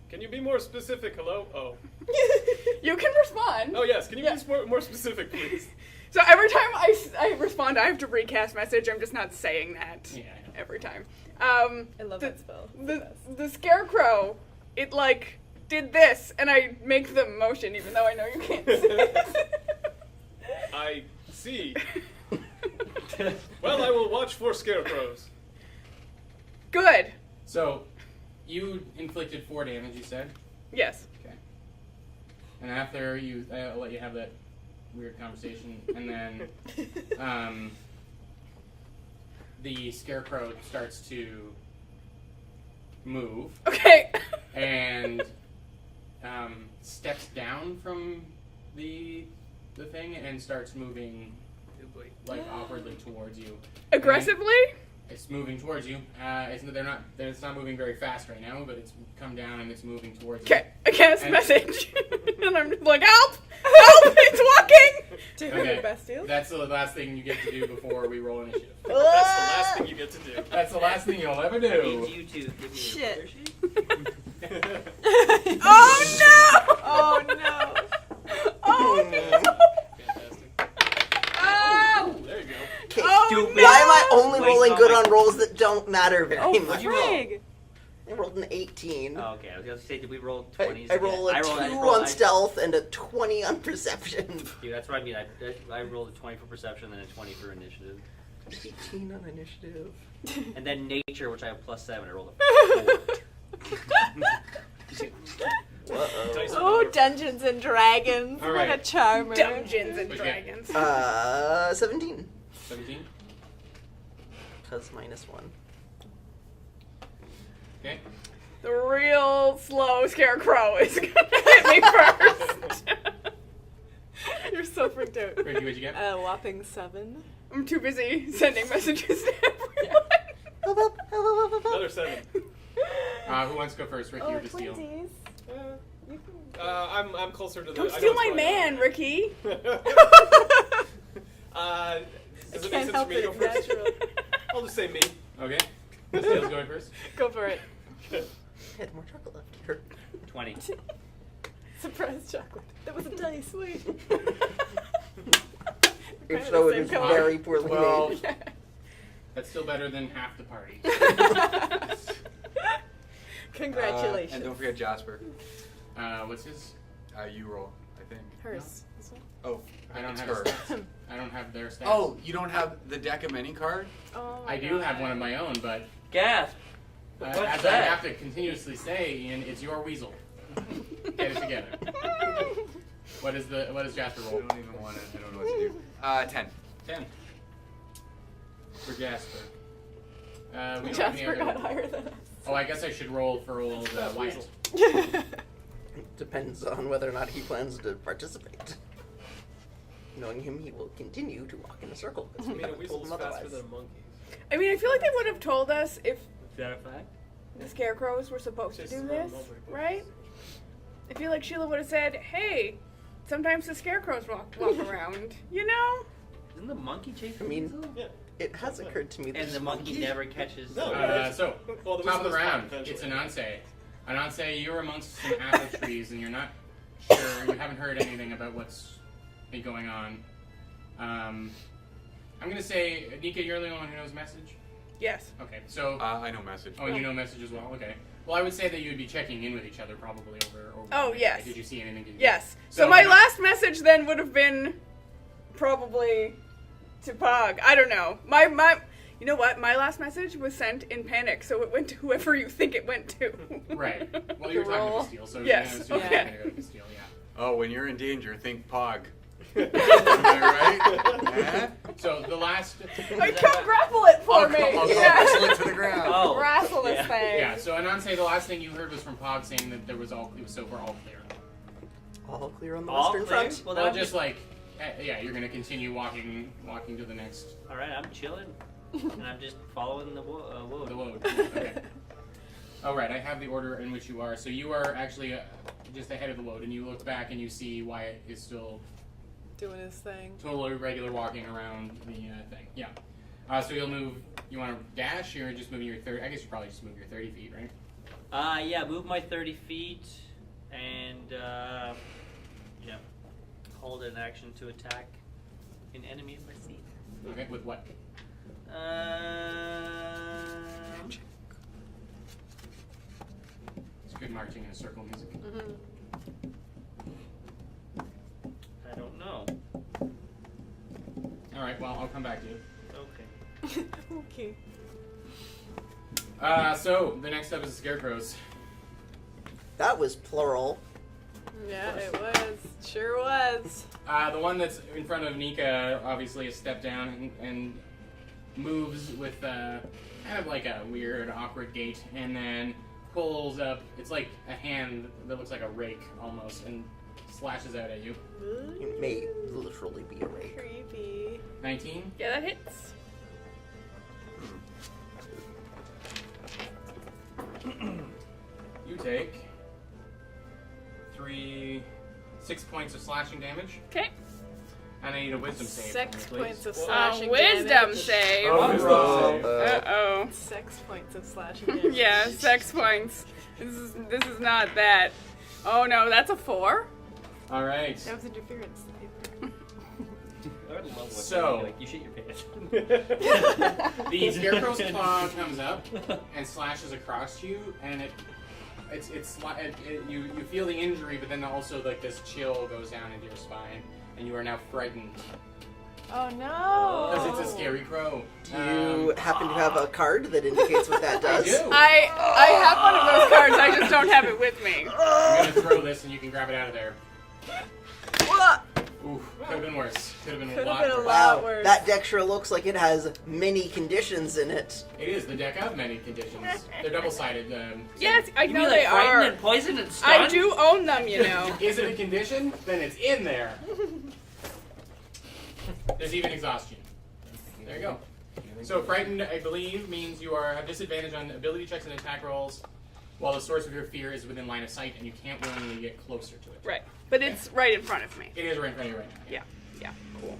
Can you be more specific? Hello? Oh. You can respond. Oh, yes. Can you Yeah. be more specific, please? So every time I respond, I have to recast message. I'm just not saying that Yeah, I know. every time. I love the, that spell. The scarecrow, it like did this, and I make the motion even though I know you can't see it. I see. Well, I will watch for scarecrows. Good. So, you inflicted 4 damage, you said? Yes. Okay. And after you, I'll let you have that weird conversation, and then the scarecrow starts to move Okay. and steps down from the thing and starts moving like awkwardly towards you. Aggressively? It's moving towards you. It's not moving very fast right now, but it's come down and it's moving towards you. Okay, I cast And- message. And I'm just like, help! Help! It's walking! Do Okay. the best deal. That's the last thing you get to do before we roll initiative. That's the last thing you get to do. That's the last thing you'll ever I need do. you to give me Shit. a sheet. Oh no! Oh no. Oh no! Fantastic. Oh! There you go. Okay. Oh Stupid. no! Why am I only Wait, rolling oh good my- on rolls that don't matter very Oh, much? you roll? frig. I rolled an 18. Oh, okay, I was gonna say, did we roll I 20s? roll a again? 2 I on stealth and a 20 on perception. Dude, that's what I mean. I rolled a 20 for perception, then a 20 for initiative. 18 on initiative. And then nature, which I have +7, I rolled a 4. Uh-oh. Dice are Oh, better. Dungeons and Dragons. All What a right. charmer. Dungeons and Okay. Dragons. 17. 17. Plus -1. Okay. The real slow scarecrow is gonna hit me first. You're so freaked out. Ricky, what'd you get? A whopping 7. I'm too busy sending messages to everyone. Another 7. Who wants to go first? Ricky or to steal? twinsies. I'm closer to the. Don't I know steal what's my going man, on. Ricky. Does it make Can't sense for help me to go it, first? natural. I'll just say me. Okay. The steel's going first. Go for it. I had more chocolate left here. 20. Surprise chocolate. That was a dice. Wait. If so, it is Same color. very poorly Well, made. that's still better than half the party. Congratulations. And don't forget Jasper. What's his? You roll, I think. Hers. This one? Oh, I don't it's have her. his stats. I don't have their stats. Oh, you don't have the deck of many card? Oh my I do God. have one of my own, but Gasp! What's as I that? have to continuously say, Ian, it's your weasel. Get it together. What is Jasper I roll? don't even want to. I don't know what to do. 10. 10. For Jasper. We don't have any Jasper other- got higher than us. Oh, I guess I should roll for old Wyatt. Depends on whether or not he plans to participate. Knowing him, he will continue to walk in a circle. Because I we mean, a haven't told weasel's him faster otherwise. than a monkey. I mean, I feel like they would have told us if Is that a fact? the scarecrows were supposed to Just do run this, multiple books. right? I feel like Sheila would have said, "Hey, sometimes the scarecrows walk around, you know." Isn't the monkey chasing I mean- the weasel? Yeah. It has occurred to me that And the monkey never catches. No. So, Well, the top of the weasel is round, fine, it's eventually. Ananse. Ananse, you're amongst some apple trees and you're not sure, you haven't heard anything about what's been going on. I'm going to say, Nika, you're the only one who knows message? Yes. Okay, so, I know message. oh, and you know message as well? Okay. Well, I would say that you would be checking in with each other probably over Oh, yes. Did you see anything? Did you- Yes. So So my no- last message then would have been probably to Pog. I don't know. My you know what? My last message was sent in panic, so it went to whoever you think it went to. Right. Well, you were talking Roll. to Castile, so Yes, you're going okay. to go to Castile, yeah. Oh, when you're in danger, think Pog. Am I right? Eh? So the last... Like, come grapple it for I'll me. come- I'll yeah. wrestle it to the ground. Oh. Wrestle this yeah. thing. Yeah, so Ananse, the last thing you heard was from Pog saying that it was so far all clear. all clear on the All western clear? front. Well, Well, that just like, yeah, you're gonna continue walking to the next, Alright, I'm chilling. And I'm just following the the wood. road. Okay. All right, I have the order in which you are. So you are actually just ahead of the load, and you look back and you see Wyatt is still Doing his thing. totally regular walking around the thing. Yeah. So you'll move. You want to dash, or just moving your 30? I guess you probably just move your 30 feet, right? Yeah, move my 30 feet and, hold an action to attack an enemy if I see. Okay. With what? It's good marching in a circle music. I don't know. All right. Well, I'll come back to you. Okay. Okay. So the next up is the scarecrows. That was plural. Yeah, it was. Sure was. The one that's in front of Nika obviously has stepped down and moves with kind of like a weird, awkward gait, and then pulls up. It's like a hand that looks like a rake almost, and slashes out at you. It may literally be a rake. Creepy. 19. Yeah, that hits. take 6 points of slashing damage, Okay. and I need a wisdom save. 6 from you, points of please. slashing Wisdom damage. save. Oh, wisdom save. Uh-oh. 6 points of slashing damage. Yeah, 6 points. This is not that. Oh no, that's a 4. All right. That was interference. I would love what So- like you shit your pants. The scarecrow's claw comes up and slashes across you, and you feel the injury, but then also like this chill goes down into your spine, and you are now frightened Oh no! because it's a scary crow. Do you happen to have a card that indicates what that I does? do. I have one of those cards, I just don't have it with me. I'm gonna throw this, and you can grab it out of there. Oof, could have been worse. Could have been a Could have lot been a worse. lot. Wow, worse. that deck sure looks like it has many conditions in it. It is the deck of many conditions. They're double-sided. Yes, I You know mean they like frightened are. and poisoned and stunned? I do own them, you know. Is it a condition? Then it's in there. There's even exhaustion. There you go. So frightened, I believe, means you have disadvantage on ability checks and attack rolls, while the source of your fear is within line of sight, and you can't willingly get closer to it. Right. But it's right in front of me. It is right in front of you right now. Yeah. Yeah. Cool.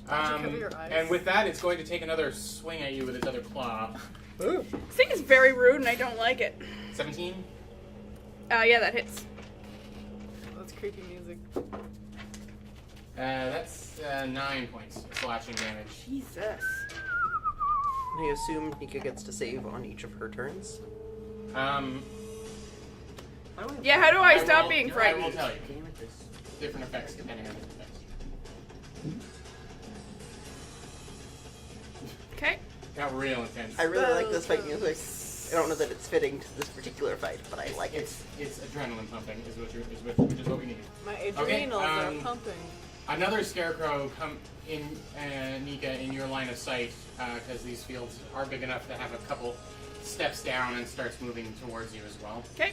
cover your eyes? And with that, it's going to take another swing at you with its other claw. This thing is very rude and I don't like it. 17. Yeah, that hits. That's creepy music. That's 9 points of slashing damage. Jesus. I assume Nika gets to save on each of her turns. Yeah, how do I stop will- being I will frightened? tell you. Different effects depending on the effects. Okay. Got real intense. I really like this fight music. I don't know that it's fitting to this particular fight, but I like it. It's adrenaline pumping is what which is what we need. My Okay, adrenals are um, pumping. Another scarecrow come in, Nika, in your line of sight, because these fields are big enough to have a couple steps down and starts moving towards you as well. Okay.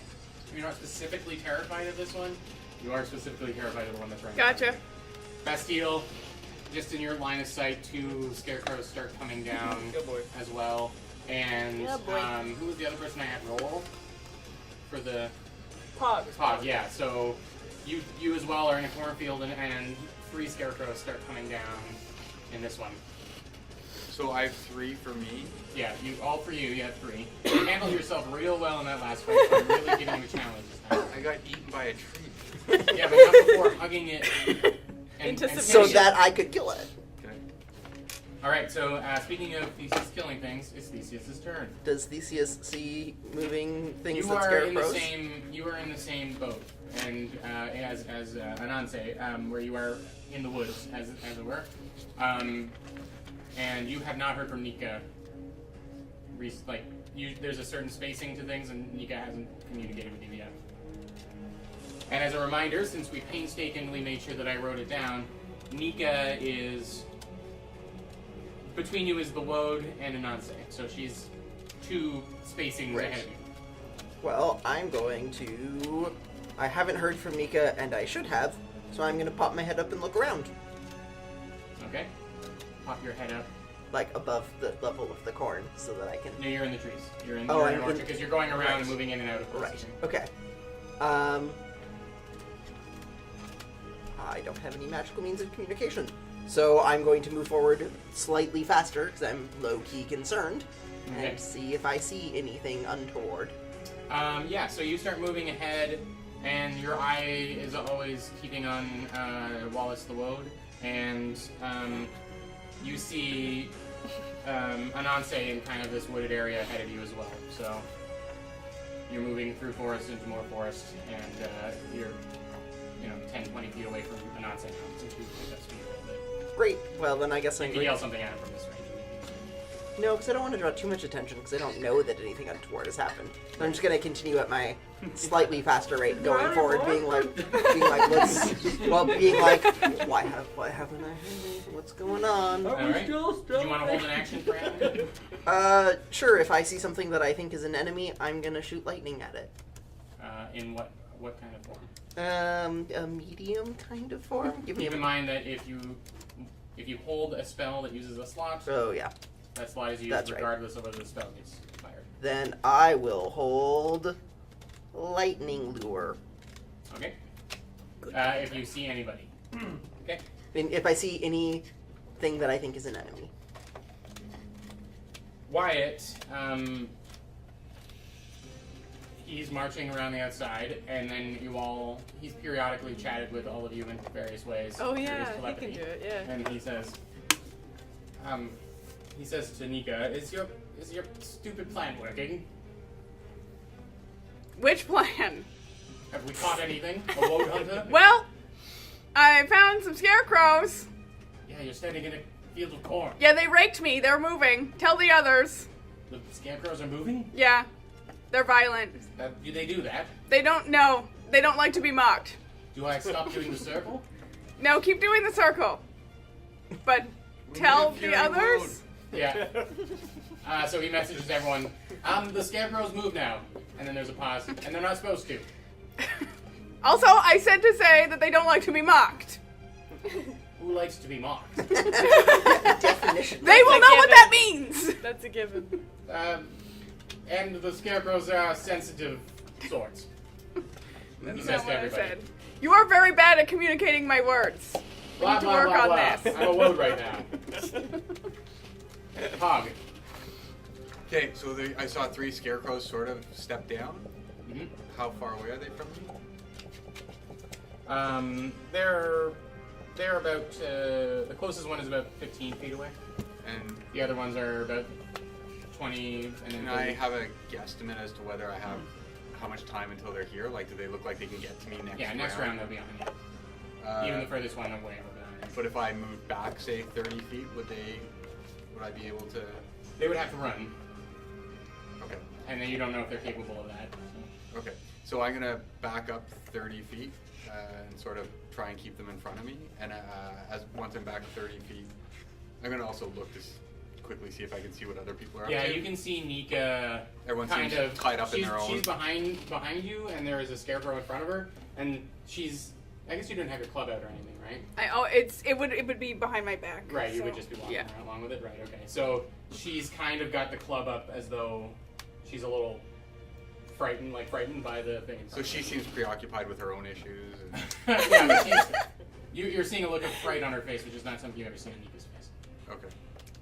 You're not specifically terrified of this one. You are specifically terrified of the one that's right. Gotcha. Bastille, just in your line of sight, 2 scarecrows start coming down Good boy. as well. And Yeah, boy. who was the other person I had roll for the Pog. pod? Yeah, so you as well are in a cornfield, and 3 scarecrows start coming down in this one. So I have 3 for me. Yeah, all for you. You have 3. You handled yourself real well in that last fight. So I'm really giving you a challenge this time. I got eaten by a tree. Yeah, but not before hugging it. And Into So finishing it. that I could kill it. Okay. All right. So speaking of Theseus killing things, it's Theseus's turn. Does Theseus see moving things You that are in the scarecrows? same. You are in the same boat, and as Ananse, where you are in the woods, as it were, and you have not heard from Nika. There's a certain spacing to things, and Nika hasn't communicated with you yet. And as a reminder, since we painstakingly made sure that I wrote it down, Nika is between you is the Woad and Ananse, so she's 2 spacings Right. ahead of you. Well, I'm going to... I haven't heard from Nika, and I should have, so I'm going to pop my head up and look around. Okay. Pop your head up. Like, above the level of the corn, so that I can... No, you're in the trees. You're in, Oh, you're I'm in an in- orchard because you're going around right. and moving in and out of Right, places. okay. I don't have any magical means of communication. So I'm going to move forward slightly faster, because I'm low-key concerned, Okay. and see if I see anything untoward. Yeah, so you start moving ahead, and your eye is always keeping on Wallace the Woad, and you see Ananse in kind of this wooded area ahead of you as well. So you're moving through forest into more forest, and you're 10, 20 feet away from Ananse now, since you picked up speed a little bit. Great. Well, then I guess You I'm can going yell something at him from this range. No, because I don't want to draw too much attention, because I don't know that anything untoward has happened. So I'm just going to continue at my slightly faster rate going forward, being like, why haven't I heard anything? What's going on? Alright. Do you want to hold an action for him? Sure, if I see something that I think is an enemy, I'm going to shoot lightning at it. In what kind of form? A medium kind of form? Give me Keep in a... mind that if you hold a spell that uses a slot, Oh, yeah. that slot is used That's right. regardless of whether the spell gets fired. Then I will hold lightning lure. Okay. If you see anybody. Okay. I mean, if I see anything that I think is an enemy. Wyatt, he's marching around the outside, and then he's periodically chatted with all of you in various ways. Oh through his yeah, he telepathy. can do it. Yeah. And he says to Nika, is your stupid plan working? Which plan? Have we caught anything? A woad hunter? Well, I found some scarecrows. Yeah, you're standing in a field of corn. Yeah, they raked me. They're moving. Tell the others. The scarecrows are moving? Yeah, they're violent. Do they do that? They don't know. They don't like to be mocked. Do I stop doing the circle? No, keep doing the circle. But tell the others. Yeah. So he messages everyone, the scarecrows move now. And then there's a pause, and they're not supposed to. Also, I said to say that they don't like to be mocked. Who likes to be mocked? Definition. They will know what that means. That's a given. And the scarecrows are sensitive sorts. He That's says not to what I everybody. said. You are very bad at communicating my words. We Blah, need to blah, work blah, on blah. this. I'm a woad right now. Hog. Okay, so I saw 3 scarecrows sort of step down. Mhm. How far away are they from me? They're about the closest one is about 15 feet away. And The other ones are about 20, and then can I have a guesstimate as to whether I have how much time until they're here? Like, do they look like they can get to me next round? next round they'll be on you. Even the furthest one away will be on you. But if I move back, say 30 feet, would I be able to? They would have to run, Okay. and then you don't know if they're capable of that. So. Okay. So I'm gonna back up 30 feet and sort of try and keep them in front of me. And once I'm back 30 feet, I'm gonna also look to quickly see if I can see what other people are up Yeah, to. you can see Nika Everyone kind seems of tied up in she's, their own. She's behind you, and there is a scarecrow in front of her, and she's. I guess you didn't have your club out or anything, right? It would be behind my back. Right, you so, would just be walking yeah. around along with it. Right, okay. So she's kind of got the club up as though she's a little frightened by the thing. So she seems preoccupied with her own issues. And yeah, but you're seeing a look of fright on her face, which is not something you've ever seen on Nika's face. okay.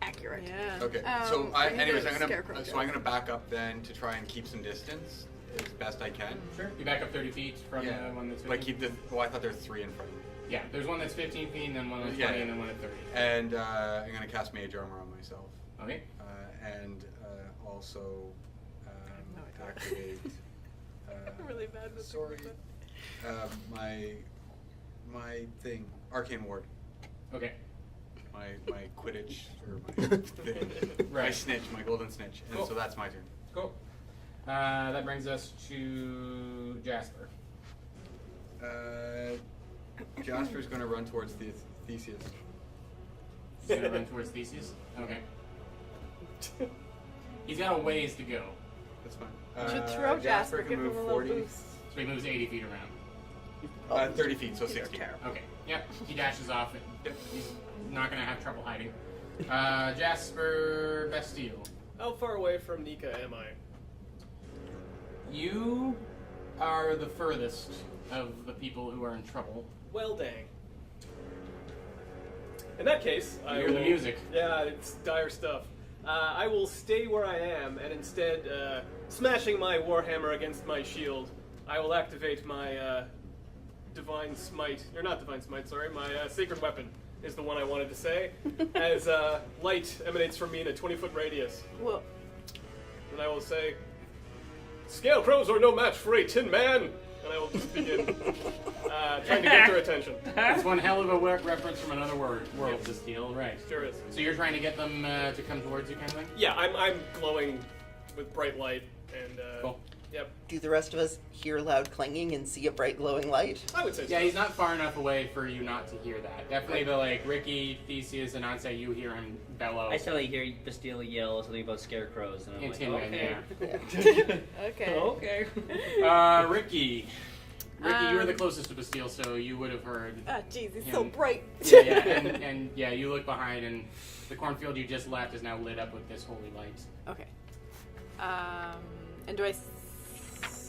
Accurate. Yeah. Okay. I So need anyways, a I'm scarecrow gonna joke. back up then to try and keep some distance as best I can. Sure. You back up 30 feet from Yeah. the one that's 15 But keep the. Oh, I thought there were 3 in front of me. Yeah, there's one that's 15 feet, and then one that's Yeah, 20, yeah. and then one at 30. And I'm gonna cast Mage Armor on myself. Okay. And also No, I don't. activate. I'm really bad with Sorry. My thing, Arcane Ward. Okay. My Quidditch or my thing. My Right. snitch, my golden snitch. And Cool. so that's my turn. Cool. That brings us to Jasper. Jasper's gonna run towards Theseus. He's gonna run towards Theseus. Okay. He's got a ways to go, That's fine. Should throw Jasper, can give him move a little 40. boost. so he moves 80 feet around. 30 feet, so 60. Okay. Yep. He dashes off. He's not gonna have trouble hiding. Jasper Bastille. How far away from Nika am I? You are the furthest of the people who are in trouble. Well, dang. In that case, You hear the music. Yeah, it's dire stuff. I will stay where I am, and instead, smashing my warhammer against my shield, I will activate my divine smite. Or not divine smite, sorry. My sacred weapon is the one I wanted to say. As light emanates from me in a 20-foot radius. Well, And I will say, "Scarecrows are no match for a tin man!" And I will just begin trying to get their attention. That's one hell of a reference from another world, Bastille. Right. Sure is. So you're trying to get them to come towards you, kind of thing. Yeah, I'm glowing with bright light, and Cool. Yep, Do the rest of us hear loud clanging and see a bright glowing light? I would say so. Yeah, he's not far enough away for you not to hear that. Definitely the Ricky, Theseus, and Ansei, you hear him bellow. I suddenly hear Bastille yell something about scarecrows, and I'm like, Intimate, okay. okay. Okay. Ricky. Ricky, you were the closest to Bastille, so you would have heard. Ah, jeez, it's him. so bright. Yeah, and yeah, you look behind, and the cornfield you just left is now lit up with this holy light. Okay. And do I?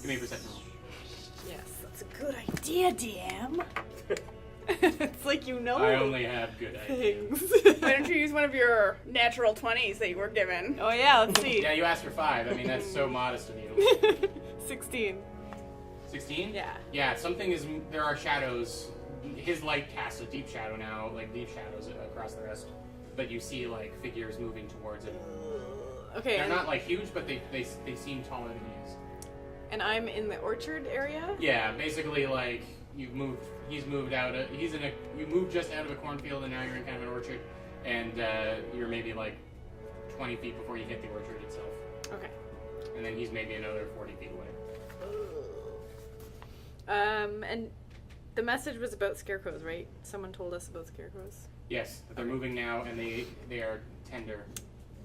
Give me a perception roll. Yes, that's a good idea, DM. It's like you know I only have good ideas. things. Why don't you use one of your natural 20s that you were given? Oh yeah, let's see. Yeah, you asked for 5. I mean, that's so modest of you. 16. 16? Yeah. Yeah, something is. There are shadows. His light casts a deep shadow now, like deep shadows across the rest. But you see, like, figures moving towards it. Okay, They're and, not, like, huge, but they seem taller than he is. and I'm in the orchard area? Yeah, basically, like, he's moved out of, you moved just out of a cornfield and now you're in kind of an orchard. And you're maybe, like, 20 feet before you hit the orchard itself. Okay. And then he's maybe another 40 feet away. And the message was about scarecrows, right? Someone told us about scarecrows. Yes, but they're moving now and they are tender.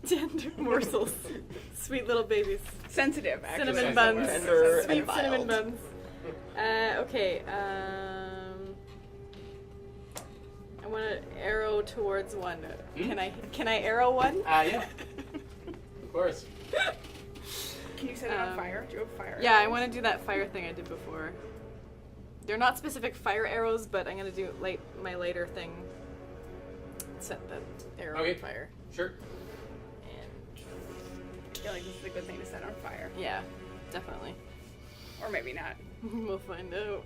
Tender morsels. Sweet little babies. Sensitive, actually. Cinnamon Sensitive, buns. right. Tender Sweet and cinnamon mild. buns. Okay, I want to arrow towards one. Can I arrow one? Yeah. Of course. Can you set it on fire? Do you have fire? Yeah, I want to do that fire thing I did before. They're not specific fire arrows, but I'm gonna do my lighter thing. Set the arrow Okay. on fire. Sure. And I feel like this is a good thing to set on fire. yeah, definitely. Or maybe not. We'll find out.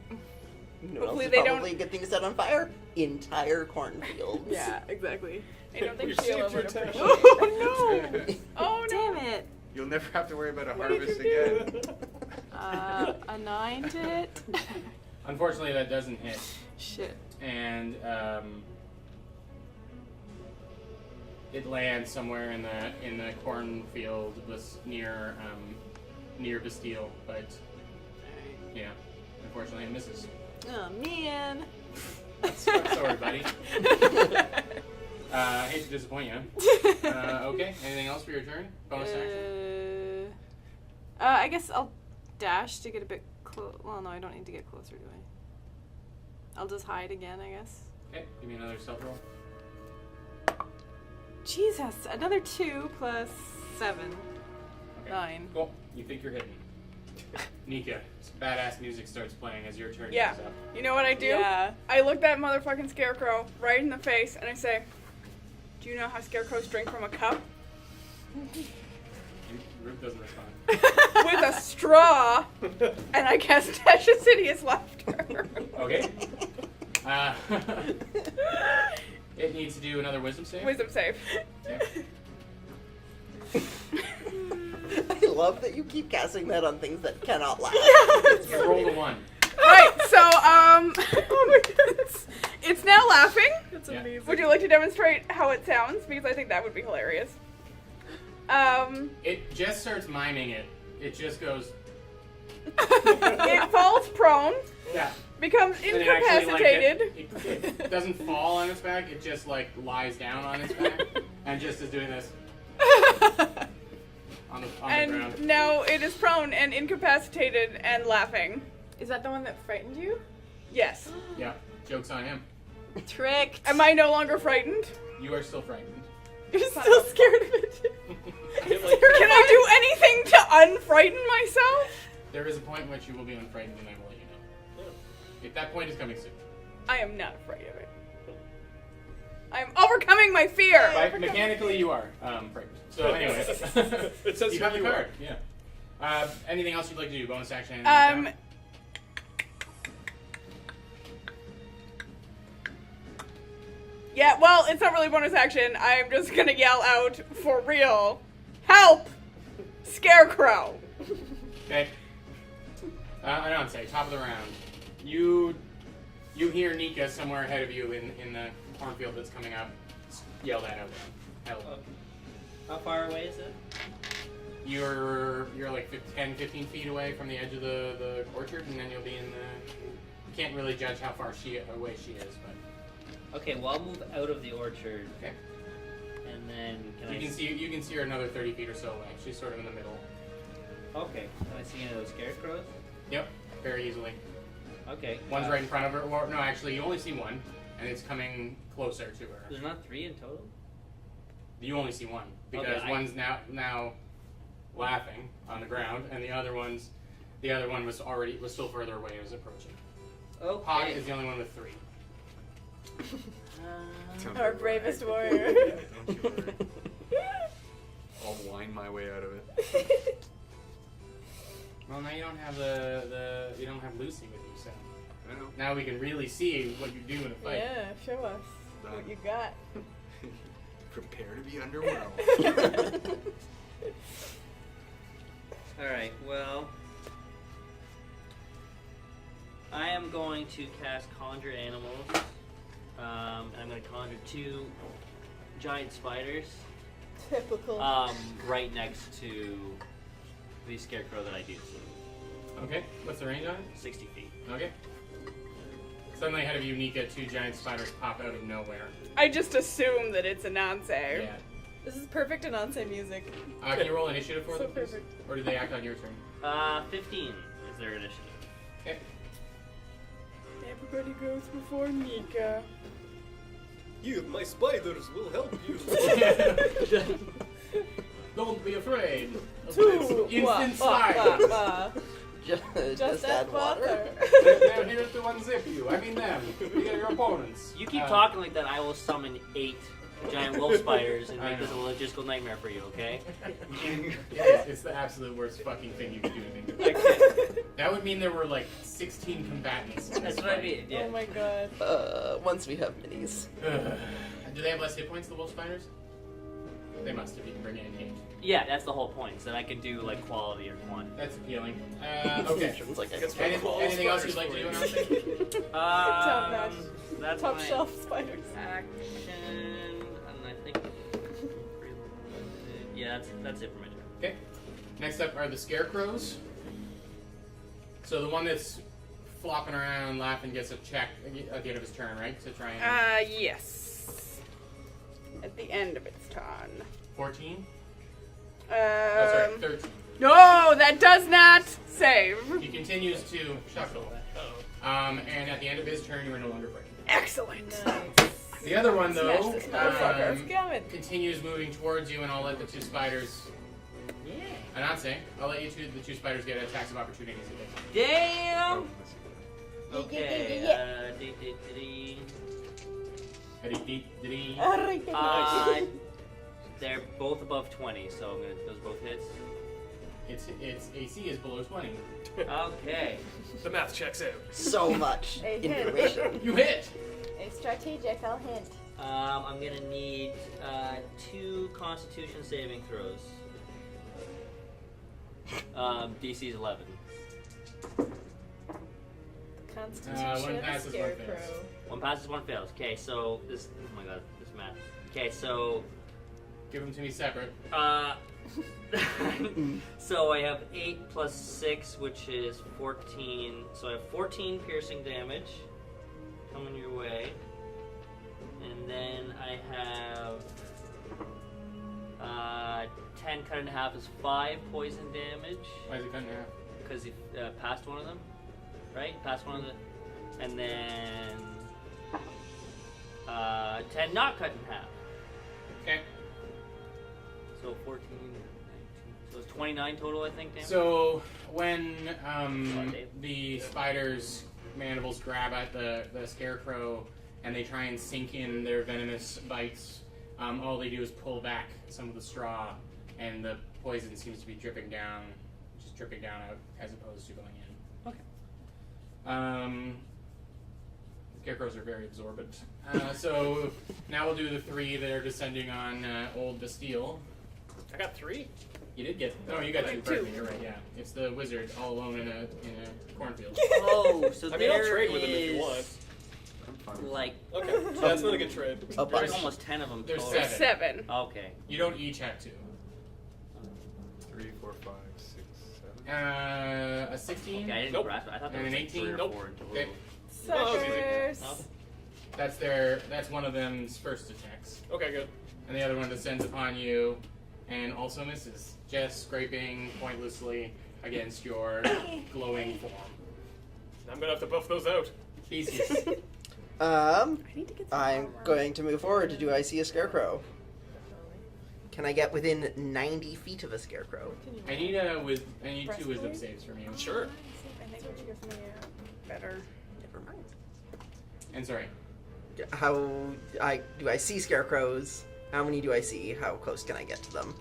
You know what Hopefully else is they don't- probably a good thing to set on fire? Entire cornfields. Yeah, exactly. I don't think We she'll saved ever your time. appreciate Oh no! Oh, no. Damn it! You'll never have to worry about a What did harvest you again. A 9 to hit. Unfortunately, that doesn't hit. Shit. And it lands somewhere in the cornfield near Bastille, but yeah, unfortunately it misses. Oh man. Sorry, buddy. Hate to disappoint you. Okay, anything else for your turn? Bonus action? I guess I'll dash to get a bit close. Well, no, I don't need to get closer, do I? I'll just hide again, I guess. Okay, give me another stealth roll. Jesus, another 2 plus 7. Okay. 9. Cool. You think you're hidden. Nika, some badass music starts playing as your turn Yeah. comes up. You know what I do? Yeah. I look that motherfucking scarecrow right in the face and I say, do you know how scarecrows drink from a cup? Root doesn't respond. With a straw. And I cast Dash Insidious Laughter. Okay. It needs to do another wisdom save. Wisdom save. Okay. I love that you keep casting that on things that cannot laugh. You rolled a 1. Right, so, oh my goodness. It's now laughing. That's Yeah. amazing. Would you like to demonstrate how it sounds? Because I think that would be hilarious. It just starts miming it. It just goes. It falls prone, Yeah. becomes And it actually, like, incapacitated. it doesn't fall on its back. It just like lies down on its back and just is doing this on the And ground. now it is prone and incapacitated and laughing. Is that the one that frightened you? Yes. Yeah. Joke's on him. Tricked. Am I no longer frightened? You are still frightened. You're still scared of it. Can I do anything to unfrighten myself? There is a point in which you will be unfrightened, and I will let you know. If that point is coming soon. I am not afraid of it. I'm overcoming my fear. Mechanically, you are frightened. So anyway, It says you who have the you card. are. Yeah. Anything else you'd like to do? Bonus action? Yeah, well, it's not really bonus action. I'm just gonna yell out for real. Help! Scarecrow! Okay. I don't say top of the round. You hear Nika somewhere ahead of you in the cornfield that's coming up. Yell that out loud. Help. How far away is it? You're like 10, 15 feet away from the edge of the orchard, and then you'll be in the. You can't really judge how far away she is, but Okay, well I'll move out of the orchard, okay. and then You can see her another 30 feet or so away. She's sort of in the middle. Okay, can I see any of those scarecrows? Yep, very easily. Okay. One's right in front of her. Or no, actually, you only see one, and it's coming closer to her. There's not 3 in total? You only see one because Okay, one's now laughing on the ground, and the other one's The other one was still further away. It was approaching. Hawk Okay. is the only one with 3. Sounds Our about bravest right. warrior. Don't you worry. I'll wind my way out of it. Well, now you don't have you don't have Lucy with you, so I know. now we can really see what you do in a fight. Yeah, show us what you got. Prepare to be underwhelmed. Alright, well. I am going to cast Conjure Animals. And I'm going to conjure 2 giant spiders. Typical. Right next to the scarecrow that I do see. Okay, what's the range on it? 60 feet. Okay. Suddenly ahead of you, Nika, 2 giant spiders pop out of nowhere. I just assume that it's Ananse. Yeah. This is perfect Ananse music. Can you roll initiative for So them, please? perfect. Or do they act on your turn? 15 is their initiative. Okay. Everybody goes before Nika. You, my spiders, will help you. Don't be afraid. Two. Instant slide. Just add water. They're here to unzip you. I mean them. These are your opponents. You keep talking like that, I will summon 8 giant wolf spiders and make this a logistical nightmare for you, okay? It's the absolute worst fucking thing you could do to me. That would mean there were like 16 combatants. in this That's what I fight. mean, yeah. Oh my god. Once we have minis. Do they have less hit points, the wolf spiders? They must if you can bring it in range. Yeah, that's the whole point, so that I can do like quality or quantity. That's appealing. Okay. It's like Anything else you'd like to do in Arthur? Top notch. That's Top my shelf spiders. action, and I think. Yeah, that's it for my turn. Okay. Next up are the scarecrows. So the one that's flopping around laughing gets a check at the end of his turn, right? To try and... Yes. At the end of its turn. 14? Sorry, 13. No, that does not save. He continues to shuffle. And at the end of his turn, you are no longer breaking. Excellent. Nice. The other one, though, Smash this motherfucker. It's coming. continues moving towards you, and I'll let the 2 spiders... Yeah. Ananse, I'll let the 2 spiders get attacks of opportunities if they can. Damn. Okay. They're both above 20, so I'm gonna those both hits. Its AC is below 20. Okay. The math checks out. So much Hey, information. You hit! A strategic, I'll hint. I'm gonna need 2 Constitution saving throws. DC is 11. Constitution one of a passes, one scarecrow. fails. 1 passes, 1 fails. Okay, so this. Oh my god, this math. Okay, so. Give them to me separate. So I have 8 plus 6, which is 14. So I have 14 piercing damage coming your way. And then I have 10 cut in half is 5 poison damage. Why is it cut in half? Because you passed one of them, right? Passed one of the. And then 10 not cut in half. Okay. So 14, 19. So it's 29 total, I think, damage? So when the spider's mandibles grab at the scarecrow and they try and sink in their venomous bites, all they do is pull back some of the straw, and the poison seems to be dripping down, just dripping down out as opposed to going in. Okay. Scarecrows are very absorbent. So now we'll do the 3 that are descending on Old Bastille. I got 3. You did get. Oh, you got 2. Pardon me. You're right. Yeah, it's the wizard all alone in a cornfield. Oh, so I mean, I'll there trade with him if you is, want. I'm fine. like, Okay, that's not a good trade. A there's bunch. almost 10 of them There's total. 7. 7. Okay. You don't each have 2. 3, 4, 5, 6, 7. A 16. Okay, I didn't Nope. grasp it. I thought there And was an like 3 or 18? 4 in total. Okay. Suckers. Oh. That's one of them's first attacks, Okay, good. and the other one descends upon you, and also misses, just scraping pointlessly against your glowing form. I'm gonna have to buff those out. Theseus. I need to get some I'm armor. going to move forward to do I see a scarecrow. Can I get within 90 feet of a scarecrow? I need two wisdom saves from you. Sure. I think what gives me a better. Never mind. And sorry. How do I see scarecrows? How many do I see? How close can I get to them?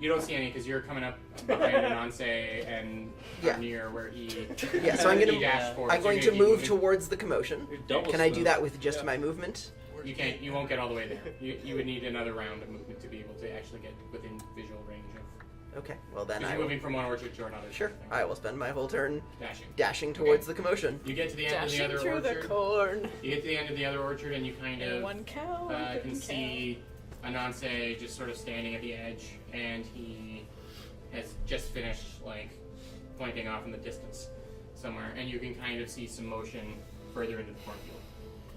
You don't see any because you're coming up behind Ananse and Yeah. near where he. Yeah, so I'm he gonna dashed forward. I'm going So to you're move moving- towards the commotion. You're double Can I do smooth. that with just Yeah. my movement? You can't. You won't get all the way there. You would need another round of movement to be able to actually get within visual range of. Okay, well then Because I you're will, moving from one orchard to another. sure, sort of thing. I will spend my whole turn Dashing. dashing towards the commotion. You get to the end Dashing of the through other the orchard. corn. You get to the end of the other orchard and you kind And of one cow. can couldn't see Ananse just sort of standing at the edge, and he has just finished like pointing off in the distance somewhere, and you can kind of see some motion further into the cornfield.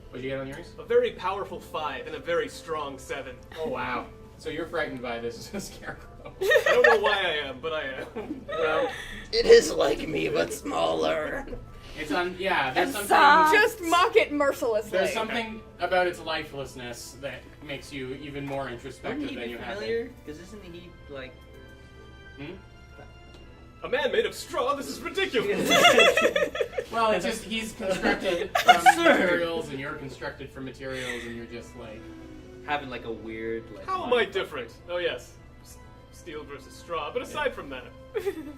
What'd you get on yours? A very powerful 5 and a very strong 7. Oh wow! So you're frightened by this scarecrow. I don't know why I am, but I am. Well, It is like me, but smaller. it's on. Yeah, there's something. Just mock it mercilessly. There's something about its lifelessness that makes you even more introspective Wouldn't he than be you have been. familiar? Because isn't he like? Hmm? A man made of straw? This is ridiculous! Well, it's just he's constructed from materials, and you're constructed from materials, and you're just like. Having like a weird like. How am I different? Oh, yes. Steel versus straw, but aside from that.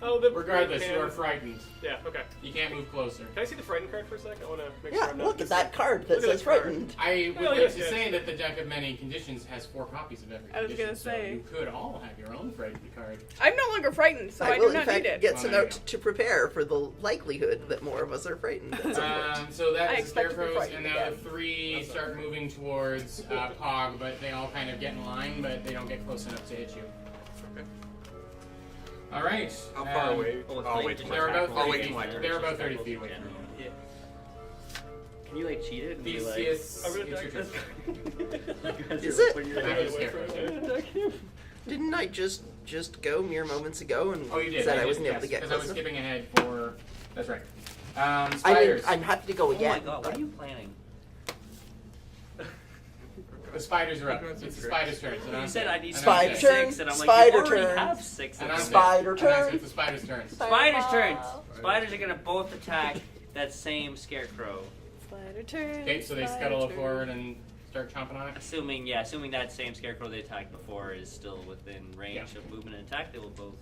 Oh, the Regardless, can- you are frightened. Yeah, okay. You can't move closer. Can I see the frightened card for a sec? I want to make sure Yeah, I'm not look at that card that Look at says that card. frightened. I would Well, like yes, to yes. say that the deck of many conditions has 4 copies of every I was condition. gonna say. So you could all have your own frightened card. I'm no longer frightened, so I, will do not in fact need it. get Well, some there you note to prepare for the likelihood that more of us are frightened at some point. So that I is the expect to be scarecrows, frightened and now the again. 3 start moving towards Pog, but they all kind of get in line, but they don't get close enough to hit you. Okay. All right. How far away? Oh, it's I'll like wait just till They're my about turn. I'll 30 wait feet. till my turn. They're about 30 feet away from you. Yeah. Can you like cheat it and be These, like? it's I'm gonna your attack turn. this Is it? When you're Back to the like, scarecrows. Didn't I just go mere moments ago and Oh, you did. said you I did, wasn't able yes, to get because I was close enough? skipping ahead for. That's right. I mean, Spiders. I'm happy to go Oh my again. god, what are you planning? The spiders are up. That's It's the great. spiders' turn. So You said I need Spider six, turn, and I'm like, spider you already turn, have 6 of And them. I'm Spider And I turn. said it's the spiders' turns. Spiders turns. Spiders are gonna both attack that same scarecrow. Spider turn. Okay, so they scuttle forward and start chomping on it. Assuming that same scarecrow they attacked before is still within range of movement and attack, they will both.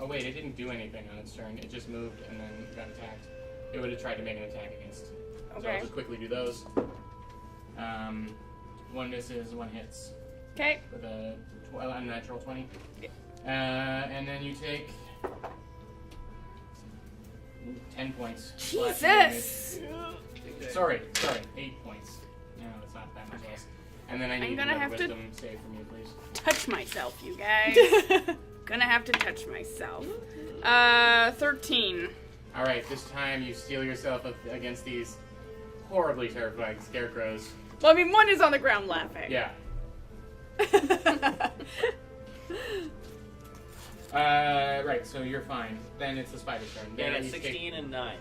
Oh wait, it didn't do anything on its turn. It just moved and then got attacked. It would have tried to make an attack against. So Okay. I'll just quickly do those. 1 misses, 1 hits Okay. with a unnatural 20. And then you take 10 points. slashing damage. Jesus! Sorry, 8 points. No, it's not that much less. And then I need gonna another have to- wisdom save from you, please. Touch myself, you guys. Gonna have to touch myself. 13. All right, this time you steel yourself up against these horribly terrifying scarecrows. Well, I mean, one is on the ground laughing. Yeah. Right, so you're fine. Then it's the spider's turn. Yeah, I Then got you take- 16 and 9.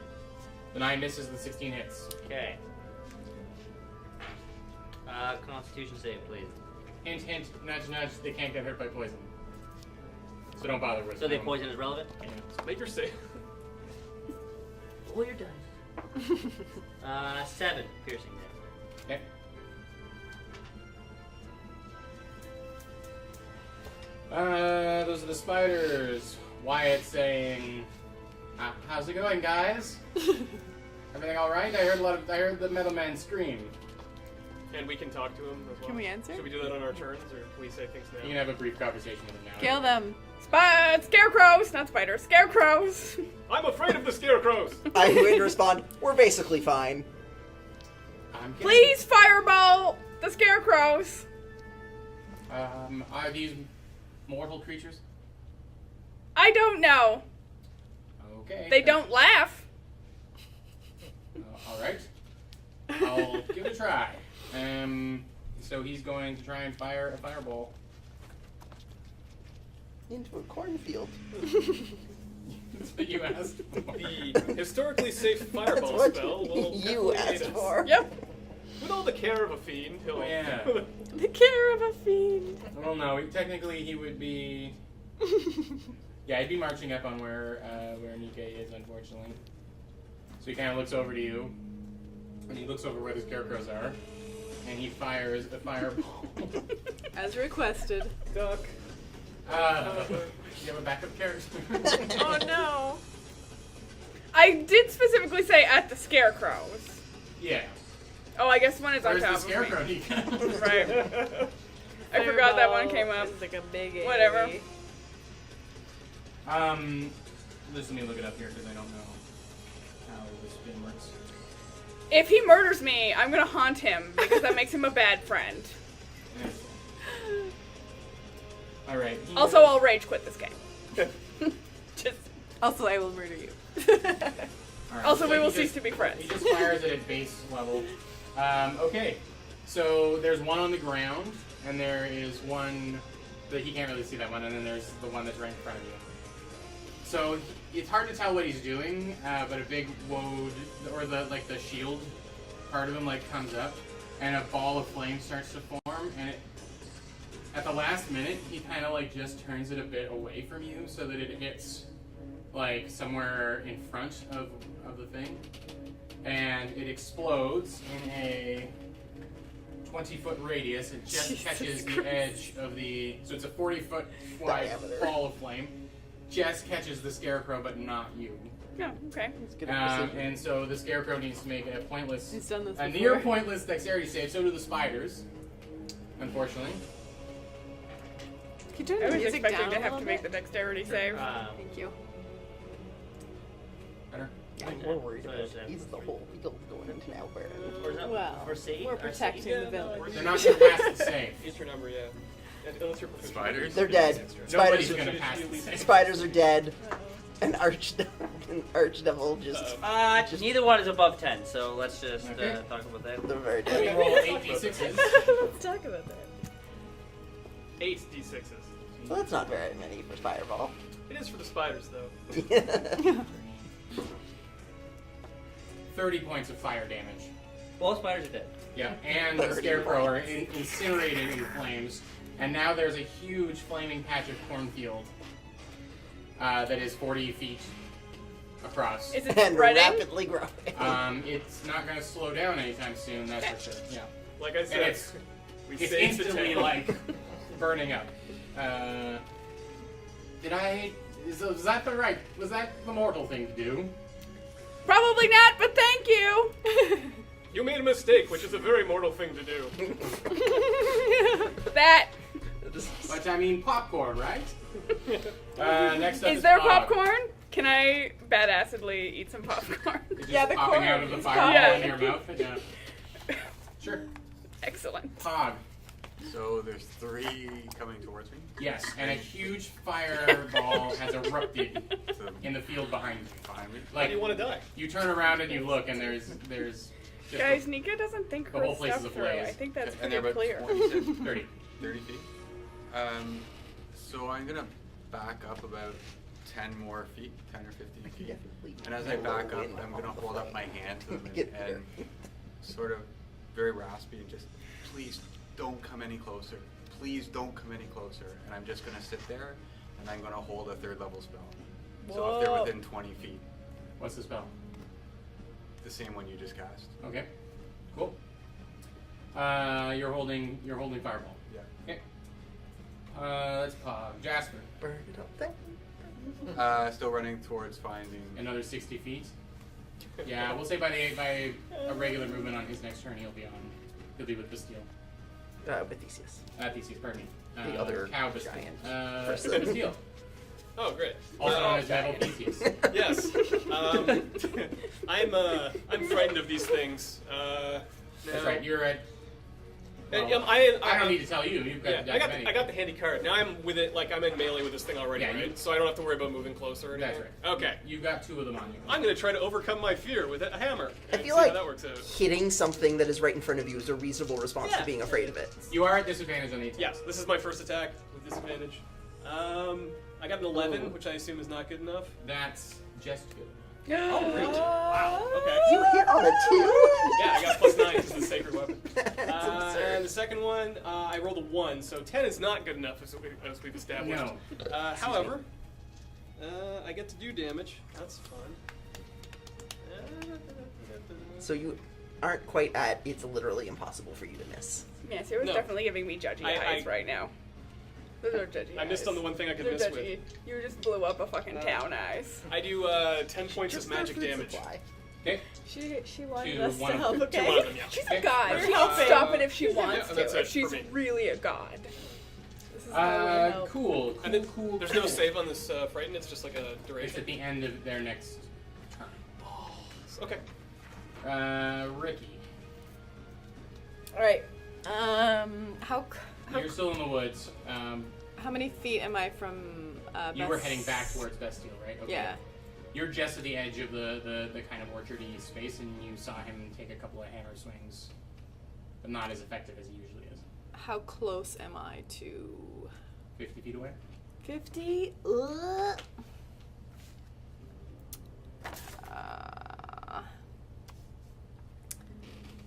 The 9 misses, the 16 hits. Okay. Constitution save, please. Hint, hint, nudge, nudge. They can't get hurt by poison. So don't bother with So the them. poison is relevant? Yeah. Make your save. Oh, you're done. 7 piercing damage. Okay. Those are the spiders. Wyatt saying, "How's it going, guys? Everything all right? I heard the metal man scream. And we can talk to him as well. Can we answer? Should we do that on our turns, or can we say things now? You can have a brief conversation with him now. Kill them. Scarecrows! Not spiders. Scarecrows! I'm afraid of the scarecrows! I'm going to respond, we're basically fine. I'm kidding. Please fireball the scarecrows! Are these mortal creatures? I don't know. Okay. They don't laugh. All right. I'll give it a try. So he's going to try and fire a fireball. Into a cornfield. That's what you asked for. The historically safe fireball That's what spell will you definitely asked aid us. for. Yep. With all the care of a fiend, he'll... Oh, yeah. The care of a fiend. Well, no, technically he would be. Yeah, he'd be marching up on where Nika is, unfortunately. So he kind of looks over to you, and he looks over where the scarecrows are, and he fires a fireball. As requested. Duck. You have a backup character? Oh no. I did specifically say at the scarecrows. Yeah. Oh, I guess one is on Where's the top scarecrow, of me. Nika? Right. I forgot that one came up. It's like a big Whatever. Just let me look it up here because I don't know how this spin works. If he murders me, I'm gonna haunt him because that makes him a bad friend. All right. Also, I'll rage quit this game. Just. Also, I will murder you. All right, Also, so we he will just- cease to be friends. He just fires it at base level. Okay, so there's one on the ground, and there is one that he can't really see that one, and then there's the one that's right in front of you. So it's hard to tell what he's doing, but a big woad or the shield part of him comes up, and a ball of flame starts to form, and at the last minute he kind of just turns it a bit away from you so that it hits somewhere in front of the thing, and it explodes in a 20-foot radius. It just Jesus catches the Christ. edge of the. So it's a 40-foot wide Diameter. ball of flame. Just catches the scarecrow, but not you. Yeah, okay. And so the scarecrow needs to make a pointless, He's done this a before. near pointless dexterity save. So do the spiders, unfortunately. Can you turn I the was music expecting down to a have to little make the bit? dexterity save. Thank you. Better. We're worried So about is that he's the for whole eagle going into nowhere. Or is that Well, for save? we're Or protecting save? the village. They're not going to pass the save. Use your number, yeah. Unless you're proficient. Spiders? They're dead. Nobody's Spiders, going to pass the save. spiders are dead. An archdevil just. Neither one is above 10, so let's just Okay. talk about that. They're very Let me dead. roll 8d6s. Let's talk about that. 8 d6s. Well, that's not very many for Fireball. It is for the spiders, though. 30 points of fire damage. Both spiders are dead. Yeah, and the 30 scarecrow are points. incinerated in flames, and now there's a huge flaming patch of cornfield that is 40 feet across. Is it And spreading? rapidly growing. It's not going to slow down anytime soon, that's for sure. Yeah, Like I and said, it's we it's saved the instantly town. burning up. Did I? Was that the right? Was that the mortal thing to do? Probably not, but thank you. You made a mistake, which is a very mortal thing to do. That But I mean popcorn, right? Next up is there Pog. popcorn? Can I badassedly eat some popcorn? It's just Yeah, the popping corn out of the is fireball popping. in your mouth. Yeah. Sure. Excellent. Pog. So there's 3 coming towards me. Yes, and a huge fireball has erupted So in the field behind you. behind me. Why do you want to die? You turn around and you look, and there's just Guys, Nika doesn't think The her whole place stuff is through. ablaze. I think that's And pretty they're about clear. 26, 30. 30 feet. So I'm gonna back up about 10 more feet, 10 or 15 feet. And as I back up, I'm gonna hold up my hand to them Get there. and sort of very raspy and just, please don't come any closer. Please don't come any closer. And I'm just gonna sit there and I'm gonna hold a 3rd level spell. So if they're Whoa. within 20 feet, What's the spell? the same one you just cast. Okay. Cool. You're holding fireball. Yeah. Okay. That's Pog. Jasper. Burn it up there. Still running towards finding. Another 60 feet. Yeah, we'll say by a regular movement on his next turn, he'll be with Bastille. With Theseus. Theseus, pardon me. The other Cow Bastille. giant Person. Bastille. Oh, great. Also known as Metal Theseus. Yes. I'm frightened of these things. That's Now- right. You're at. And, Well, I I don't need to tell you. You've got Yeah, the I got the handy card. Now I'm with it, I'm in melee with this thing already, Yeah, right? you- So I don't have to worry about moving closer or That's anything. right. Okay. You've got 2 of them on you. I'm gonna try to overcome my fear with a hammer. I and feel see like how that works out. hitting something that is right in front of you is a reasonable response Yeah. to being afraid of it. You are at disadvantage on the attack. Yes, this is my first attack with disadvantage. I got an 11, which I assume is not good enough. That's just good enough. Oh, really? Wow. Okay. You hit on a 2? Yeah, I got +9 because of the sacred weapon. absurd. And the second one, I rolled a 1, so 10 is not good enough as we've established. No. However, I get to do damage. That's fun. So you aren't quite at it's literally impossible for you to miss. Yeah, Sarah's No. definitely giving me judgy eyes right now. Those are judgy I missed eyes. on the one thing I could They're miss judgy. with. You just blew up a fucking town eyes. I do 10 points Just of their magic food damage. supply. Okay. She wanted To us one to of help, them. okay? To one of them, yeah. She's Okay. a god. Where's, She'll stop it if she yeah, wants that's to. it If she's for me. really a god. This is how we help. Cool. And then Cool. there's no save on this Frighten, it's just like a It's duration. at the end of their next turn. Okay. Ricky, All right. How you're still in the woods. how many feet am I from? You were heading back towards Bastille, right? Okay. Yeah. You're just at the edge of the kind of orchardy space, and you saw him take a couple of hammer swings, but not as effective as he usually is. How close am I to 50 feet away. 50?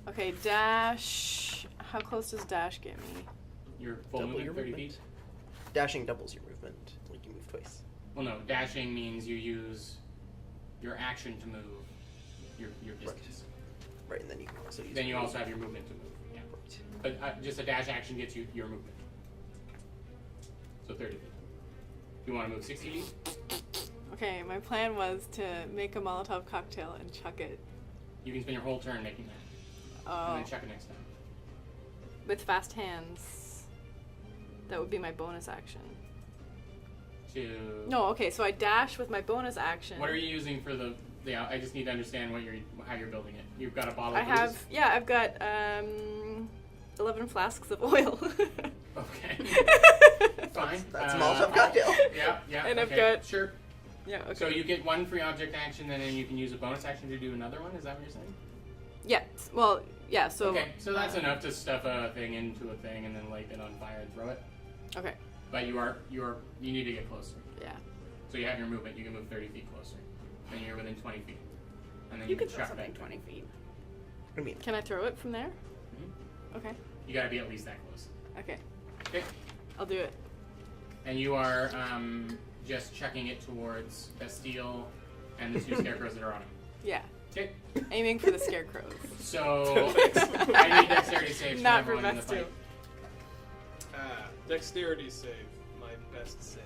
Okay, dash. How close does dash get me? Your full Double movement, your 30 movement. feet. Dashing doubles your movement. Like you move twice. Well, no. Dashing means you use your action to move your distance. Right, and then you can also use Then you your also have your movement to move. Yeah. Right. But just a dash action gets you your movement. So 30 feet. You want to move 60 feet? Okay, my plan was to make a Molotov cocktail and chuck it. You can spend your whole turn making that, and Oh, then chuck it next time. with fast hands. That would be my bonus action. No, okay, so I dash with my bonus action. What are you using for the? Yeah, I just need to understand how you're building it. You've got a bottle. I of have, booze? yeah, I've got 11 flasks of oil. Okay. Fine. That's a Molotov cocktail. Yeah, yeah. And I've okay, got- Sure. Yeah, okay. So you get one free object action, and then you can use a bonus action to do another one. Is that what you're saying? Yeah, well, yeah, so. Okay, so that's enough to stuff a thing into a thing and then light it on fire and throw it. Okay, But you need to get closer. yeah. So you have your movement. You can move 30 feet closer. Then you're within 20 feet. And then You can can throw chuck something back. 20 feet. What do you mean? Can I throw it from there? Mhm. Okay, You gotta be at least that close. okay. Okay. I'll do it. And you are just chucking it towards Bastille and the two scarecrows that are on it. Yeah, Okay. aiming for the scarecrows. So I need dexterity saves Not from for everyone in the Bastille. fight. Dexterity save. My best save.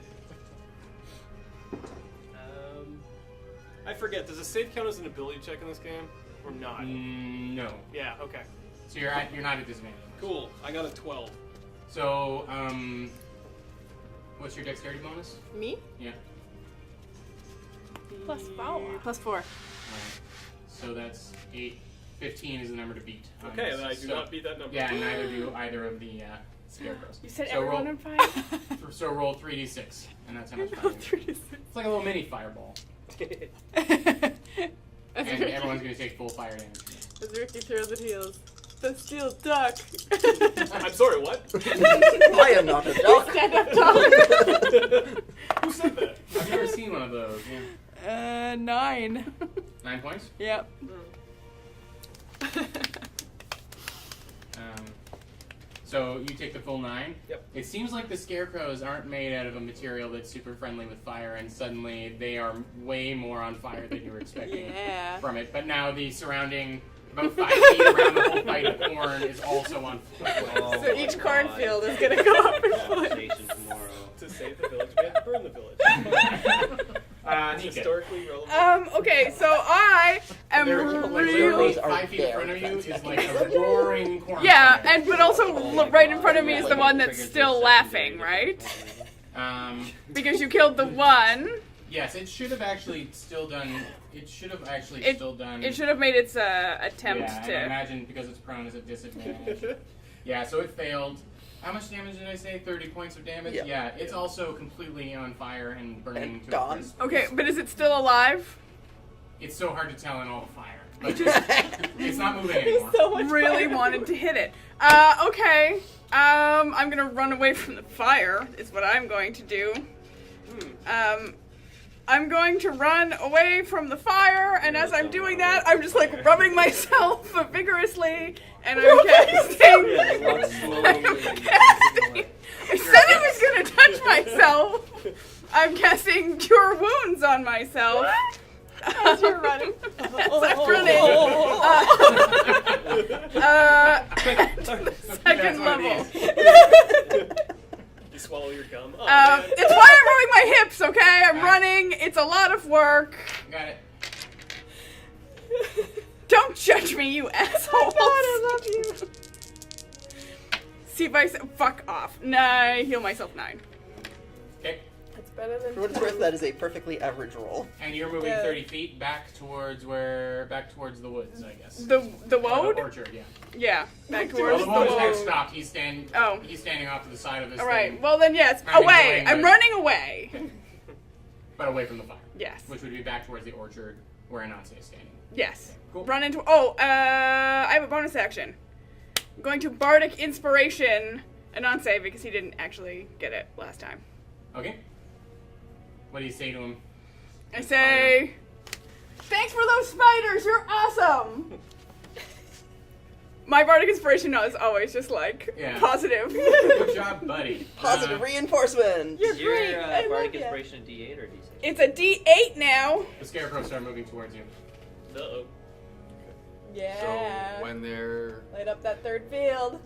I forget, does a save count as an ability check in this game? Or not? No. Yeah, okay. So you're not at disadvantage. Cool. I got a 12. So what's your dexterity bonus? Me? Yeah. Plus power. Plus 4. Alright. So that's 8. 15 is the number to beat. on Okay, this. then I do So- not beat that number. Yeah, and neither do either of the scarecrows. You said so everyone roll, in five? So roll 3d6, and that's how much fire. It's like a little mini fireball, and everyone's gonna take full fire damage. As Ricky throws at heels. Bastille duck. I'm sorry, what? I am not a duck. Stand up tall. Who said that? I've never seen one of those. Yeah. 9. 9 points. Yep. So you take the full 9. Yep. It seems like the scarecrows aren't made out of a material that's super friendly with fire, and suddenly they are way more on fire than you were expecting Yeah. from it. But now the surrounding about 5 feet around the whole fight of corn is also on fire. So each cornfield is gonna go up in flames. Conversation tomorrow. To save the village, we have to burn the village. It's Nika. historically relevant. Okay, so I am Literally really. 5 feet in front of you is like a roaring corn. Yeah, fire. but also right in front of me is the one that's still laughing, right? Because you killed the one. Yes, it should have actually still done. It should have actually It- still done. It should have made its attempt Yeah, and I to. imagine because it's prone is a disadvantage. Yeah, so it failed. How much damage did I say? 30 points of damage? Yeah. It's also completely on fire and burning And to gone. a crisp. Okay, but is it still alive? It's so hard to tell in all the fire. But it's not moving anymore. Really wanted to hit it. Okay. I'm gonna run away from the fire. Is what I'm going to do. I'm going to run away from the fire, and as I'm doing that, I'm just like rubbing myself vigorously, and I'm casting. Yeah, you walk slowly. I said I was gonna touch myself. I'm casting Cure Wounds on myself. As you're running. As I'm running. The second level. You swallow your gum. Oh, It's why I'm rubbing my hips, okay? I'm running. It's a lot of work. Got it. Don't judge me, you asshole. I love you. See if I fuck off. Nah, heal myself 9. Okay. That's better than For what it's worth, that is a perfectly average roll. And you're moving Yeah. 30 feet back towards the woods, I guess. The Or the woad? orchard, yeah. Yeah, back Well, towards the the woad has woad. stopped. He's standing. Oh. He's standing off to the side of this All right. thing, Well then, yes. I'm Away. enjoying I'm this. running away. but away from the fire. Yes. Which would be back towards the orchard where Anansi is standing. Yes. Cool. Run into. Oh, I have a bonus action. I'm going to Bardic Inspiration Anansi because he didn't actually get it last time. Okay. What do you say to him? I say, thanks for those spiders. You're awesome. My Bardic Inspiration is always just like Yeah. positive. Good job, buddy. Positive reinforcement. You're Is your great. I love Bardic ya. Inspiration a D8 or a D6? It's a D8 now. The scarecrows start moving towards you. Uh-oh. Yeah. So when they're Light up that third field.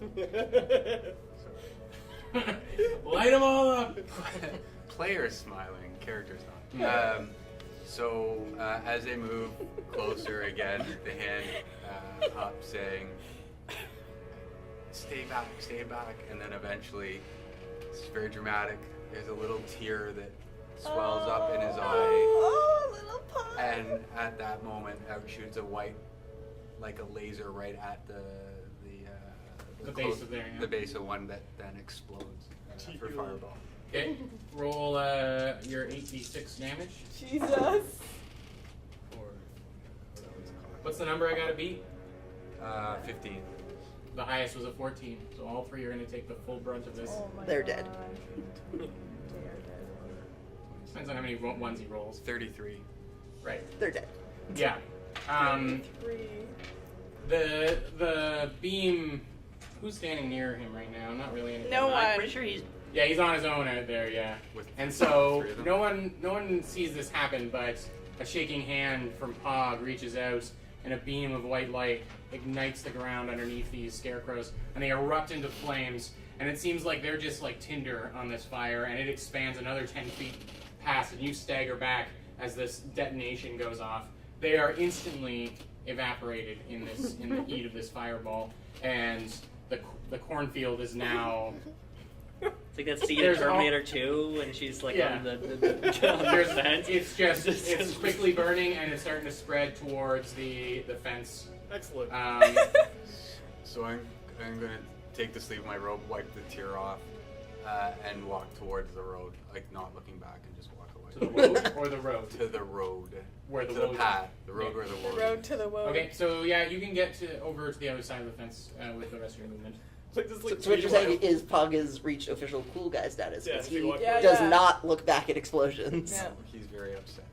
Light them all up. players smiling, characters not. So as they move closer again, the hand up saying, stay back, and then eventually, it's very dramatic, there's a little tear that swells up in his eye, Oh, little pie. and at that moment out shoots a white, like a laser right at the base of there, yeah. the base of one that then explodes for fireball. Okay. Roll your 8d6 damage. Jesus. What's the number I gotta beat? 15. The highest was a 14, so all three are gonna take the full brunt of this. Oh my They're God. dead. They are dead. Depends on how many ones he rolls. 33. Right. They're dead. Yeah. 3. The beam. Who's standing near him right now? Not really anyone. No I'm one. pretty sure he's. Yeah, he's on his own out there. Yeah. With And so three of them? no one sees this happen, but a shaking hand from Pog reaches out, and a beam of white light ignites the ground underneath these scarecrows, and they erupt into flames. And it seems like they're just like tinder on this fire, and it expands another 10 feet past, and you stagger back as this detonation goes off. They are instantly evaporated in the heat of this fireball, and the cornfield is now. It's like that scene in There's all- Terminator 2 when she's like Yeah. on the on the There's, fence. it's quickly burning, and it's starting to spread towards the fence. Excellent. So I'm gonna take the sleeve of my robe, wipe the tear off, and walk towards the road, like not looking back, and just walk To the away. road or the road? To the road. Where the to the road is. path. The road Okay. where the The road. road to the woad. Okay, so yeah, you can get over to the other side of the fence with the rest of your movement. Like this, So, like, so what you're meanwhile- saying is Pug has reached official cool guy status Yeah, because if you he walk Yeah, does yeah. not look back at explosions. Yeah. He's very upset.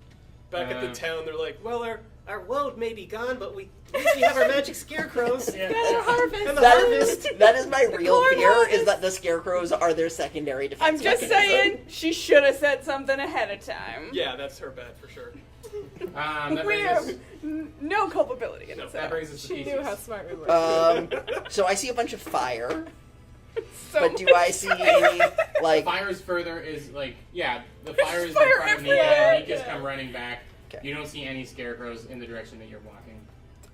Back at the Uh, town, they're like, well, our woad may be gone, but we at least we have our magic scarecrows. Got our harvest. And the That harvest. that is my real corn fear, harvest. is that the scarecrows are their secondary defense I'm just mechanism. saying, she should have said something ahead of time. Yeah, that's her bad for sure. That We brings have us, no culpability in No, this. that at all. brings us to She pieces. knew how smart we were. So I see a bunch of fire, So but do I see like Fire's further is like the fire is fire in front of Nika, everywhere! and Nika's come running back. Okay. You don't see any scarecrows in the direction that you're walking.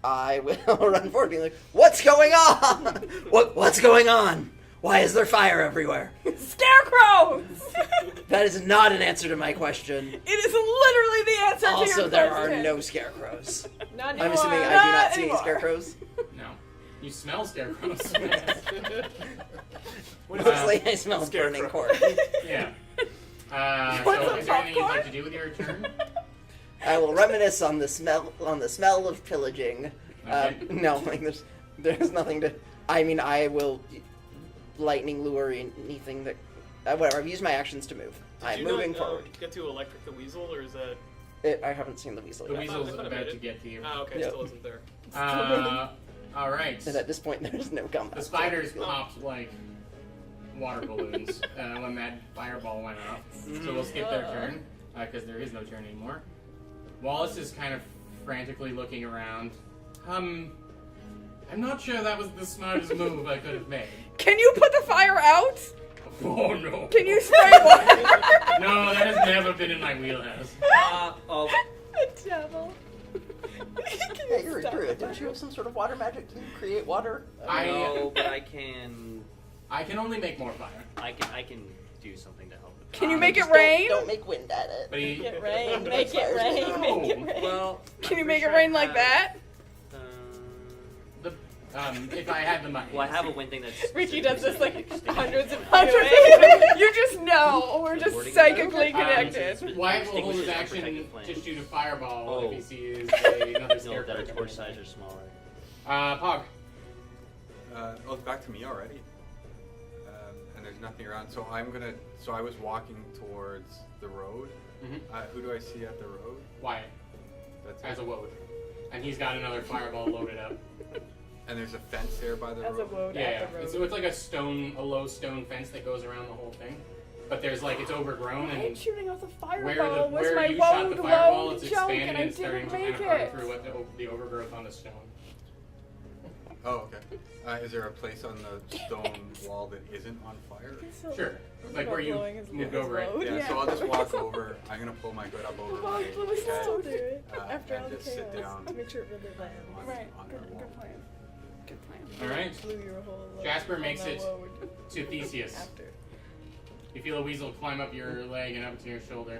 I will run forward, being like, "What's going on? What's going on? Why is there fire everywhere?" scarecrows. That is not an answer to my question. It is literally the answer to Also, your there question. are no scarecrows. Not I'm anymore. assuming I do Not not see any anymore. scarecrows. No, you smell scarecrows. Mostly, I smell Scarecrow. burning corn. Yeah. Want So some is there anything you'd like popcorn? to do with your turn? I will reminisce on the smell of pillaging. Okay. No, like there's nothing to. I mean, I will lightning lure anything that. Whatever. I've used my actions to move. I'm Did you moving not, forward. get to electric the weasel, or is that? I haven't seen the weasel The yet. weasel's I thought I about made to it. get to you. Ah, okay, Yep. still isn't there. All right. And at this point, there's no comeback. The spiders popped like water balloons when that fireball went off. So we'll skip their turn because there is no turn anymore. Wallace is kind of frantically looking around. I'm not sure that was the smartest move I could have made. Can you put the fire out? Oh no. Can you spray water? No, that has never been in my wheelhouse. Oh, The devil. Yeah, you're a druid. Don't you have some sort of water magic? Can you create water? no, but I can only make more fire. I can do something to help. Can you make it Just rain? Don't make wind at it. But he, Make it rain, make it rain, make it rain. Well, Can you make it rain like that? the, if I had the money. Well, I have a wind thing that's. Ricky does this like extinguished. hundreds of feet Hundreds away. of- You just know. We're just Wording. psychically Um, connected. Wyatt will hold his Extinguishes action unprotected flame. to shoot a fireball Oh. if he sees another No, scarecrow. that a coming torch in. size or smaller. Pog. Oh, it's back to me already. And there's nothing around, so I'm gonna. So I was walking towards the road. Mhm. Who do I see at the road? Wyatt That's as it. a woad, and he's got another fireball loaded up. And there's a fence there by the As a road. woad Yeah, at the it's, road. it's like a low stone fence that goes around the whole thing. But there's like it's overgrown I'm and shooting off the where fireball. Was where my you shot the woad fireball, low it's junk expanded and and I it's starting didn't to kind make of burn it? through what the overgrowth on the stone. Oh, okay. Is there a place on the stone wall that isn't on fire? Sure, like about where you blowing his moved load. over it. Yeah, so I'll just walk over. I'm gonna pull my hood up over my We'll still do head it after all and the just sit chaos. down Make sure it really lands. on, Right. on Good, our wall. good plan. Good plan. All right, Blew your whole load Jasper on makes that it load to Theseus. after. You feel a weasel climb up your leg and up to your shoulder.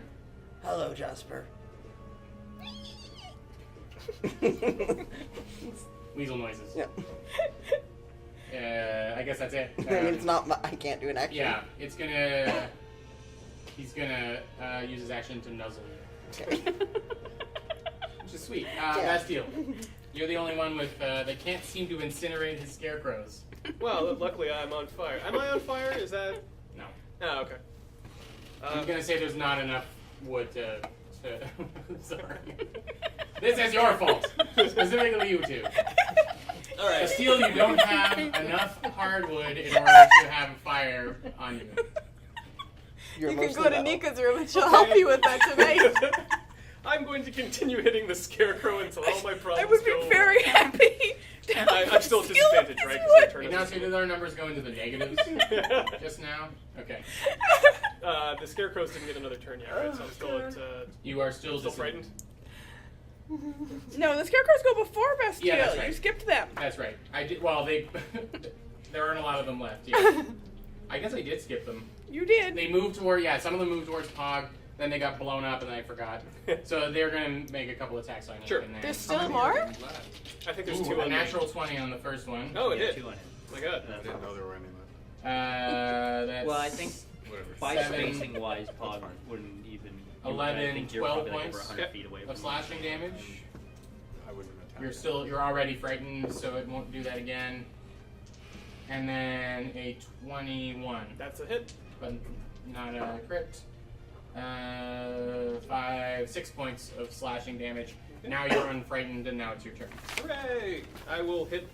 Hello, Jasper. Weasel noises. Yeah. I guess that's it. I mean, it's not. I can't do an action. Yeah, it's gonna. He's gonna use his action to nuzzle you, Okay. which is sweet. Yeah. Bastille, you're the only one with that can't seem to incinerate his scarecrows. Well, luckily I'm on fire. Am I on fire? Is that? No, Oh, okay. I'm gonna say there's not enough wood to sorry. This is your fault, specifically you two. All right. Bastille, you don't have enough hardwood in order to have fire on you. You're You can mostly go to metal. Nika's room and she'll help you with that tonight. I'm going to continue hitting the scarecrow until all my problems I would be go away. very happy. to have I'm still at Steal disadvantage, this right? wood. Because Wait, now, so did our numbers go into the negatives just now? Okay. The scarecrows didn't get another turn yet, right? So I'm still at. You are still Still frightened? No, the scarecrows go before Bastille. Yeah, that's right. You skipped them. That's right. I did. Well, they. There aren't a lot of them left. Yeah. I guess I did skip them. You did. They moved toward. Yeah, some of them moved towards Pog. Then they got blown up, and I forgot. So they're gonna make a couple attacks on you. Sure. And then, There's still more? I think there's Ooh, two a on me. natural 20 on the first one. Oh, it Yeah, did. 2 on it. My God. I didn't know there were any left. That's. Well, I think Whatever. by 7, spacing wise, Pod wouldn't even. 11, I think you're 12 probably like over points 100 feet away of from slashing damage. I wouldn't attack. You're already frightened, so it won't do that again. And then a 21, That's a hit. but not a crit. 6 points of slashing damage. Now you're unfrightened, and now it's your turn. Hooray! I will hit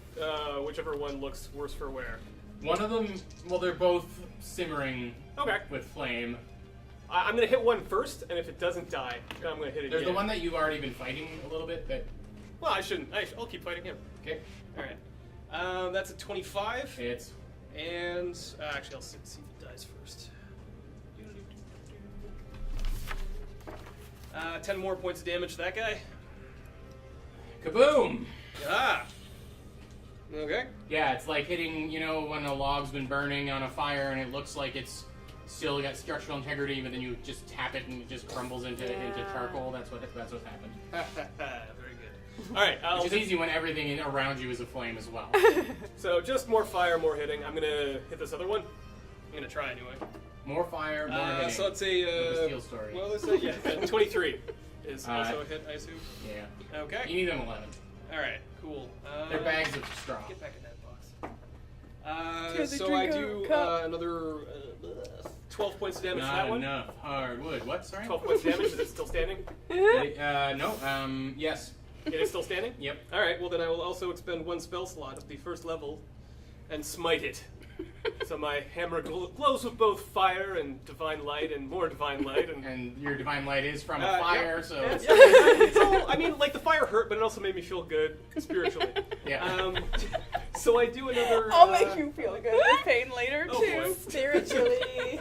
whichever one looks worse for wear. One of them, well, they're both simmering Okay. with flame. I'm going to hit one first, and if it doesn't die, I'm going to hit it There's again. the one that you've already been fighting a little bit. That Well, I shouldn't. I'll keep fighting him. okay? All right. That's a 25. It's And actually, I'll see if it dies first. 10 more points of damage to that guy. kaboom. Ah. Okay. Yeah, it's like hitting, when a log's been burning on a fire and it looks like it's still got structural integrity, but then you just tap it and it just crumbles into charcoal. That's what happened. Very good. All right. I'll Which is easy when everything around you is aflame as well. So just more fire, more hitting. I'm gonna hit this other one. I'm gonna try anyway. More fire, more hitting. So let's say. With the steel story. Well, let's say 23 is also a hit, I assume. Yeah. Okay. You need an 11. All right. Cool. They're bags of straw. Get back in that box. Here, they So drink I a do cup. another 12 points of damage to Not that one. enough hardwood. What? Sorry. 12 points of damage. Is it still standing? No. Yes. It is still standing? Yep. Alright, well then I will also expend 1 spell slot at the first level and smite it. So my hammer glows with both fire and divine light and more divine light. And your divine light is from a Yeah. fire, so Yeah, it's, it's all, I mean, like the fire hurt, but it also made me feel good spiritually. yeah. So I do another. I'll make you feel good with pain later Oh, too. boy. Spiritually.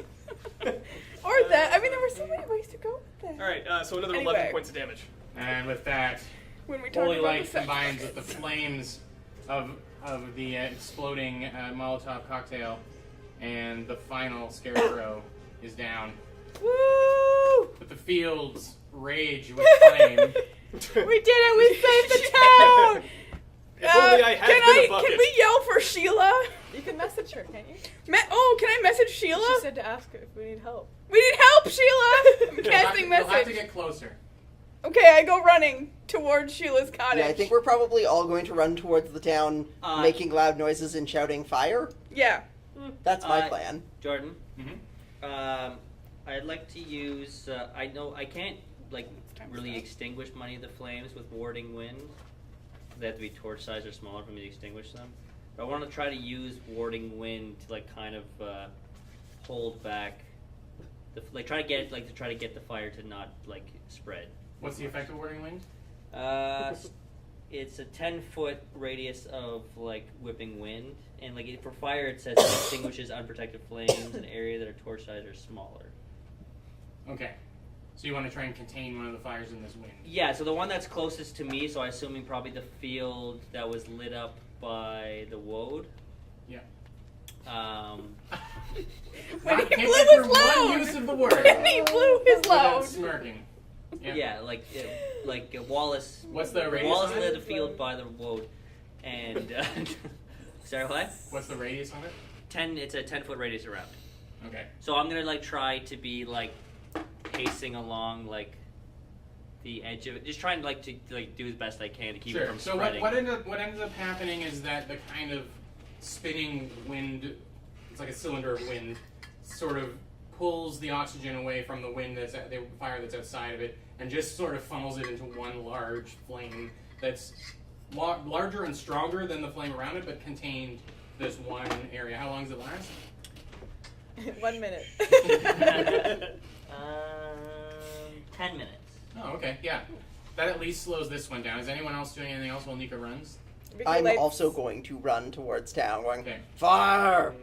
Or that. I mean, there were so many ways to go with that. Alright, so another Anyway. 11 points of damage. And with that, When we talk holy about light the sex combines with the rockets. flames of the exploding Molotov cocktail, and the final scarecrow is down. Woo! But the fields rage with flame. We did it! We saved the town! If only I had been a bucket. Can we yell for Sheila? You can message her, can't you? Oh, can I message Sheila? She said to ask her if we need help. We need help, Sheila! I'm You'll have casting to- You'll have to message. get closer. Okay, I go running towards Sheila's cottage. Yeah, I think we're probably all going to run towards the town, making loud noises and shouting fire. Yeah. That's my plan. Jordan, Mm-hmm. I'd like to use. I know I can't really extinguish many of the flames with warding wind. They have to be torch size or smaller for me to extinguish them. But I want to try to use warding wind to kind of hold back. Try to get the fire to not spread. What's the effect of warding wind? It's a 10-foot radius of whipping wind, and for fire it says it extinguishes unprotected flames in an area that are torch size or smaller. Okay. So you want to try and contain one of the fires in this wind? Yeah, so the one that's closest to me, so I'm assuming probably the field that was lit up by the woad. Yeah. When he Can't blew get his through one load! use of the word. When he blew his Without load! smirking. Yeah, Wallace. What's the radius Wallace on it? lit a field by the woad, and sorry, what? What's the radius on it? It's a 10-foot radius around. Okay. So I'm gonna try to be pacing along the edge of it, just trying to do as best I can to keep it Sure. from So spreading. what ends up happening is that the kind of spinning wind, it's like a cylinder of wind, sort of pulls the oxygen away from the wind the fire that's outside of it, and just sort of funnels it into one large flame that's larger and stronger than the flame around it, but contained this one area. How long does it last? 1 minute. 10 minutes. Oh, okay, yeah. That at least slows this one down. Is anyone else doing anything else while Nika runs? Vicky I'm lights- also going to run towards town, going, Okay. fire!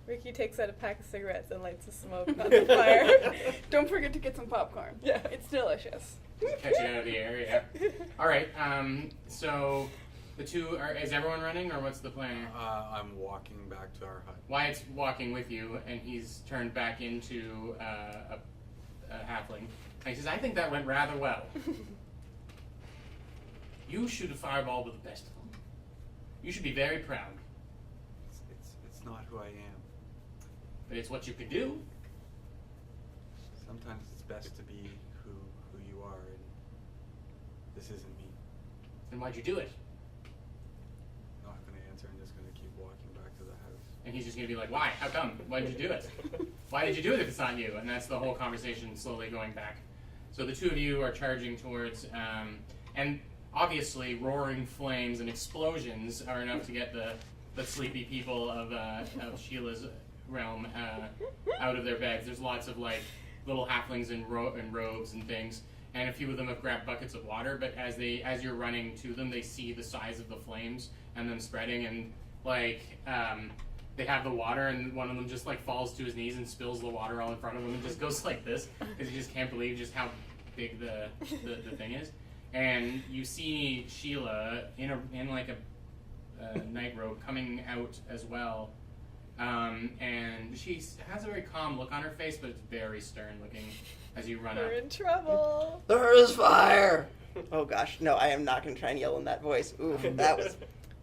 Ricky takes out a pack of cigarettes and lights a smoke on the fire. Don't forget to get some popcorn. Yeah. It's delicious. Catch it out of the air, yeah. All right. So the two is everyone running, or what's the plan? I'm walking back to our hut. Wyatt's walking with you, and he's turned back into a halfling. And he says, "I think that went rather well. You shoot a fireball with the best of them. You should be very proud. It's not who I am. But it's what you could do. Sometimes it's best to be who you are, and this isn't me. Then why'd you do it?" I'm not going to answer. I'm just going to keep walking back to the house. And he's just going to be like, "Why? How come? Why did you do it? Why did you do it if it's not you?" And that's the whole conversation slowly going back. So the two of you are charging towards, and obviously roaring flames and explosions are enough to get the sleepy people of Sheila's realm out of their beds. There's lots of little halflings in robes and things, and a few of them have grabbed buckets of water. But as you're running to them, they see the size of the flames and them spreading, and they have the water, and one of them just falls to his knees and spills the water all in front of him and just goes like this because he just can't believe just how big the thing is. And you see Sheila in a night robe coming out as well, and she has a very calm look on her face, but it's very stern looking as you run up. We're in trouble. There is fire! Oh gosh, no, I am not going to try and yell in that voice. Oof, that was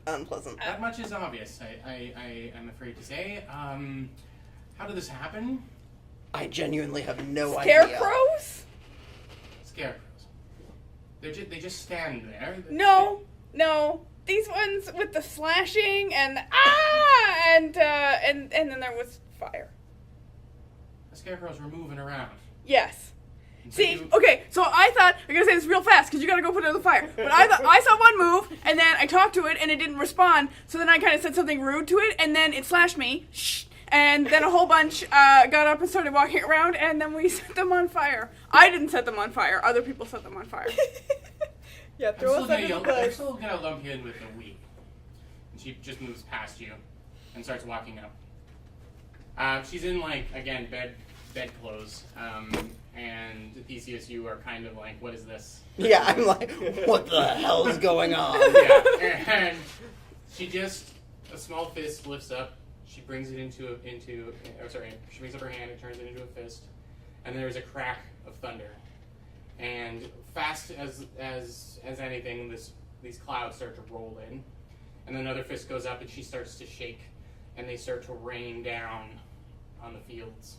unpleasant. That much is obvious, I am afraid to say. How did this happen? I genuinely have no idea. Scarecrows? Scarecrows. They just stand there. No. These ones with the slashing and and then there was fire. scarecrows were moving around. Yes. And so See, you- okay, so I thought, I'm gonna say this real fast because you gotta go put it on the fire. But I thought I saw one move, and then I talked to it, and it didn't respond. So then I kind of said something rude to it, and then it slashed me. Shh. And then a whole bunch got up and started walking around, and then we set them on fire. I didn't set them on fire. Other people set them on fire. Yeah, I'm throw still us gonna under the I'm bus. still gonna lump you in with a we. And she just moves past you and starts walking up. She's in like again bedclothes. And Theseus, you are kind of like, what is this? Yeah, I'm like, what the hell is going on? Yeah, and she just a small fist lifts up. She brings it she brings up her hand and turns it into a fist, and there's a crack of thunder, and fast as anything, these clouds start to roll in, and then another fist goes up and she starts to shake, and they start to rain down on the fields.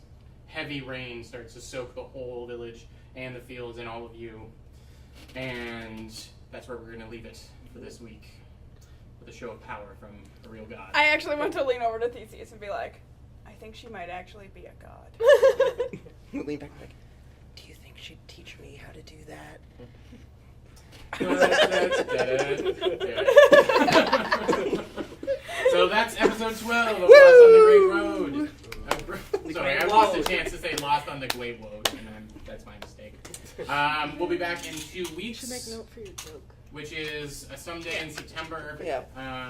Heavy rain starts to soak the whole village and the fields and all of you, and that's where we're going to leave it for this week. A show of power from a real god. I actually want to lean over to Theseus and be like, I think she might actually be a god. Lean back like, do you think she'd teach me how to do that? So that's episode 12 of Lost on the Great Road. Sorry, I lost a chance to say Lost on the Great Road, and that's my mistake. We'll be back in 2 weeks. Should make note for your joke. Which is someday in September. Yeah.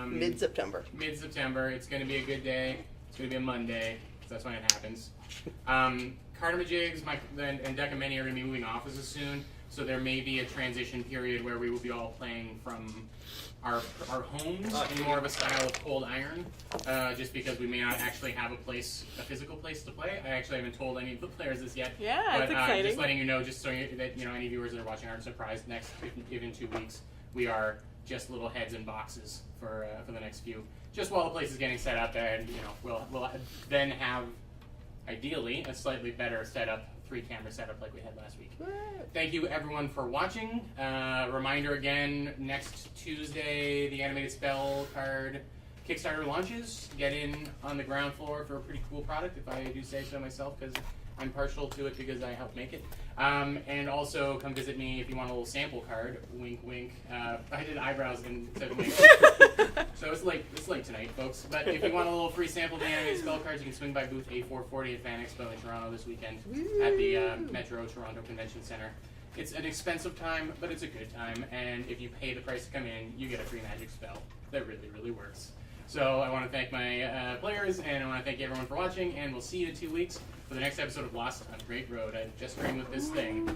Mid-September. Mid-September. It's going to be a good day. It's going to be a Monday, so that's when it happens. Cartamajigs and Decamany are going to be moving offices soon, so there may be a transition period where we will be all playing from our homes in more of a style of Cold Iron, just because we may not actually have a physical place to play. I actually haven't told any of the players this yet. Yeah, but, it's exciting. Just letting you know, just so that any viewers that are watching aren't surprised. Next, in 2 weeks, we are just little heads in boxes for the next few. Just while the place is getting set up, and we'll then have ideally a slightly better setup, 3-camera setup like we had last week. Thank you everyone for watching. Reminder again, next Tuesday the animated spell card Kickstarter launches. Get in on the ground floor for a pretty cool product, if I do say so myself, because I'm partial to it because I helped make it. And also come visit me if you want a little sample card. Wink, wink. I did eyebrows instead of makeup. So it's late tonight, folks. But if you want a little free sample of the animated spell cards, you can swing by booth A440 at Fan Expo in Toronto this weekend at the Metro Toronto Convention Center. It's an expensive time, but it's a good time. And if you pay the price to come in, you get a free magic spell that really, really works. So I want to thank my players, and I want to thank everyone for watching, and we'll see you in 2 weeks for the next episode of Lost on Great Road. I just streamed with this thing.